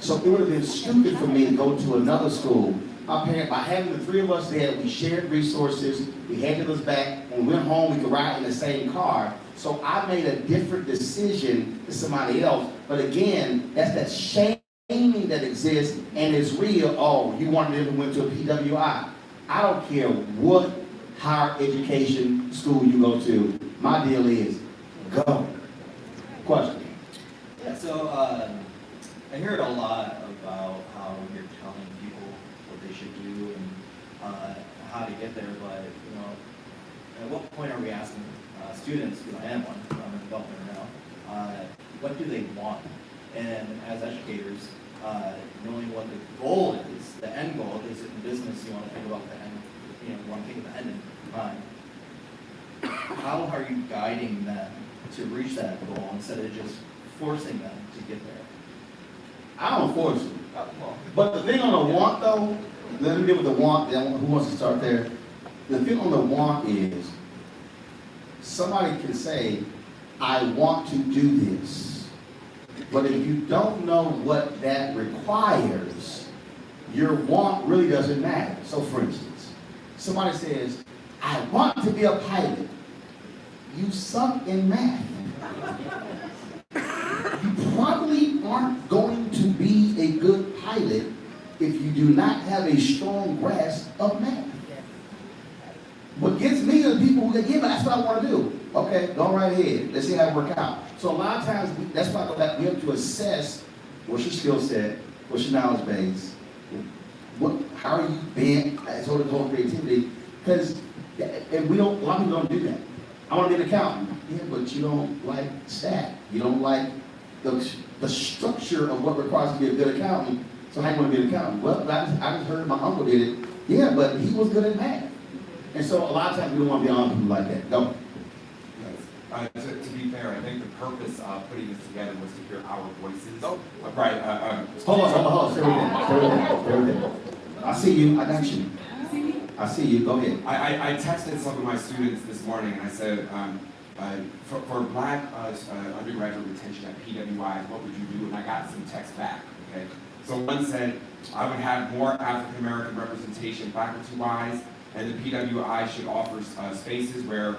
So it would have been stupid for me to go to another school. My parents, by having the 3 of us there, we shared resources, we handed us back. When we went home, we could ride in the same car. So I made a different decision than somebody else. But again, that's that shaming that exists and is real. Oh, you wanted to went to a PWI. I don't care what higher education school you go to. My deal is go. Question. Yeah, so I hear it a lot about how you're telling people what they should do and how to get there, but at what point are we asking students, because I am one, I'm an adult now, what do they want? And as educators, knowing what the goal is, the end goal, is it in business, you want to think about the end, you want to think of the end in mind. How are you guiding them to reach that goal instead of just forcing them to get there? I don't force you. But the thing on the want though, let me deal with the want, who wants to start there? The thing on the want is, somebody can say, I want to do this. But if you don't know what that requires, your want really doesn't matter. So for instance, somebody says, I want to be a pilot. You suck in math. You probably aren't going to be a good pilot if you do not have a strong grasp of math. What gets me are the people who go, yeah, but that's what I want to do. Okay, go right ahead. Let's see how it works out. So a lot of times, that's why we have to assess what's your skill set, what's your knowledge base, how are you bent, sort of total creativity, because, and a lot of people don't do that. I want to be an accountant. Yeah, but you don't like stat. You don't like the structure of what requires to be a good accountant. So how do you want to be an accountant? Well, I just heard my uncle did it. Yeah, but he was good at math. And so a lot of times we don't want to be on people like that. Go. To be fair, I think the purpose of putting this together was to hear our voices. Right. Hold on. Stay with that. I see you. I got you. I see you. Go ahead. I texted some of my students this morning and I said, for black undergraduate retention at PWI, what would you do? And I got some text back. Okay. So one said, I would have more African American representation faculty-wise, and the PWI should offer spaces where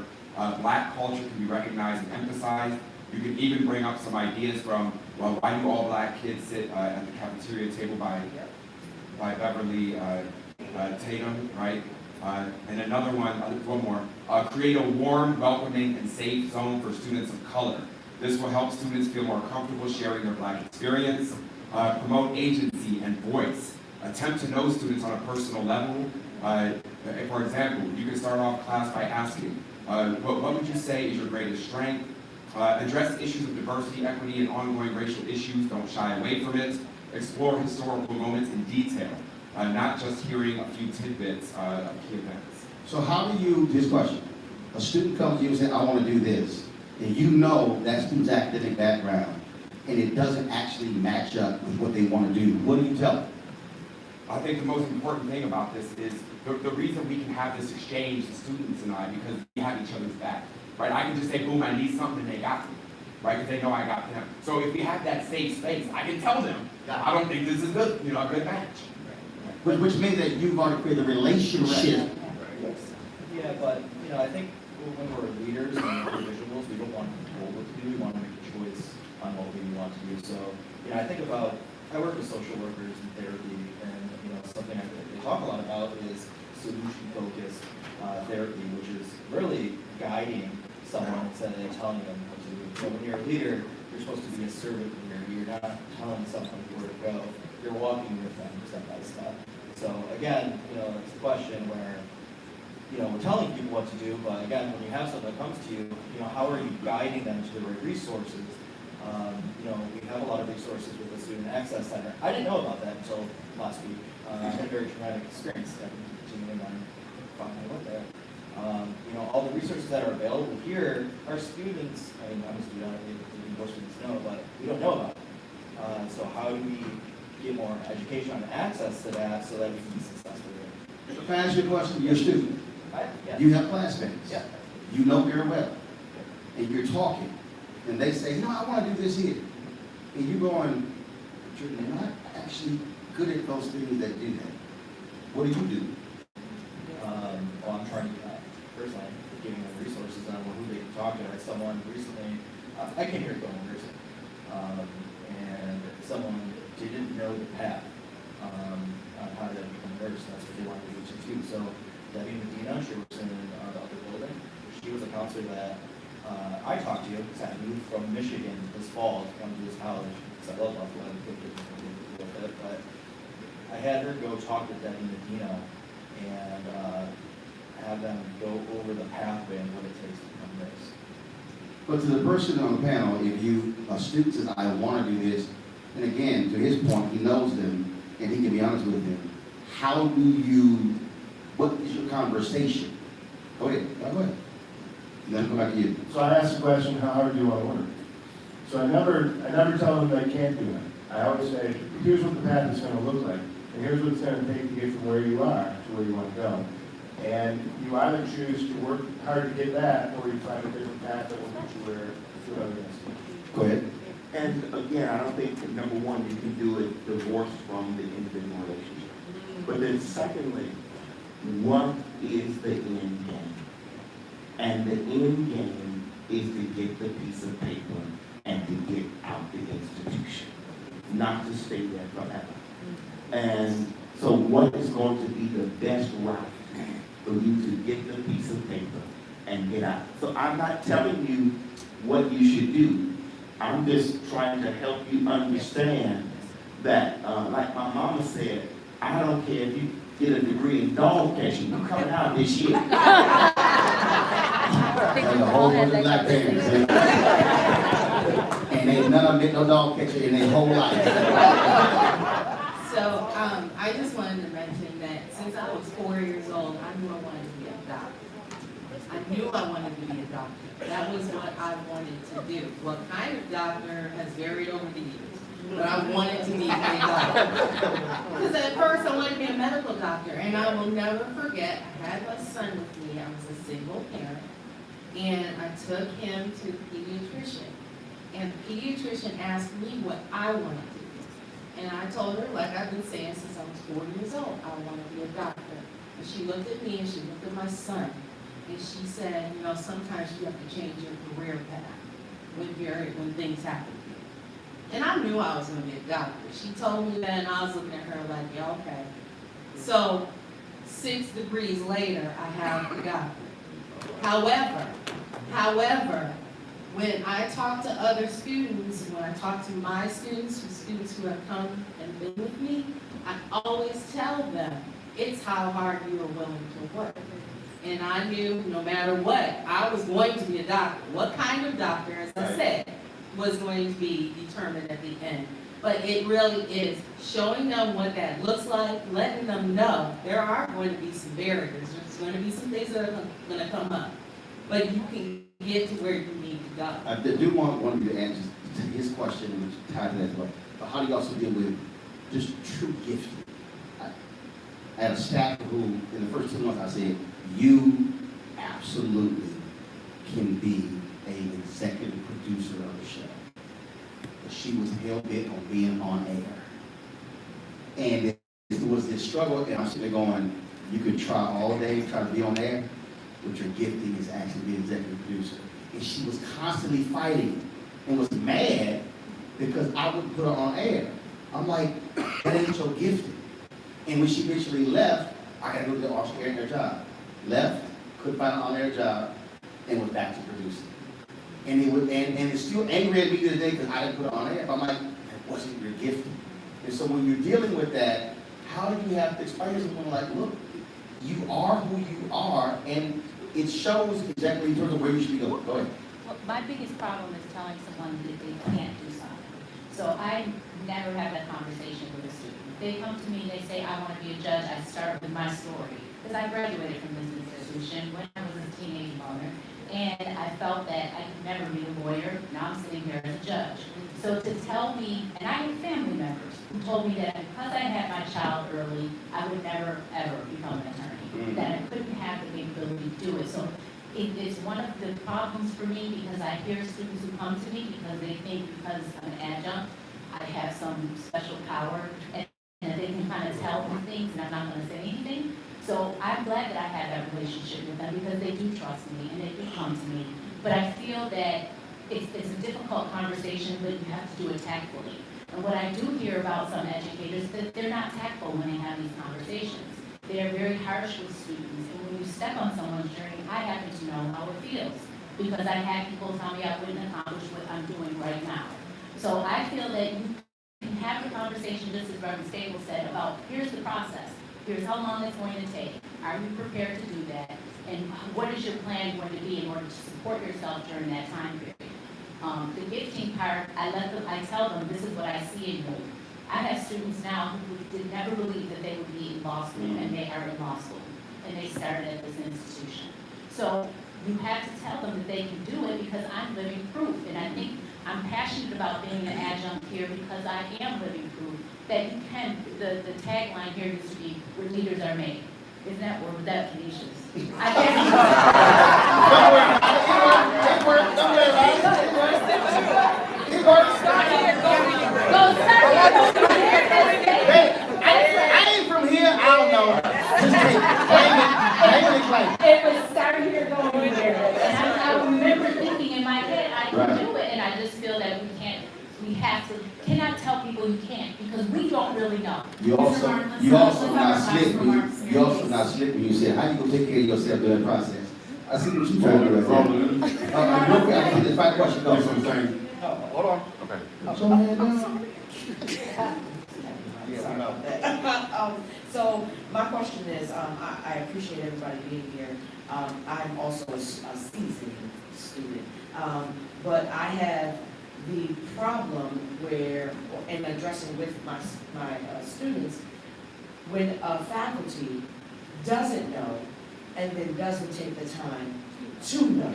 black culture can be recognized and emphasized. You can even bring up some ideas from, well, why do all black kids sit at the cafeteria table by Beverly Tatum, right? And another one more, create a warm, welcoming, and safe zone for students of color. This will help students feel more comfortable sharing their black experience, promote agency and voice, attempt to know students on a personal level. For example, you can start off class by asking, what would you say is your greatest strength? Address issues of diversity, equity, and ongoing racial issues. Don't shy away from it. Explore historical moments in detail, not just hearing a few tidbits of key events. So how do you, this question, a student comes to you and says, I want to do this, and you know that student's academic background, and it doesn't actually match up with what they want to do. What do you tell them? I think the most important thing about this is the reason we can have this exchange, the students and I, because we have each other's back, right? I can just say, boom, I need something, and they got me, right? Because they know I got them. So if we have that safe space, I can tell them, I don't think this is good, a good match. Which means that you've already created a relationship. Yeah, but, I think when we're leaders and individuals, we don't want to control what to do. We want to make a choice on what we want to do. So, I think about, I work with social workers in therapy, and, something they talk a lot about is solution-focused therapy, which is really guiding someone instead of telling them what to do. So when you're a leader, you're supposed to be a servant leader. You're not telling someone where to go. You're walking with them step by step. So again, it's a question where, we're telling people what to do, but again, when you have someone that comes to you, how are you guiding them to the right resources? We have a lot of resources with the Student Access Center. I didn't know about that until last week. I had a very traumatic experience that I'm continuing on finally went there. All the resources that are available here, our students, I'm a student, I think most students know, but we don't know about it. So how do we get more education on access to that so that we can be successful there? If I ask you a question, you're a student. Yeah. You have classmates. Yeah. You know very well. And you're talking. And they say, I want to do this here. And you're going, you're not actually good at those things that do that. What do you do? Well, I'm trying to, personally, giving them resources on who they can talk to. I had someone recently, I came here to go to nursing, and someone didn't know the path on how to become a nurse. That's what they wanted to do too. So Debbie Medina, she was in the other building. She was a counselor that I talked to, because I moved from Michigan this fall to come to this college, because I love Buffalo, I think with it, but I had her go talk to Debbie Medina and have them go over the pathway and what it takes to become a nurse. But to the person on the panel, if you, a student says, I want to do this, and again, to his point, he knows them, and he can be honest with them. How do you, what is your conversation? Go ahead, go ahead. Then come back to you. So I asked the question, how hard do you want to work? So I never tell them they can't do it. I always say, here's what the path is going to look like, and here's what it's going to take to get from where you are to where you want to go. And you either choose to work hard to get that, or you find a different path that will get you where you're going to Go ahead. And again, I don't think, number one, you can do it divorced from the individual relationship. But then secondly, what is the end game? And the end game is to get the piece of paper and to get out the institution, not to stay there forever. And so what is going to be the best route for you to get the piece of paper and get out? So I'm not telling you what you should do. I'm just trying to help you understand that, like my mama said, I don't care if you get a degree in dog catching, you coming out this year. And a whole bunch of black parents, and they none of them get no dog catcher in their whole life. So, I just wanted to mention that since I was 4 years old, I knew I wanted to be a doctor. I knew I wanted to be a doctor. That was what I wanted to do. What kind of doctor has varied over the years, but I wanted to be a doctor. Because at first I wanted to be a medical doctor, and I will never forget, I had my son with me, I was a single parent, and I took him to the pediatrician. And the pediatrician asked me what I wanted to do. And I told her, like I've been saying since I was 4 years old, I want to be a doctor. And she looked at me and she looked at my son. And she said, you know, sometimes you have to change your career path when things happen to you. And I knew I was going to be a doctor. She told me that, and I was looking at her like, yeah, okay. So 6 degrees later, I have a doctorate. However, when I talk to other students, when I talk to my students who have come and been with me, I always tell them, it's how hard you are willing to work. And I knew no matter what, I was going to be a doctor. What kind of doctor, as I said, was going to be determined at the end. But it really is showing them what that looks like, letting them know there are going to be some barriers. There's going to be some things that are going to come up. But you can get to where you need to go. I do want one of you to answer to his question, which ties to that as well. But how do you also deal with just true gifting? I had a staff who, in the first 2 months, I said, you absolutely can be an executive producer of the show. But she was hell-bent on being on air. And it was this struggle, and I'm sitting there going, you could try all day, try to be on air, but your gifting is actually being executive producer. And she was constantly fighting and was mad because I wouldn't put her on air. I'm like, that ain't your gifting. And when she eventually left, I got to go to the on-air job. Left, couldn't find an on-air job, and was back to producing. And it's still angry at me to this day because I didn't put her on air. But I'm like, that wasn't your gifting. And so when you're dealing with that, how do you have to explain to someone like, look, you are who you are, and it shows exactly in terms of where you should be going. Go ahead. Well, my biggest problem is telling someone that they can't do something. So I never have that conversation with a student. If they come to me and they say, I want to be a judge, I start with my story. Because I graduated from this institution when I was a teenage mother, and I felt that I could never be a lawyer. Now I'm sitting here as a judge. So to tell me, and I had family members who told me that because I had my child early, I would never, ever become an attorney. That I couldn't have the ability to do it. So it's one of the problems for me because I hear students who come to me because they think because I'm an adjunct, I have some special power and they can kind of tell me things and I'm not going to say anything. So I'm glad that I had that relationship with them because they do trust me and they do come to me. But I feel that it's a difficult conversation, but you have to do it tactfully. And what I do hear about some educators is that they're not tactful when they have these conversations. They're very harsh with students. And when you step on someone's journey, I happen to know how it feels because I've had people tell me I wouldn't accomplish what I'm doing right now. So I feel that you can have the conversation, just as Reverend Stable said, about here's the process. Here's how long it's going to take. Are you prepared to do that? And what is your plan going to be in order to support yourself during that time period? The gifting part, I tell them, this is what I see in you. I have students now who did never believe that they would be in law school, and they are in law school, and they started at this institution. So you have to tell them that they can do it because I'm living proof, and I think I'm passionate about being an adjunct here because I am living proof that you can, the tagline here used to be, where leaders are made. Isn't that word, that Canisius? I can't. I ain't from here, I don't know. It was start here, go here. And I remember thinking in my head, I can do it, and I just feel that cannot tell people you can't, because we don't really know. You also not slick when you say, how you gonna take care of yourself during the process? I see what you're trying to do right there. Real quick, I can just find a question. Go. Hold on. Okay. Go ahead now. So my question is, I appreciate everybody being here. I'm also a seasoned student, but I have the problem where, and addressing with my students, when a faculty doesn't know and then doesn't take the time to know.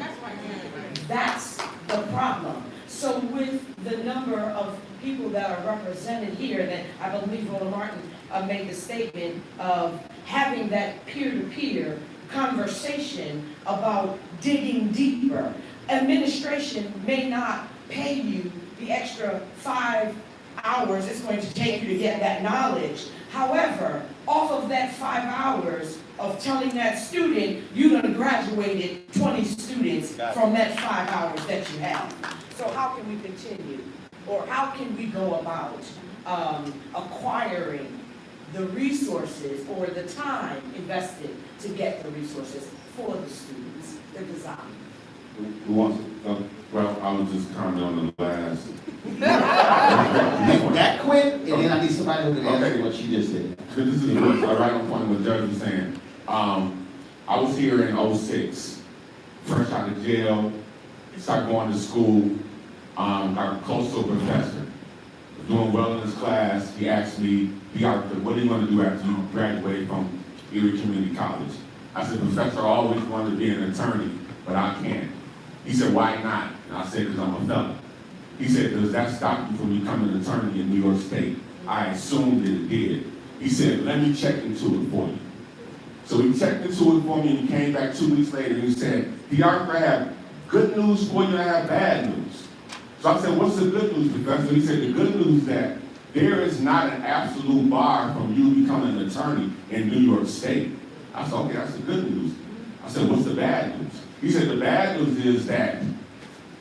That's the problem. So with the number of people that are represented here, that I believe Roland Martin made the statement of having that peer-to-peer conversation about digging deeper. Administration may not pay you the extra 5 hours it's going to take you to get that knowledge. However, off of that 5 hours of telling that student, you done graduated 20 students from that 5 hours that you have. So how can we continue, or how can we go about acquiring the resources or the time invested to get the resources for the students, the design? Who wants to? Well, I was just commenting on the last. That quick, and then I need somebody who can answer what she just said. This is right on point with what Judge was saying. I was here in 06, fresh out of jail, started going to school, got close to a professor. Doing well in his class, he asked me, what are you going to do after you graduate from Eerie Community College? I said, Professor, I always wanted to be an attorney, but I can't. He said, why not? And I said, because I'm a felon. He said, does that stop you from becoming an attorney in New York State? I assumed that it did. He said, let me check into it for you. So he checked into it for me and he came back 2 weeks later and he said, I have good news for you and I have bad news. So I said, what's the good news, Professor? He said, the good news is that there is not an absolute bar from you becoming an attorney in New York State. I said, okay, that's the good news. I said, what's the bad news? He said, the bad news is that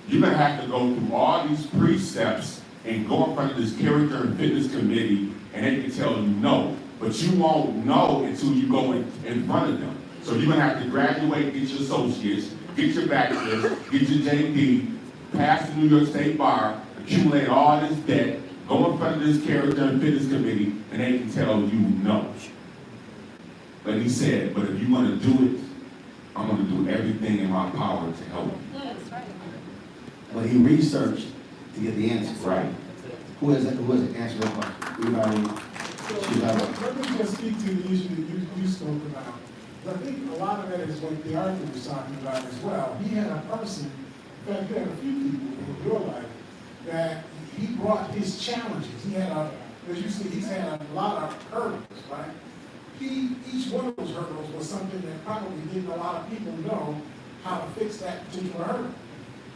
you're going to have to go through all these precepts and go in front of this character and fitness committee, and they can tell you no. But you won't know until you go in front of them. So you're going to have to graduate, get your associates, get your bachelor's, get your JD, pass the New York State bar, accumulate all this debt, go in front of this character and fitness committee, and they can tell you no. But he said, but if you want to do it, I'm going to do everything in my power to help you. But he researched to get the answer. Right. Who has answered that question? Let me just speak to the issue that you spoke about. I think a lot of that is what the Arthur was talking about as well. He had a person, in fact, you had a few people in your life that he brought his challenges. He had as you see, he's had a lot of hurdles, right? Each one of those hurdles was something that probably didn't a lot of people know how to fix that particular hurdle.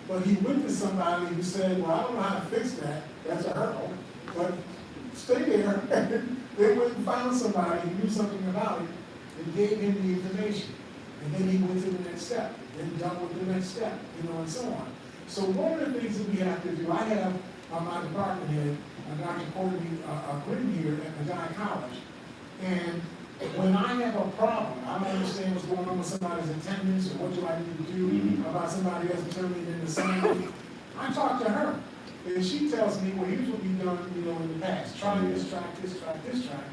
But he went to somebody who said, well, I don't know how to fix that. That's a hurdle. But stay there. They went and found somebody who knew something about it and gave him the information. And then he went to the next step, then dealt with the next step, and so on. So one of the things that we have to do, I have my department head, Dr. Courtney Green here at Untitled College. And when I have a problem, I don't understand what's going on with somebody's attendance or what do I need to do about somebody else determining an assignment, I talk to her. And she tells me, well, here's what we've done, in the past. Try this track, this track, this track.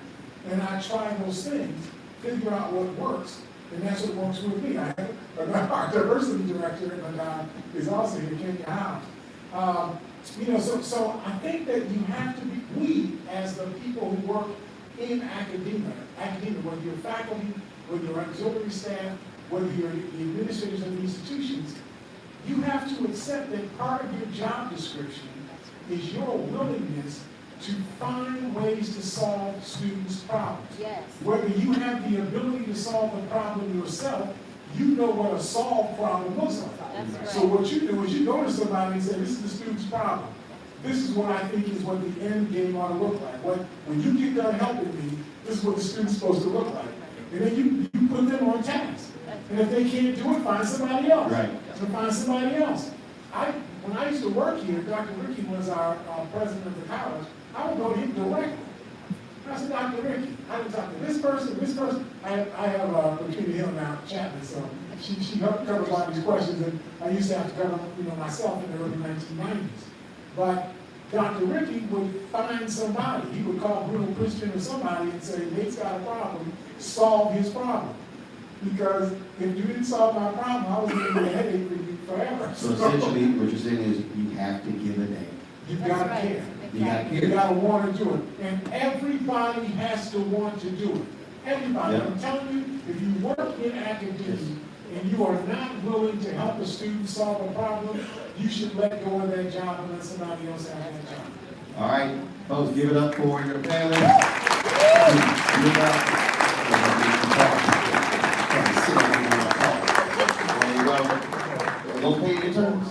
And I try those things, figure out what works, and that's what works with me. I have our diversity director is also here, Kenya House. So I think that you have to be, we, as the people who work in academia, whether you're faculty, whether you're auxiliary staff, whether you're the administrators of the institutions, you have to accept that part of your job description is your willingness to find ways to solve students' problems. Yes. Whether you have the ability to solve the problem yourself, you know what a solved problem looks like. That's right. So what you do is you go to somebody and say, this is the student's problem. This is what I think is what the end game ought to look like. When you get done helping me, this is what the student's supposed to look like. And then you put them on task. And if they can't do it, find somebody else. Right. So find somebody else. When I used to work here, Dr. Ricky was our president of the college, I would go to him directly. I said, Dr. Ricky, I would talk to this person. I have Latrina Hill now, Chapman, so she covers a lot of these questions, and I used to have to cover myself in the early 1990s. But Dr. Ricky would find somebody. He would call Bruno Christian or somebody and say, Nate's got a problem, solve his problem. Because if you didn't solve my problem, I was going to be a headache for you forever. So essentially, what you're saying is you have to give a damn. You've got to care. You got to care. You got to want to do it. And everybody has to want to do it. Everybody. Yep. I'm telling you, if you work in academia and you are not willing to help a student solve a problem, you should let go of that job and let somebody else have that job. All right, folks, give it up for your panelists. Give it up. There you go. Those paid interns?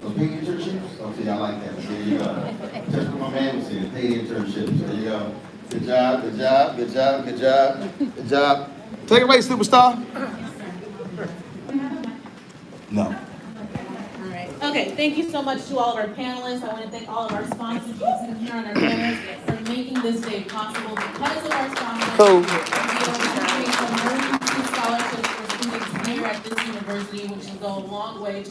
Those paid internships? Okay, I like that. There you go. Just what my man was saying, paid internships. There you go. Good job, good job, good job, good job, good job. Take it away, superstar. No. Okay, thank you so much to all of our panelists. I want to thank all of our sponsors sitting here on our panels for making this day possible. Because of our sponsors, Cool. we are creating emergency scholarships for students here at this university, which will go a long way